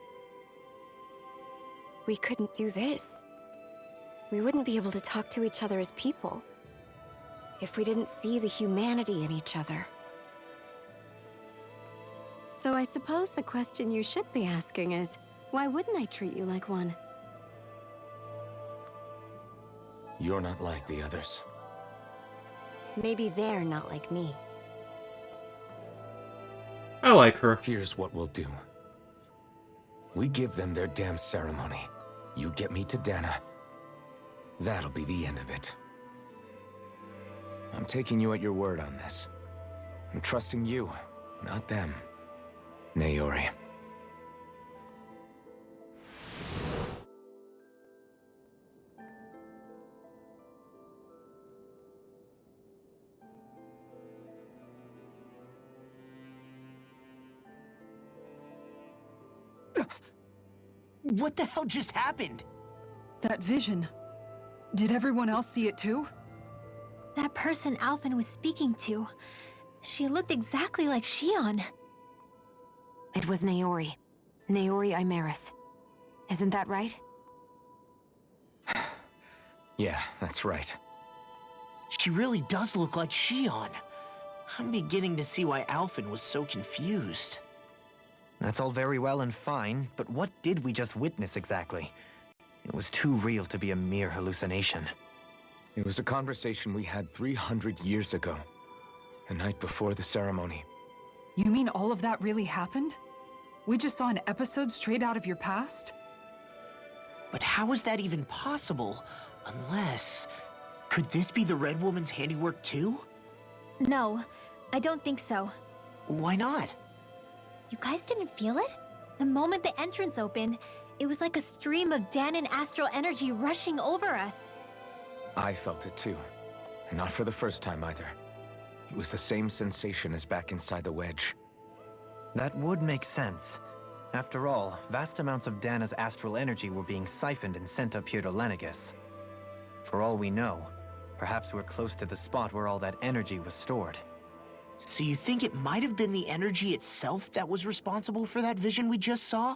We couldn't do this. We wouldn't be able to talk to each other as people if we didn't see the humanity in each other. So I suppose the question you should be asking is, why wouldn't I treat you like one? You're not like the others. Maybe they're not like me. I like her. Here's what we'll do. We give them their damn ceremony. You get me to Dana. That'll be the end of it. I'm taking you at your word on this. I'm trusting you, not them. Naori. What the hell just happened? That vision. Did everyone else see it too? That person Alphen was speaking to, she looked exactly like Shion. It was Naori. Naori Imaris. Isn't that right? Yeah, that's right. She really does look like Shion. I'm beginning to see why Alphen was so confused. That's all very well and fine, but what did we just witness exactly? It was too real to be a mere hallucination. It was a conversation we had 300 years ago. The night before the ceremony. You mean all of that really happened? We just saw an episode straight out of your past? But how is that even possible? Unless... Could this be the Red Woman's handiwork too? No, I don't think so. Why not? You guys didn't feel it? The moment the entrance opened, it was like a stream of Danon astral energy rushing over us. I felt it too. And not for the first time either. It was the same sensation as back inside the wedge. That would make sense. After all, vast amounts of Dana's astral energy were being siphoned and sent up here to Lenegis. For all we know, perhaps we're close to the spot where all that energy was stored. So you think it might have been the energy itself that was responsible for that vision we just saw?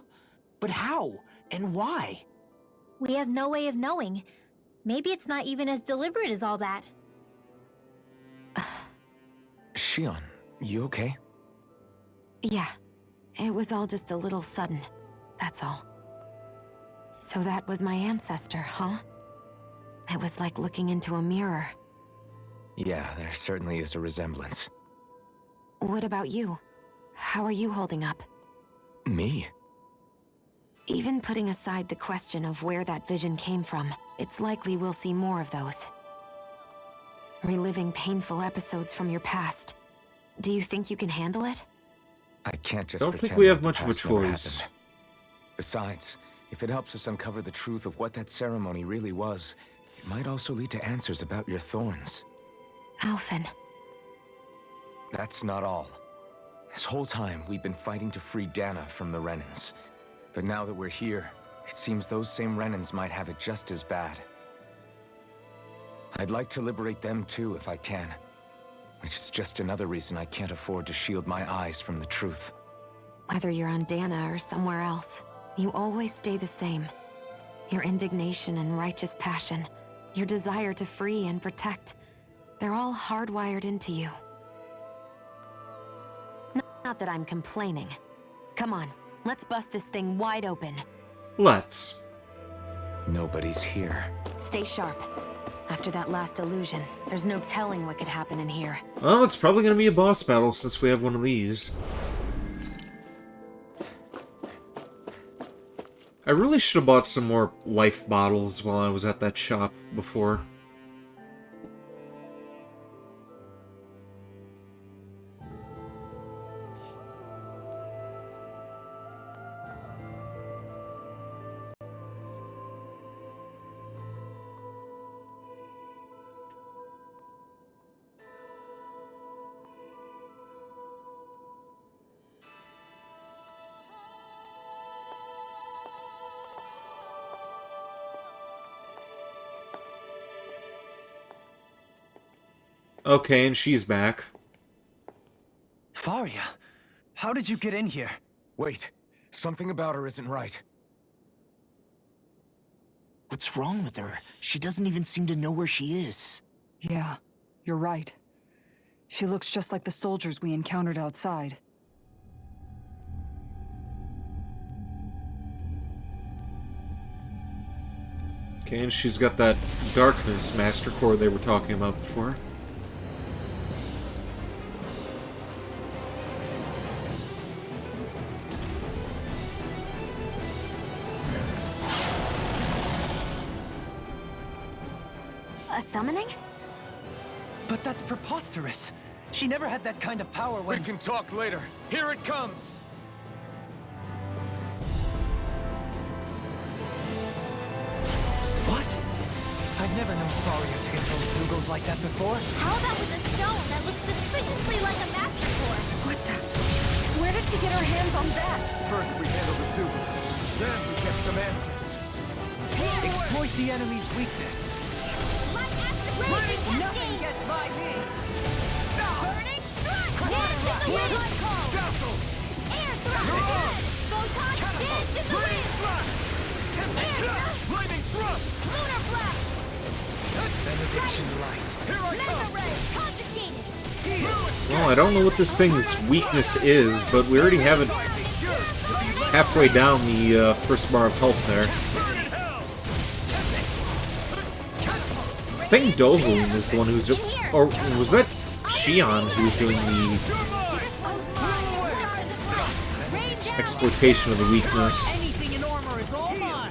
But how? And why? We have no way of knowing. Maybe it's not even as deliberate as all that. Shion, you okay? Yeah, it was all just a little sudden, that's all. So that was my ancestor, huh? It was like looking into a mirror. Yeah, there certainly is a resemblance. What about you? How are you holding up? Me? Even putting aside the question of where that vision came from, it's likely we'll see more of those. Reliving painful episodes from your past. Do you think you can handle it? I can't just Don't pretend think we have like the much of a past never choice. happened. Besides, if it helps us uncover the truth of what that ceremony really was, it might also lead to answers about your thorns. Alphen. That's not all. This whole time, we've been fighting to free Dana from the Renans. But now that we're here, it seems those same Renans might have it just as bad. I'd like to liberate them too if I can. Which is just another reason I can't afford to shield my eyes from the truth. Whether you're on Dana or somewhere else, you always stay the same. Your indignation and righteous passion, your desire to free and protect, they're all hardwired into you. Not that I'm complaining. Come on, let's bust this thing wide open. Let's. Nobody's here. Stay sharp. After that last illusion, there's no telling what could happen in here. Well, it's probably going to be a boss battle since we have one of these. I really should have bought some more life bottles while I was at that shop before. Okay, and she's back. Faria, how did you get in here? Wait, something about her isn't right. What's wrong with her? She doesn't even seem to know where she is. Yeah, you're right. She looks just like the soldiers we encountered outside. Okay, and she's got that darkness master core they were talking about before. A summoning? But that's preposterous. She never had that kind of power when... We can talk later. Here it comes! What? I've never known Faria to control Zeugles like that before. How about with a stone that looks suspiciously like a master core? What the? Where did she get her hands on that? First we handle the Zeugles, then we get some answers. Exploit the enemy's weakness. Nothing gets by me! Burning thrust! Dance in the wind! Air thrust! Photon dance in the wind! Lightning thrust! Lunar blast! Benediction light. Here I Mega come! ray! Confiscated! Well, I don't know what this thing's weakness is, but we already have it halfway down the first bar of health there. I think Dovun is the one who's... Or was that Shion who's doing the exploitation of the weakness? Anything in armor is all mine!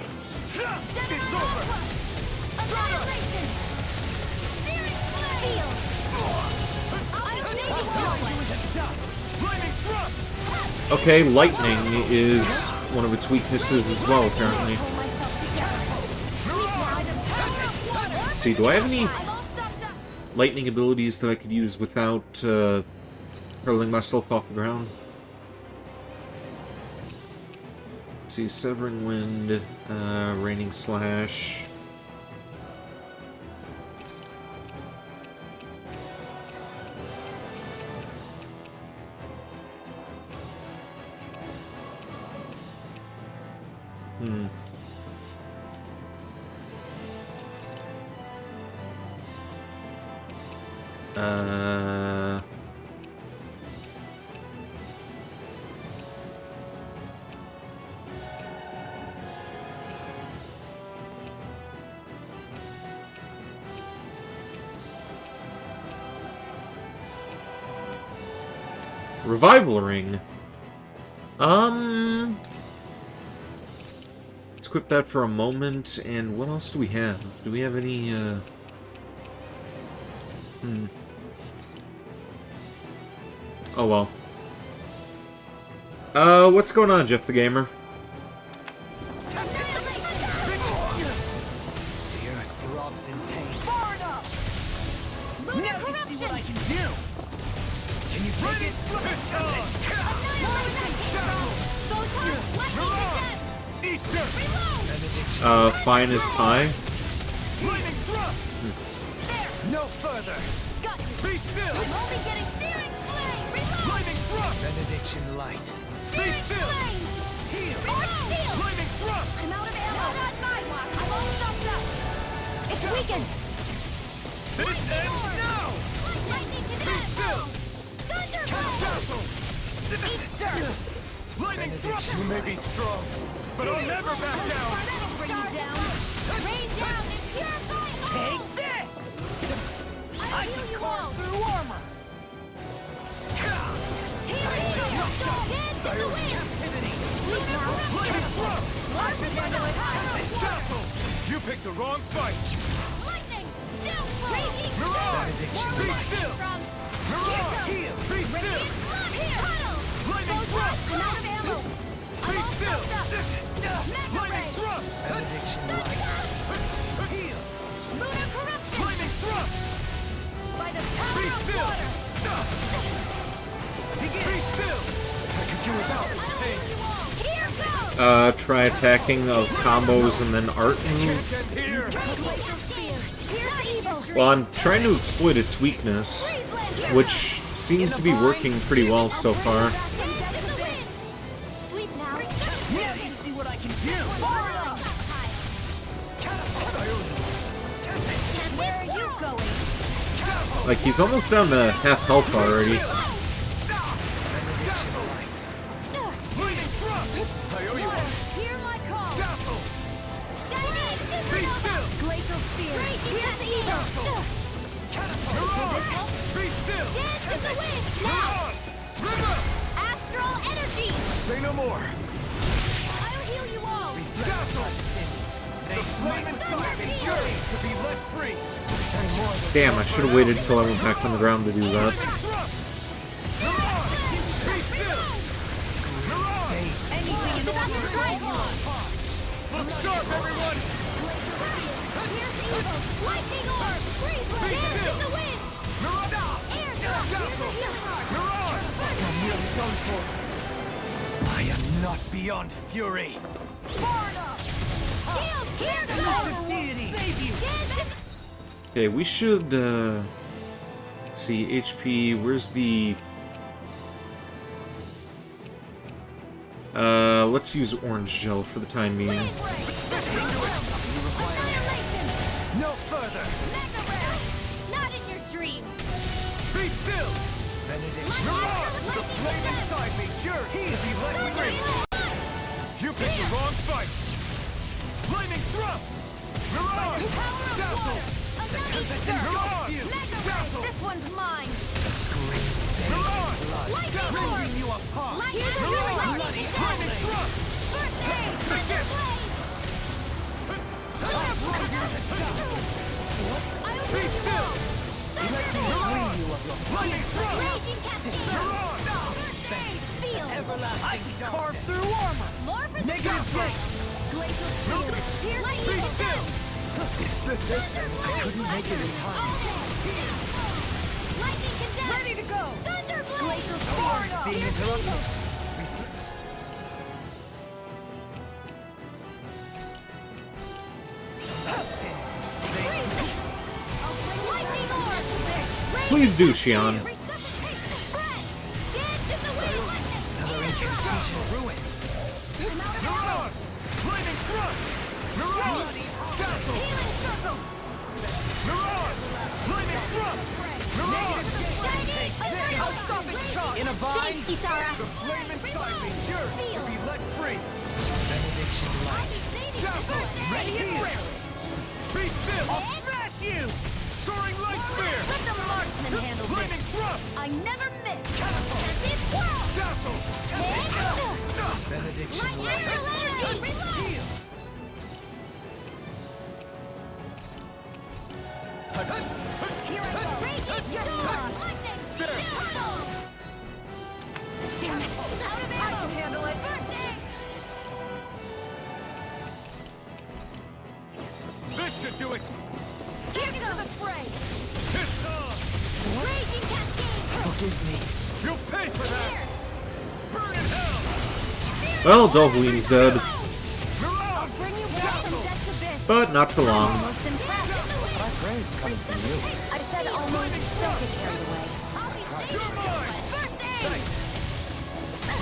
Okay, lightning is one of its weaknesses as well, apparently. Let's see, do I have any lightning abilities that I could use without hurling myself off the ground? Let's see, Severing Wind, Raining Slash. Revival Ring. Let's equip that for a moment, and what else do we have? Do we have any, Oh well. What's going on, Jeff the Gamer? Fine as pie. No further. Be still. I'm only getting searing flame. Reload. Flaming thrust. Benediction light. Be still. Heal. Reload. Flaming thrust. I'm out of ammo. Not my walk. I'm all stuffed up. It's weakened. This ends now. Lightning to Be still. Thunderbolt. Eat dirt. Lightning thrust. You may be strong, but I'll never back down. Bring you down. Rain down and purify all. Take this. I can carve through armor. You picked the wrong fight. Lightning! Downfall! Raging Mirage! Be still! Mirage! Here! Be still! Here! Tunnel! Lightning thrust! I'm out of ammo! Be still! Mega Lightning ray! thrust! Benediction light. Heal! Lunar corruption! Lightning thrust! By the power Be of still! water! Be still! I could do without this pain. Here goes! Try attacking of combos and then art move. Can't end here. Here's evil! Well, I'm trying to exploit its weakness, which seems to be working pretty well so far. Sleep now! You see what I can do? Where are you going? Like, he's almost down to half health already. Lightning thrust! I owe you one. Hear my call! Dazzle! Be Be still! Glacial Spear! Here's the evil! Mirage! Be still! Dance in the wind! Now! Mirage! River! Astral energy! Say no more! I'll heal you all! Dazzle! The flame and flaming fury to be let free! Damn, I should have waited till I went back on the ground to do that. Thrust! Mirage! Be still! Mirage! Anything in the world! Look sharp, everyone! Here's evil! Lightning orb! Freeze! Dance in the wind! Mirage! Air drop! Here's the healing heart! Mirage! I'm nearly done for. I am not beyond fury. Far enough! Shield! Here goes! Deity! Save you! Okay, we should, let's see, HP, where's the... let's use orange gel for the time being. Annihilation! No further! Mega ray! Not in your dreams! Be still! Mirage! The flame inside me cured to be let free! You picked the wrong fight! Lightning thrust! Mirage! Dazzle! Mirage! Dazzle! This one's mine! Mirage! Lightning orb! Ripping you apart! Lightning Lightning thrust! First aid! Begin! I'll Be heal you still! all! Let me free you of your lightning thrust! Raging I can carve through armor. More for the Negative gate. Glacial shield. Here, lightning condemn. Is this it? I couldn't make it in time. Lightning condemn. Ready to go! Thunderblade. Glacial sword up! Being interrupted. Lightning orb. Please do, Shion. I'll stop its charge! In a vine. Thanks, Kisara. The flame inside me yearns to be let free. Ready and ready. Be still. I'll smash you. Soaring light spear. Let the marksman handle Flaming this. thrust. I never miss. Champion twirl. Dazzle. Lightning reload. Here I go. Raging storm. Lightning. Tunnel. Damn it. Out of ammo. I can handle it. First aid. This should do it. Here goes the fray. It's on. Raging cascade. Forgive me. You'll pay for that. Burn in hell. Well, Dolween's dead, I'll bring you back from death's abyss. but not for long. Almost impressed. Praise coming from you. I said almost. Don't get carried away. I'll be stationed. First aid.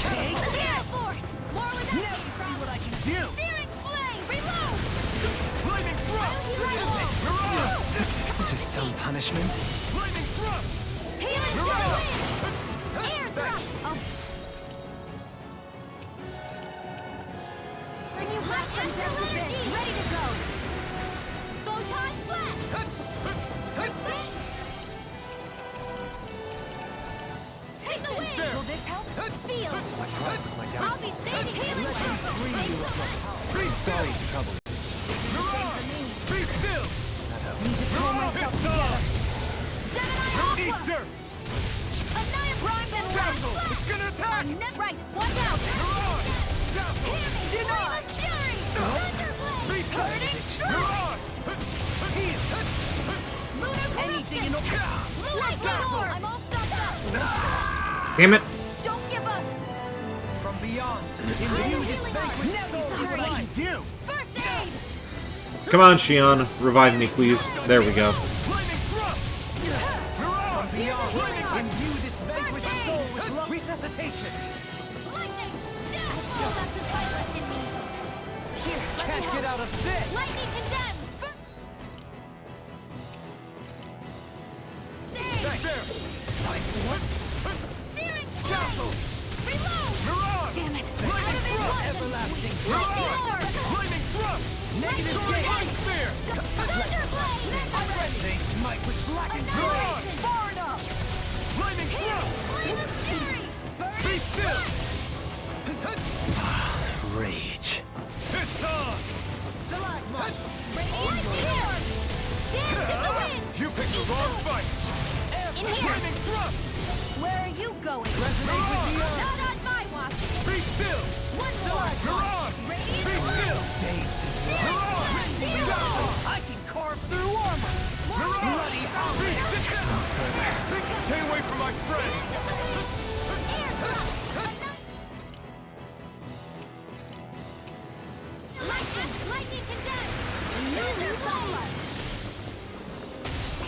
Take the force. More with that. See what I can do. Searing flame. Reload. Flaming thrust. This is some punishment. Flaming thrust. Healing wind. Air thrust. Bring you back from death's abyss. Ready to go. Photon flash. Take the wind. Will this help? Seal. My pride was my I'll be saving healing wind. Be sorry to trouble. Be still. Need to pull myself together. Gemini Eat Aqua. dirt. Another primed and ready. It's gonna attack. Right. Watch out. Dazzle. Denied. Fury. Thunderblade. Be Hurting. Mirage. Lunar Anything in corruption. Lightning orb. I'm all stopped up. Damn it. Don't give up. From beyond. In the Healing this arm. banquet. Now See what I can do. First aid. Come on, Shion. Revive me, please. There we go. Flaming thrust. Mirage. From beyond. Imbue this vanquished soul with love. Resuscitation. Lightning. Death. That's the violence in me. Here. Let me Can't help. get out of this. Lightning condemned. There. Searing Dazzle. Reload. Mirage. Damn it. Flaming thrust. Everlasting. Mirage. Flaming thrust. Negative Soaring light spear. Thunderblade. They smite with blackened mirage. Far enough. Flaming thrust. Flame of fury. Be still. Rage. It's on. Radiant here. Dance in the wind. You picked the wrong fight. In here. Flaming thrust. Where are you going? Resonate with the earth. Not on my watch. Be still. One more. Mirage. Radiant Be still. Mirage. I can carve through armor. Bloody Stay away from my friend. Lightning condensed. Thunderbolt.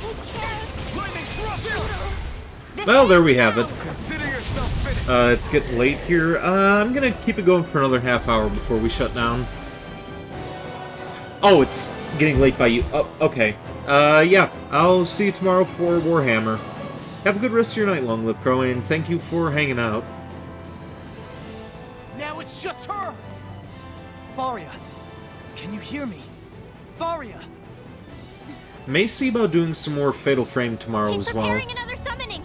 Take care. Lightning thrust. Well, there we have it. Consider yourself finished. It's getting late here. I'm gonna keep it going for another half hour before we shut down. Oh, it's getting late by you. Oh, okay. Yeah. I'll see you tomorrow for Warhammer. Have a good rest of your night, Long Live Crow, and thank you for hanging out. Now it's just her. Varia, can you hear me? Varia. May see about doing some more Fatal Frame tomorrow She's as well. preparing another summoning.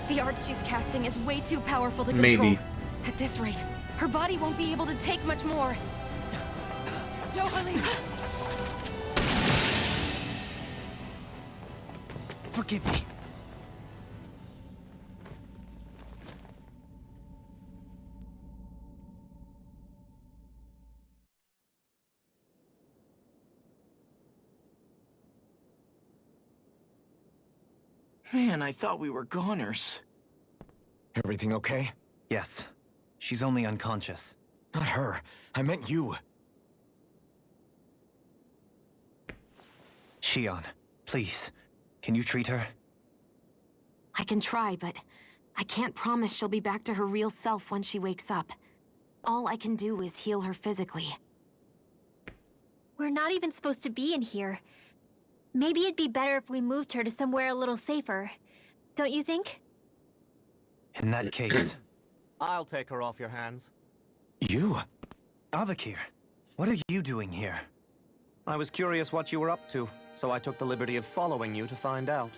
The arts she's casting is way too powerful to control. Maybe. At this rate, her body won't be able to take much more. Don't believe it. Forgive me. Man, I thought we were goners. Everything okay? Yes. She's only unconscious. Not her. I meant you. Shion, please. Can you treat her? I can try, but I can't promise she'll be back to her real self when she wakes up. All I can do is heal her physically. We're not even supposed to be in here. Maybe it'd be better if we moved her to somewhere a little safer. Don't you think? In that case... I'll take her off your hands. You? Avakir, what are you doing here? I was curious what you were up to, so I took the liberty of following you to find out.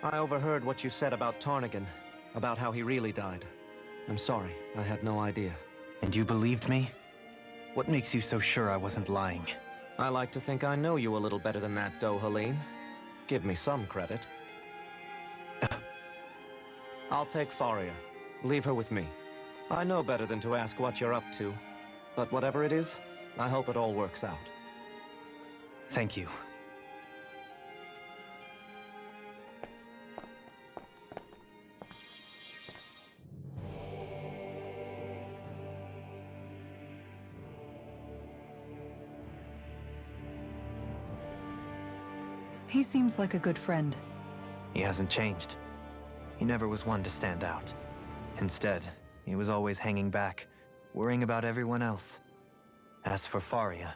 I overheard what you said about Tarnigan, about how he really died. I'm sorry, I had no idea. And you believed me? What makes you so sure I wasn't lying? I like to think I know you a little better than that, Dohalim. Give me some credit. I'll take Faria. Leave her with me. I know better than to ask what you're up to. But whatever it is, I hope it all works out. Thank you. He seems like a good friend. He hasn't changed. He never was one to stand out. Instead, he was always hanging back, worrying about everyone else. As for Faria,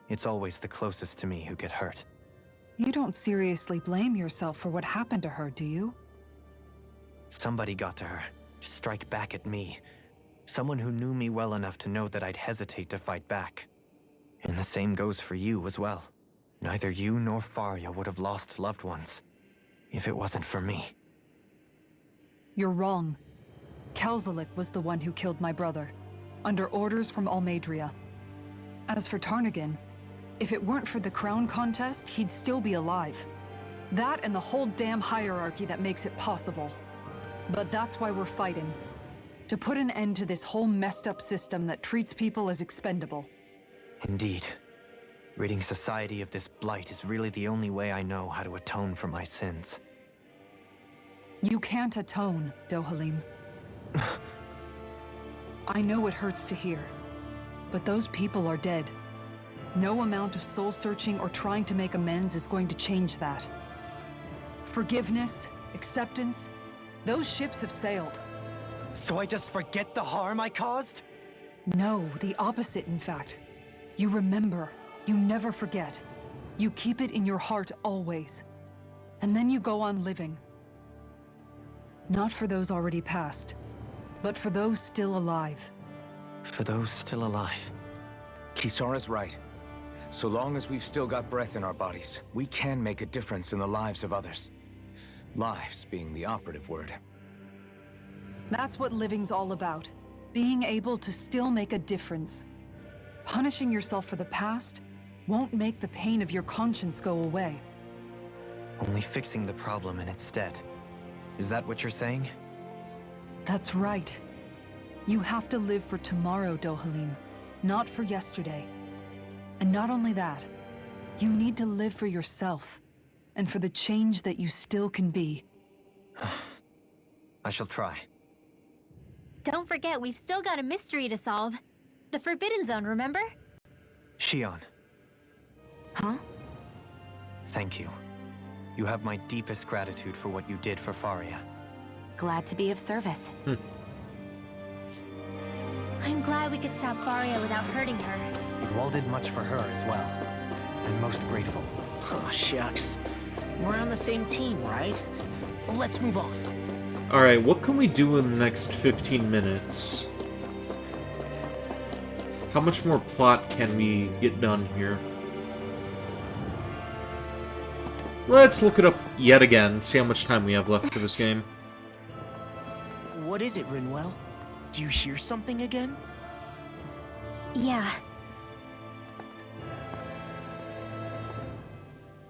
it's always the closest to me who get hurt. You don't seriously blame yourself for what happened to her, do you? Somebody got to her, to strike back at me. Someone who knew me well enough to know that I'd hesitate to fight back. And the same goes for you as well. Neither you nor Faria would have lost loved ones, if it wasn't for me. You're wrong. Kelzelik was the one who killed my brother, under orders from Almadria. As for Tarnigan, if it weren't for the crown contest, he'd still be alive. That and the whole damn hierarchy that makes it possible. But that's why we're fighting. To put an end to this whole messed up system that treats people as expendable. Indeed. Ridding society of this blight is really the only way I know how to atone for my sins. You can't atone, Dohalim. I know it hurts to hear, but those people are dead. No amount of soul-searching or trying to make amends is going to change that. Forgiveness, acceptance, those ships have sailed. So I just forget the harm I caused? No, the opposite, in fact. You remember. You never forget. You keep it in your heart always. And then you go on living. Not for those already passed, but for those still alive. For those still alive. Kisara's right. So long as we've still got breath in our bodies, we can make a difference in the lives of others. Lives being the operative word. That's what living's all about. Being able to still make a difference. Punishing yourself for the past won't make the pain of your conscience go away. Only fixing the problem in its stead. Is that what you're saying? That's right. You have to live for tomorrow, Dohalim, not for yesterday. And not only that, you need to live for yourself, and for the change that you still can be. I shall try. Don't forget, we've still got a mystery to solve. The Forbidden Zone, remember? Shion. Huh? Thank you. You have my deepest gratitude for what you did for Faria. Glad to be of service. I'm glad we could stop Faria without hurting her. You all did much for her as well. I'm most grateful. Oh, shucks. We're on the same team, right? Let's move on. Alright, what can we do in the next 15 minutes? How much more plot can we get done here? Let's look it up yet again, see how much time we have left for this game. What is it, Rinwell? Do you hear something again? Yeah.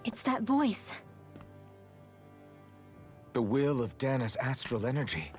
It's that voice. The will of Dana's astral energy.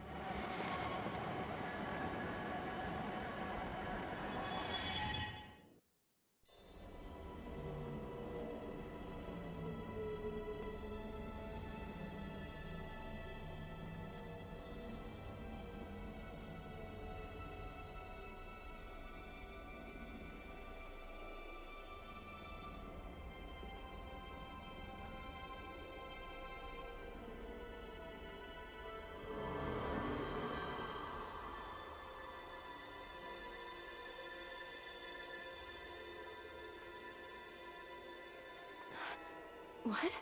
What?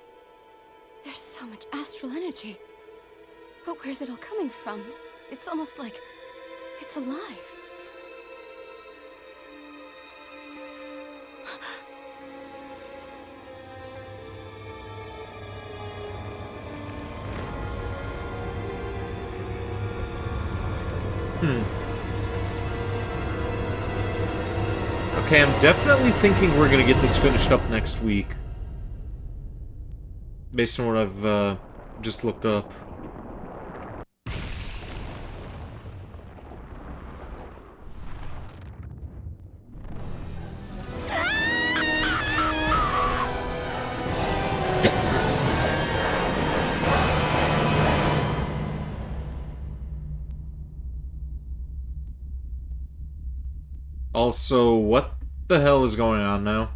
There's so much astral energy. But where's it all coming from? It's almost like it's alive. Okay, I'm definitely thinking we're gonna get this finished up next week. Based on what I've just looked up. Also, what the hell is going on now?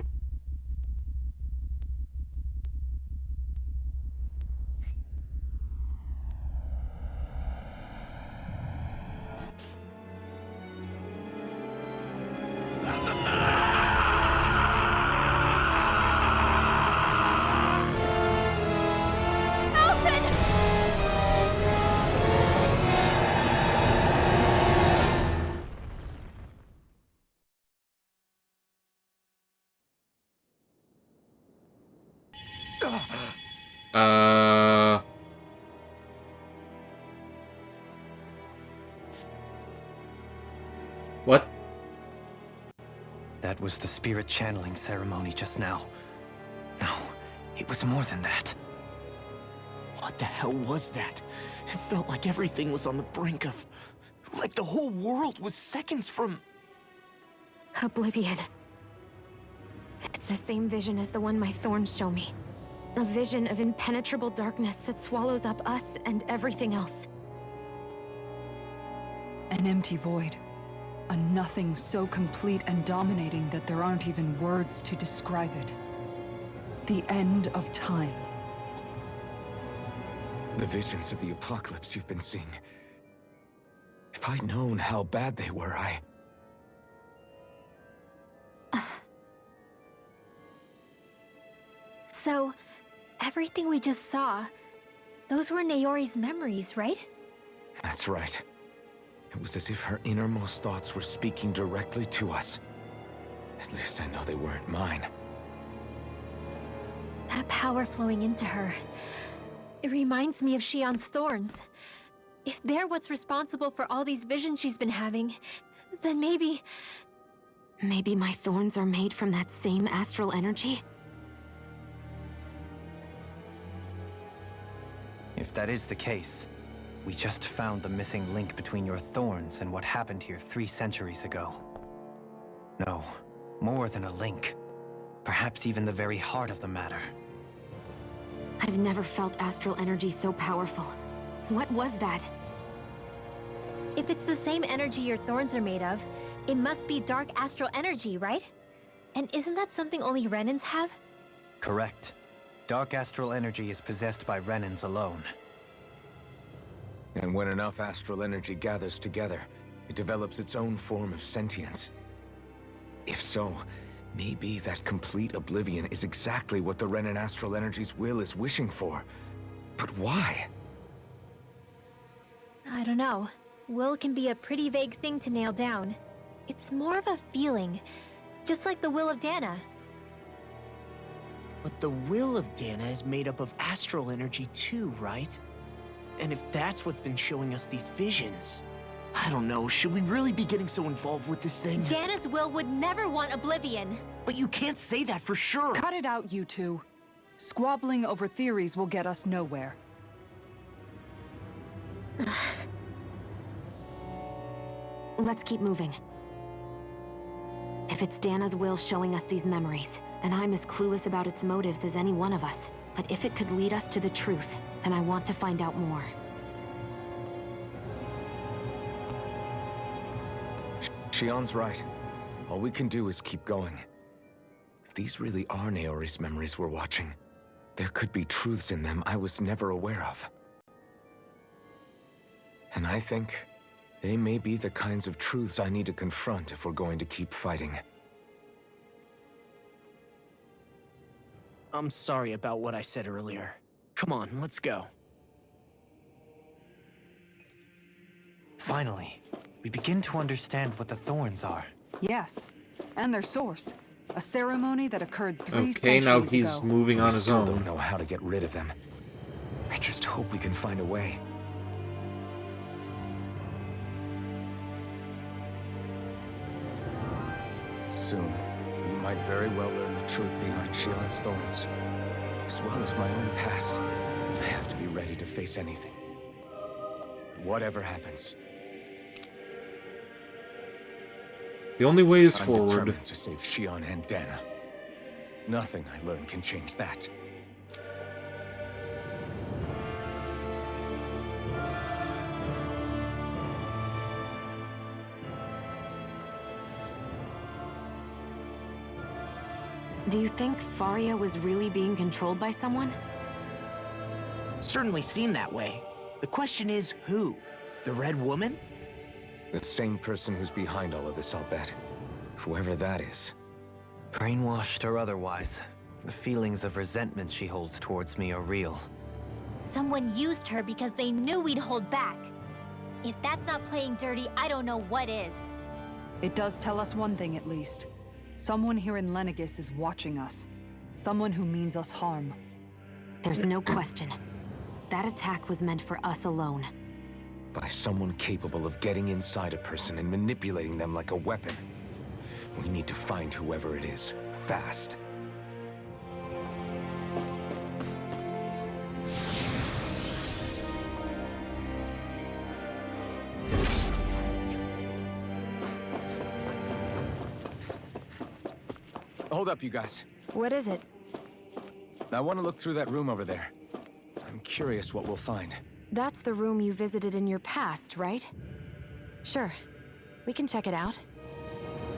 What? That was the spirit channeling ceremony just now. No, it was more than that. What the hell was that? It felt like everything was on the brink of... like the whole world was seconds from... Oblivion. It's the same vision as the one my thorns show me. A vision of impenetrable darkness that swallows up us and everything else. An empty void. A nothing so complete and dominating that there aren't even words to describe it. The end of time. The visions of the apocalypse you've been seeing. If I'd known how bad they were, So, everything we just saw, those were Naori's memories, right? That's right. It was as if her innermost thoughts were speaking directly to us. At least I know they weren't mine. That power flowing into her. It reminds me of Shion's thorns. If they're what's responsible for all these visions she's been having, then maybe... Maybe my thorns are made from that same astral energy? If that is the case, we just found the missing link between your thorns and what happened here 3 centuries ago. No, more than a link. Perhaps even the very heart of the matter. I've never felt astral energy so powerful. What was that? If it's the same energy your thorns are made of, it must be dark astral energy, right? And isn't that something only Renans have? Correct. Dark astral energy is possessed by Renans alone. And when enough astral energy gathers together, it develops its own form of sentience. If so, maybe that complete oblivion is exactly what the Renan astral energy's will is wishing for. But why? I don't know. Will can be a pretty vague thing to nail down. It's more of a feeling, just like the will of Dana. But the will of Dana is made up of astral energy too, right? And if that's what's been showing us these visions... I don't know, should we really be getting so involved with this thing? Dana's will would never want oblivion. But you can't say that for sure. Cut it out, you two. Squabbling over theories will get us nowhere. Let's keep moving. If it's Dana's will showing us these memories, then I'm as clueless about its motives as any one of us. But if it could lead us to the truth, then I want to find out more. Shion's right. All we can do is keep going. If these really are Naori's memories we're watching, there could be truths in them I was never aware of. And I think they may be the kinds of truths I need to confront if we're going to keep fighting. I'm sorry about what I said earlier. Come on, let's go. Finally, we begin to understand what the thorns are. Yes, and their source. A ceremony that occurred 3 Okay, centuries now he's ago. moving on We his still own. don't know how to get rid of them. I just hope we can find a way. Soon, we might very well learn the truth behind Shion's thorns. As well as my own past. I have to be ready to face anything. Whatever happens. The only way is I'm forward. determined to save Shion and Dana. Nothing I learn can change that. Do you think Faria was really being controlled by someone? Certainly seemed that way. The question is, who? The Red Woman? The same person who's behind all of this, I'll bet. Whoever that is. Brainwashed or otherwise, the feelings of resentment she holds towards me are real. Someone used her because they knew we'd hold back. If that's not playing dirty, I don't know what is. It does tell us one thing at least. Someone here in Lenegis is watching us. Someone who means us harm. There's no question. That attack was meant for us alone. By someone capable of getting inside a person and manipulating them like a weapon. We need to find whoever it is, fast. Hold up, you guys. What is it? I want to look through that room over there. I'm curious what we'll find. That's the room you visited in your past, right? Sure. We can check it out.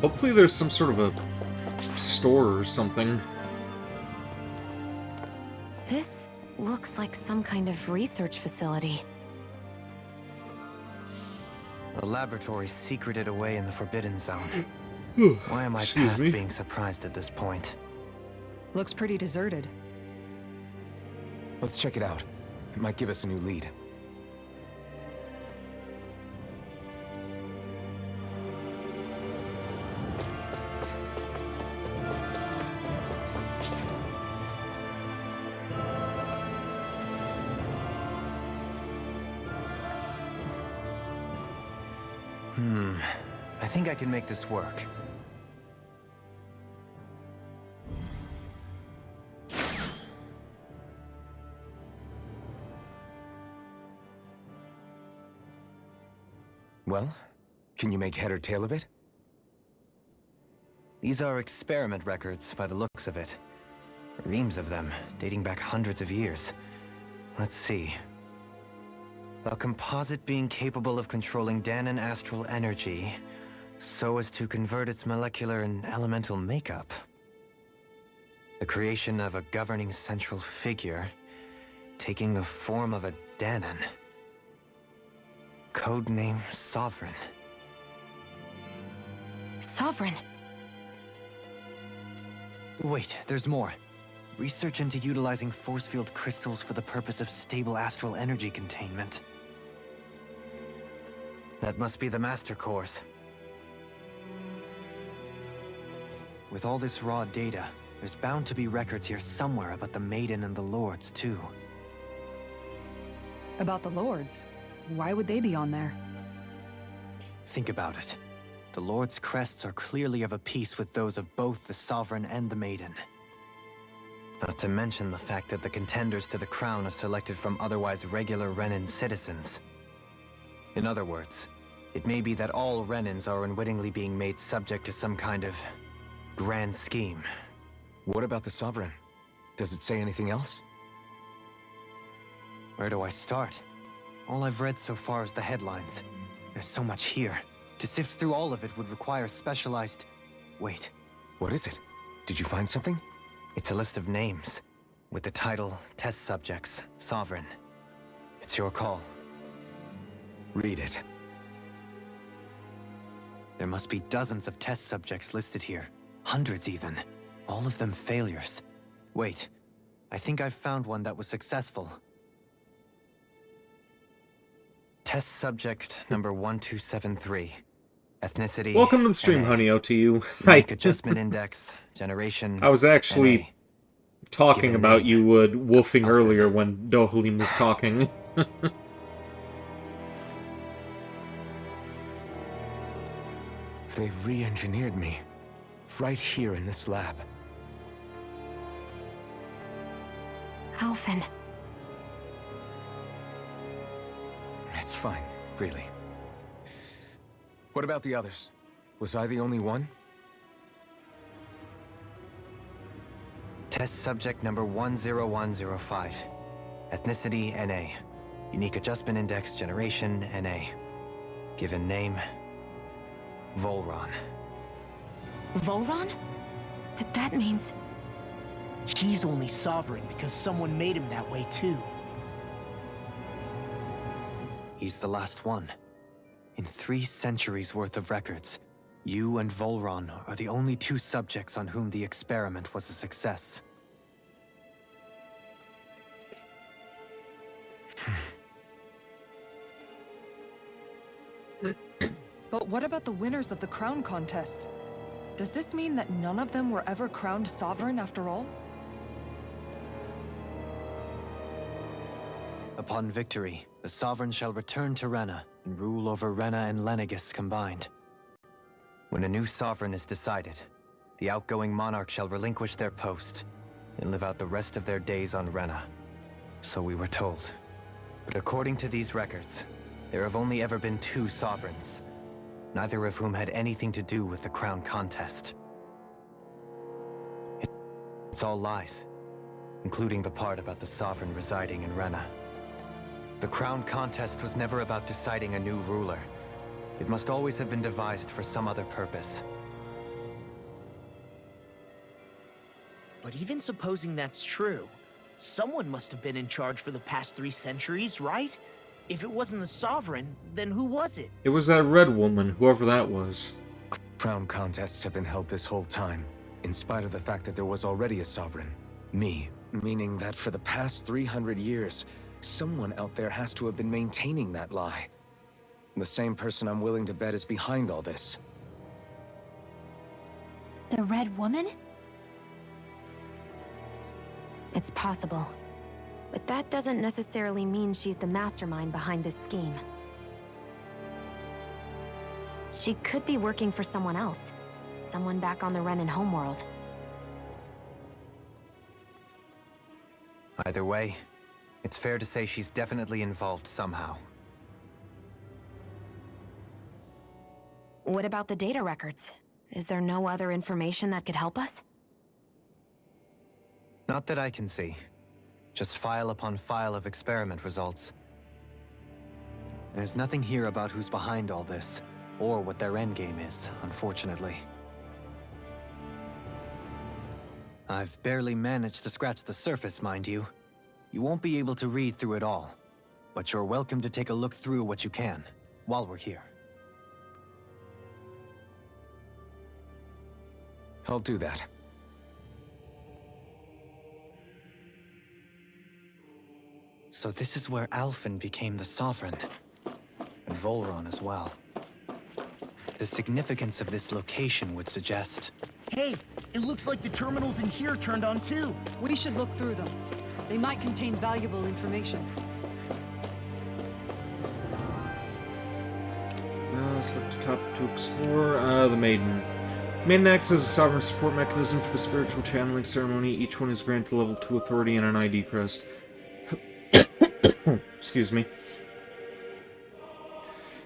Hopefully there's some sort of a store or something. This looks like some kind of research facility. A laboratory secreted away in the Forbidden Zone. Why am I Excuse past me. being surprised at this point? Looks pretty deserted. Let's check it out. It might give us a new lead. I think I can make this work. Well, can you make head or tail of it? These are experiment records by the looks of it. Reams of them, dating back hundreds of years. Let's see. A composite being capable of controlling Danan astral energy, so as to convert its molecular and elemental makeup. The creation of a governing central figure, taking the form of a Danan. Codename Sovereign. Sovereign. Wait, there's more. Research into utilizing force field crystals for the purpose of stable astral energy containment. That must be the Master Cores. With all this raw data, there's bound to be records here somewhere about the Maiden and the Lords, too. About the Lords? Why would they be on there? Think about it. The Lord's crests are clearly of a piece with those of both the Sovereign and the Maiden. Not to mention the fact that the contenders to the crown are selected from otherwise regular Renin citizens. In other words, it may be that all Renins are unwittingly being made subject to some kind of grand scheme. What about the Sovereign? Does it say anything else? Where do I start? All I've read so far is the headlines. There's so much here. To sift through all of it would require specialized... Wait. What is it? Did you find something? It's a list of names, with the title, Test Subjects, Sovereign. It's your call. Read it. There must be dozens of test subjects listed here. Hundreds even. All of them failures. Wait, I think I've found one that was successful. Test subject number 1273. Ethnicity. Welcome to the stream, NA. honey, out to you. Unique adjustment index. Generation. I was actually NA. talking Given about name. you wolfing Alfred. earlier when Dohalim was talking. They re-engineered me. Right here in this lab. Alphen. It's fine, really. What about the others? Was I the only one? Test subject number 10105. Ethnicity NA. Unique adjustment index. Generation NA. Given name Volron. Volron? But that means... She's only sovereign because someone made him that way too. He's the last one. In 3 centuries worth of records, you and Volron are the only 2 subjects on whom the experiment was a success. But what about the winners of the crown contests? Does this mean that none of them were ever crowned sovereign after all? Upon victory, the Sovereign shall return to Rena and rule over Rena and Lenegis combined. When a new Sovereign is decided, the outgoing monarch shall relinquish their post and live out the rest of their days on Rena. So we were told. But according to these records, there have only ever been 2 Sovereigns, neither of whom had anything to do with the crown contest. It's all lies, including the part about the Sovereign residing in Rena. The crown contest was never about deciding a new ruler. It must always have been devised for some other purpose. But even supposing that's true, someone must have been in charge for the past 3 centuries, right? If it wasn't the Sovereign, then who was it? It was that red woman, whoever that was. Crown contests have been held this whole time, in spite of the fact that there was already a Sovereign. Me. Meaning that for the past 300 years, someone out there has to have been maintaining that lie. The same person I'm willing to bet is behind all this. The Red Woman? It's possible. But that doesn't necessarily mean she's the mastermind behind this scheme. She could be working for someone else. Someone back on the Renan homeworld. Either way, it's fair to say she's definitely involved somehow. What about the data records? Is there no other information that could help us? Not that I can see. Just file upon file of experiment results. There's nothing here about who's behind all this, or what their endgame is, unfortunately. I've barely managed to scratch the surface, mind you. You won't be able to read through it all, but you're welcome to take a look through what you can, while we're here. I'll do that. So this is where Alphen became the Sovereign, and Volron as well. The significance of this location would suggest... Hey, it looks like the terminals in here turned on too. We should look through them. They might contain valuable information. Select a topic to explore. The Maiden. Maiden acts as a sovereign support mechanism for the spiritual channeling ceremony. Each one is granted level 2 authority and an ID crest. Excuse me.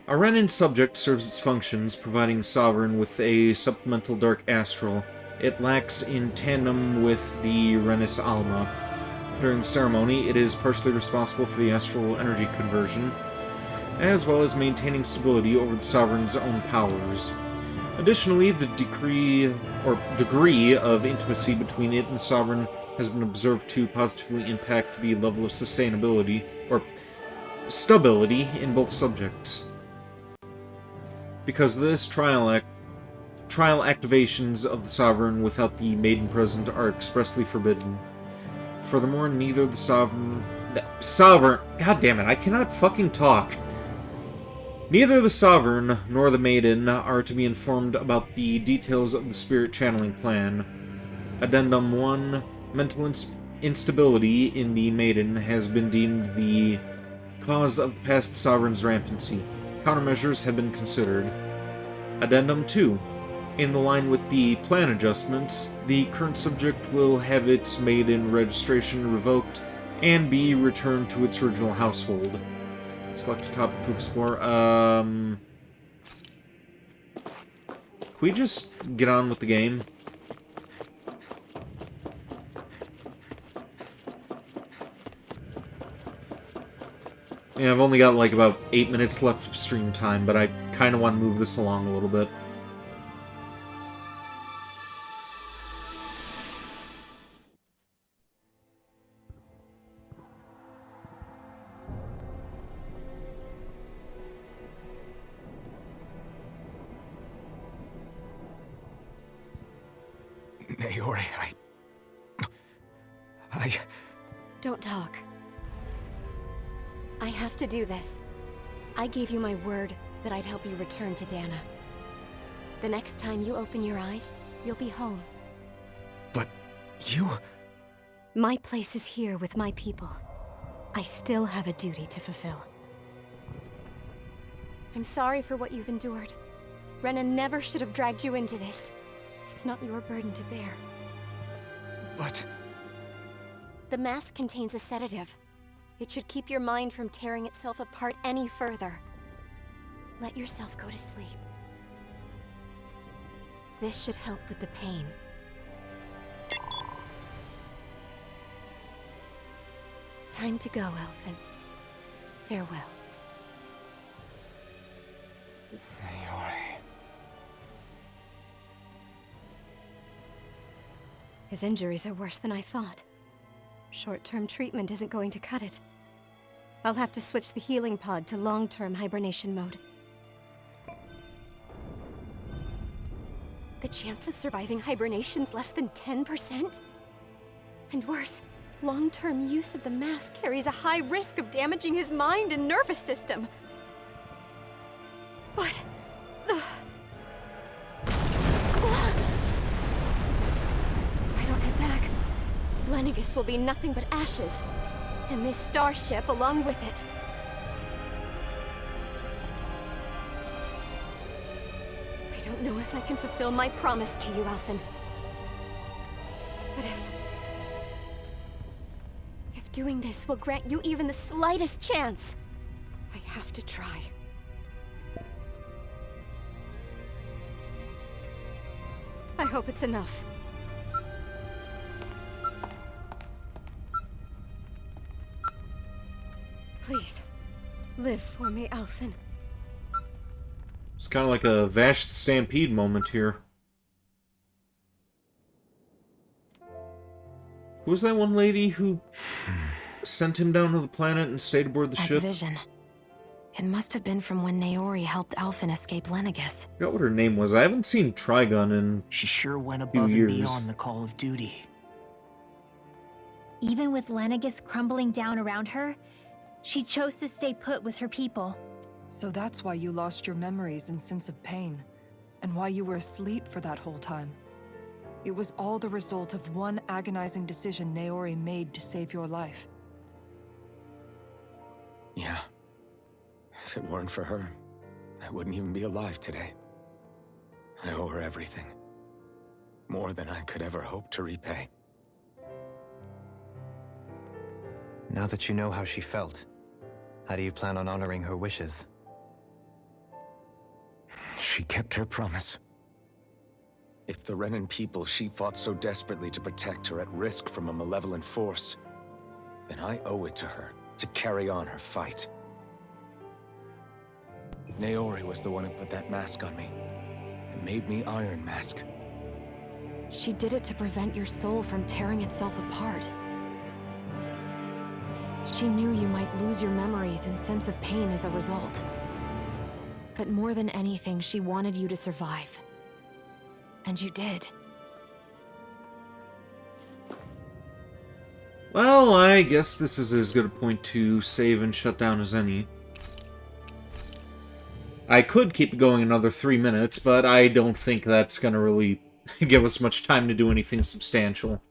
A Renan subject serves its functions, providing Sovereign with a supplemental dark astral. It lacks in tandem with the Renis Alma. During the ceremony, it is partially responsible for the astral energy conversion, as well as maintaining stability over the Sovereign's own powers. Additionally, the degree of intimacy between it and the Sovereign has been observed to positively impact the level of sustainability, or stability, in both subjects. Because of this, trial activations of the Sovereign without the Maiden present are expressly forbidden. Furthermore, neither the Sovereign... God damn it, I cannot fucking talk. Neither the Sovereign nor the Maiden are to be informed about the details of the spirit channeling plan. Addendum 1. Mental instability in the Maiden has been deemed the cause of the past Sovereign's rampancy. Countermeasures have been considered. Addendum 2. In the line with the plan adjustments, the current subject will have its Maiden registration revoked and be returned to its original household. Select a topic to explore. Can we just get on with the game? Yeah, I've only got like about 8 minutes left of stream time, but I kind of want to move this along a little bit. Naori, I... Don't talk. I have to do this. I gave you my word that I'd help you return to Dana. The next time you open your eyes, you'll be home. But you... My place is here with my people. I still have a duty to fulfill. I'm sorry for what you've endured. Renan never should have dragged you into this. It's not your burden to bear. But... The mask contains a sedative. It should keep your mind from tearing itself apart any further. Let yourself go to sleep. This should help with the pain. Time to go, Elfin. Farewell. Naori... His injuries are worse than I thought. Short-term treatment isn't going to cut it. I'll have to switch the healing pod to long-term hibernation mode. The chance of surviving hibernation's less than 10%? And worse, long-term use of the mask carries a high risk of damaging his mind and nervous system. But... If I don't head back, Lenegis will be nothing but ashes, and this starship along with it. I don't know if I can fulfill my promise to you, Alphen. But if doing this will grant you even the slightest chance, I have to try. I hope it's enough. Please, live for me, Alphen. It's kind of like a Vash the Stampede moment here. Who was that one lady who sent him down to the planet and stayed aboard the ship? Vision. It must have been from when Naori helped Alphen escape Lenegis. I forgot what her name was. I haven't seen Trigun in She sure went a above few and years. beyond the call of duty. Even with Lenegis crumbling down around her, she chose to stay put with her people. So that's why you lost your memories and sense of pain, and why you were asleep for that whole time. It was all the result of one agonizing decision Naori made to save your life. Yeah. If it weren't for her, I wouldn't even be alive today. I owe her everything. More than I could ever hope to repay. Now that you know how she felt, how do you plan on honoring her wishes? She kept her promise. If the Renan people she fought so desperately to protect are at risk from a malevolent force, then I owe it to her to carry on her fight. Naori was the one who put that mask on me, and made me Iron Mask. She did it to prevent your soul from tearing itself apart. She knew you might lose your memories and sense of pain as a result. But more than anything, she wanted you to survive. And you did. Well, I guess this is as good a point to save and shut down as any. I could keep going another 3 minutes, but I don't think that's gonna really give us much time to do anything substantial.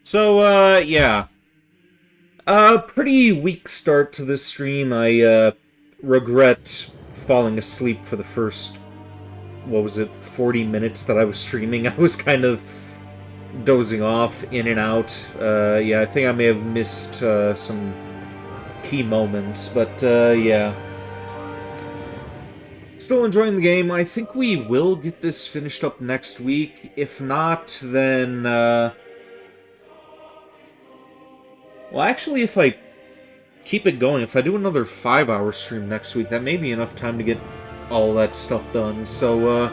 So, yeah. Pretty weak start to this stream. I, regret falling asleep for the first, 40 minutes that I was streaming. I was kind of dozing off, in and out. Yeah, I think I may have missed, some key moments, but, yeah. Still enjoying the game. I think we will get this finished up next week. If not, then, well, actually, if I keep it going, if I do another 5-hour stream next week, that may be enough time to get all that stuff done. So,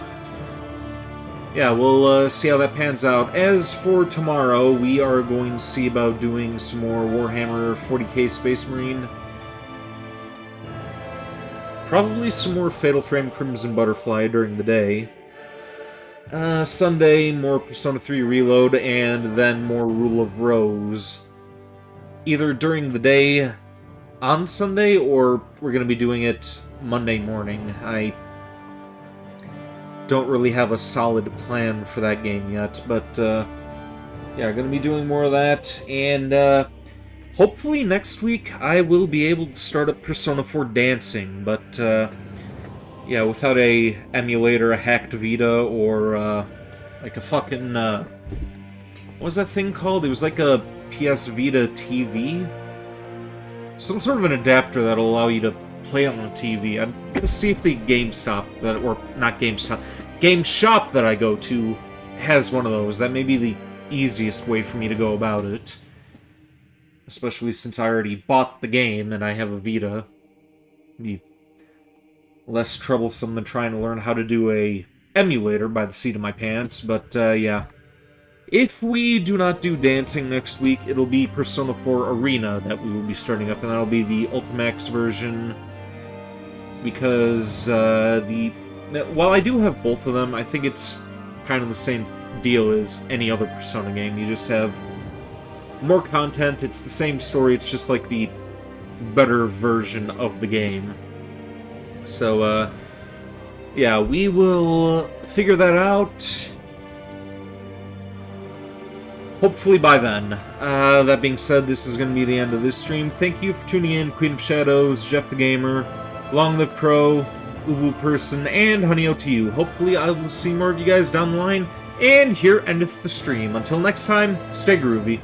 yeah, we'll see how that pans out. As for tomorrow, we are going to see about doing some more Warhammer 40k Space Marine. Probably some more Fatal Frame Crimson Butterfly during the day. Sunday, more Persona 3 Reload, and then more Rule of Rose. Either during the day on Sunday, or we're going to be doing it Monday morning. I don't really have a solid plan for that game yet, but yeah, going to be doing more of that, and hopefully next week I will be able to start up Persona 4 Dancing, but yeah, without a emulator, a hacked Vita, or like a fucking, what was that thing called? It was like a PS Vita TV? Some sort of an adapter that'll allow you to play on a TV. I'm gonna see if the GameStop, or not GameStop, Game Shop that I go to has one of those. That may be the easiest way for me to go about it. Especially since I already bought the game and I have a Vita. Be less troublesome than trying to learn how to do a emulator by the seat of my pants, but yeah. If we do not do dancing next week, it'll be Persona 4 Arena that we will be starting up, and that'll be the Ultimax version, because while I do have both of them, I think it's kind of the same deal as any other Persona game. You just have more content, it's the same story, it's just like the better version of the game. So, yeah, we will figure that out hopefully by then. That being said, this is going to be the end of this stream. Thank you for tuning in, Queen of Shadows, Jeff the Gamer, Long Live Crow, Uwu Person, and Honey OTU. Hopefully I will see more of you guys down the line, and here endeth the stream. Until next time, stay groovy.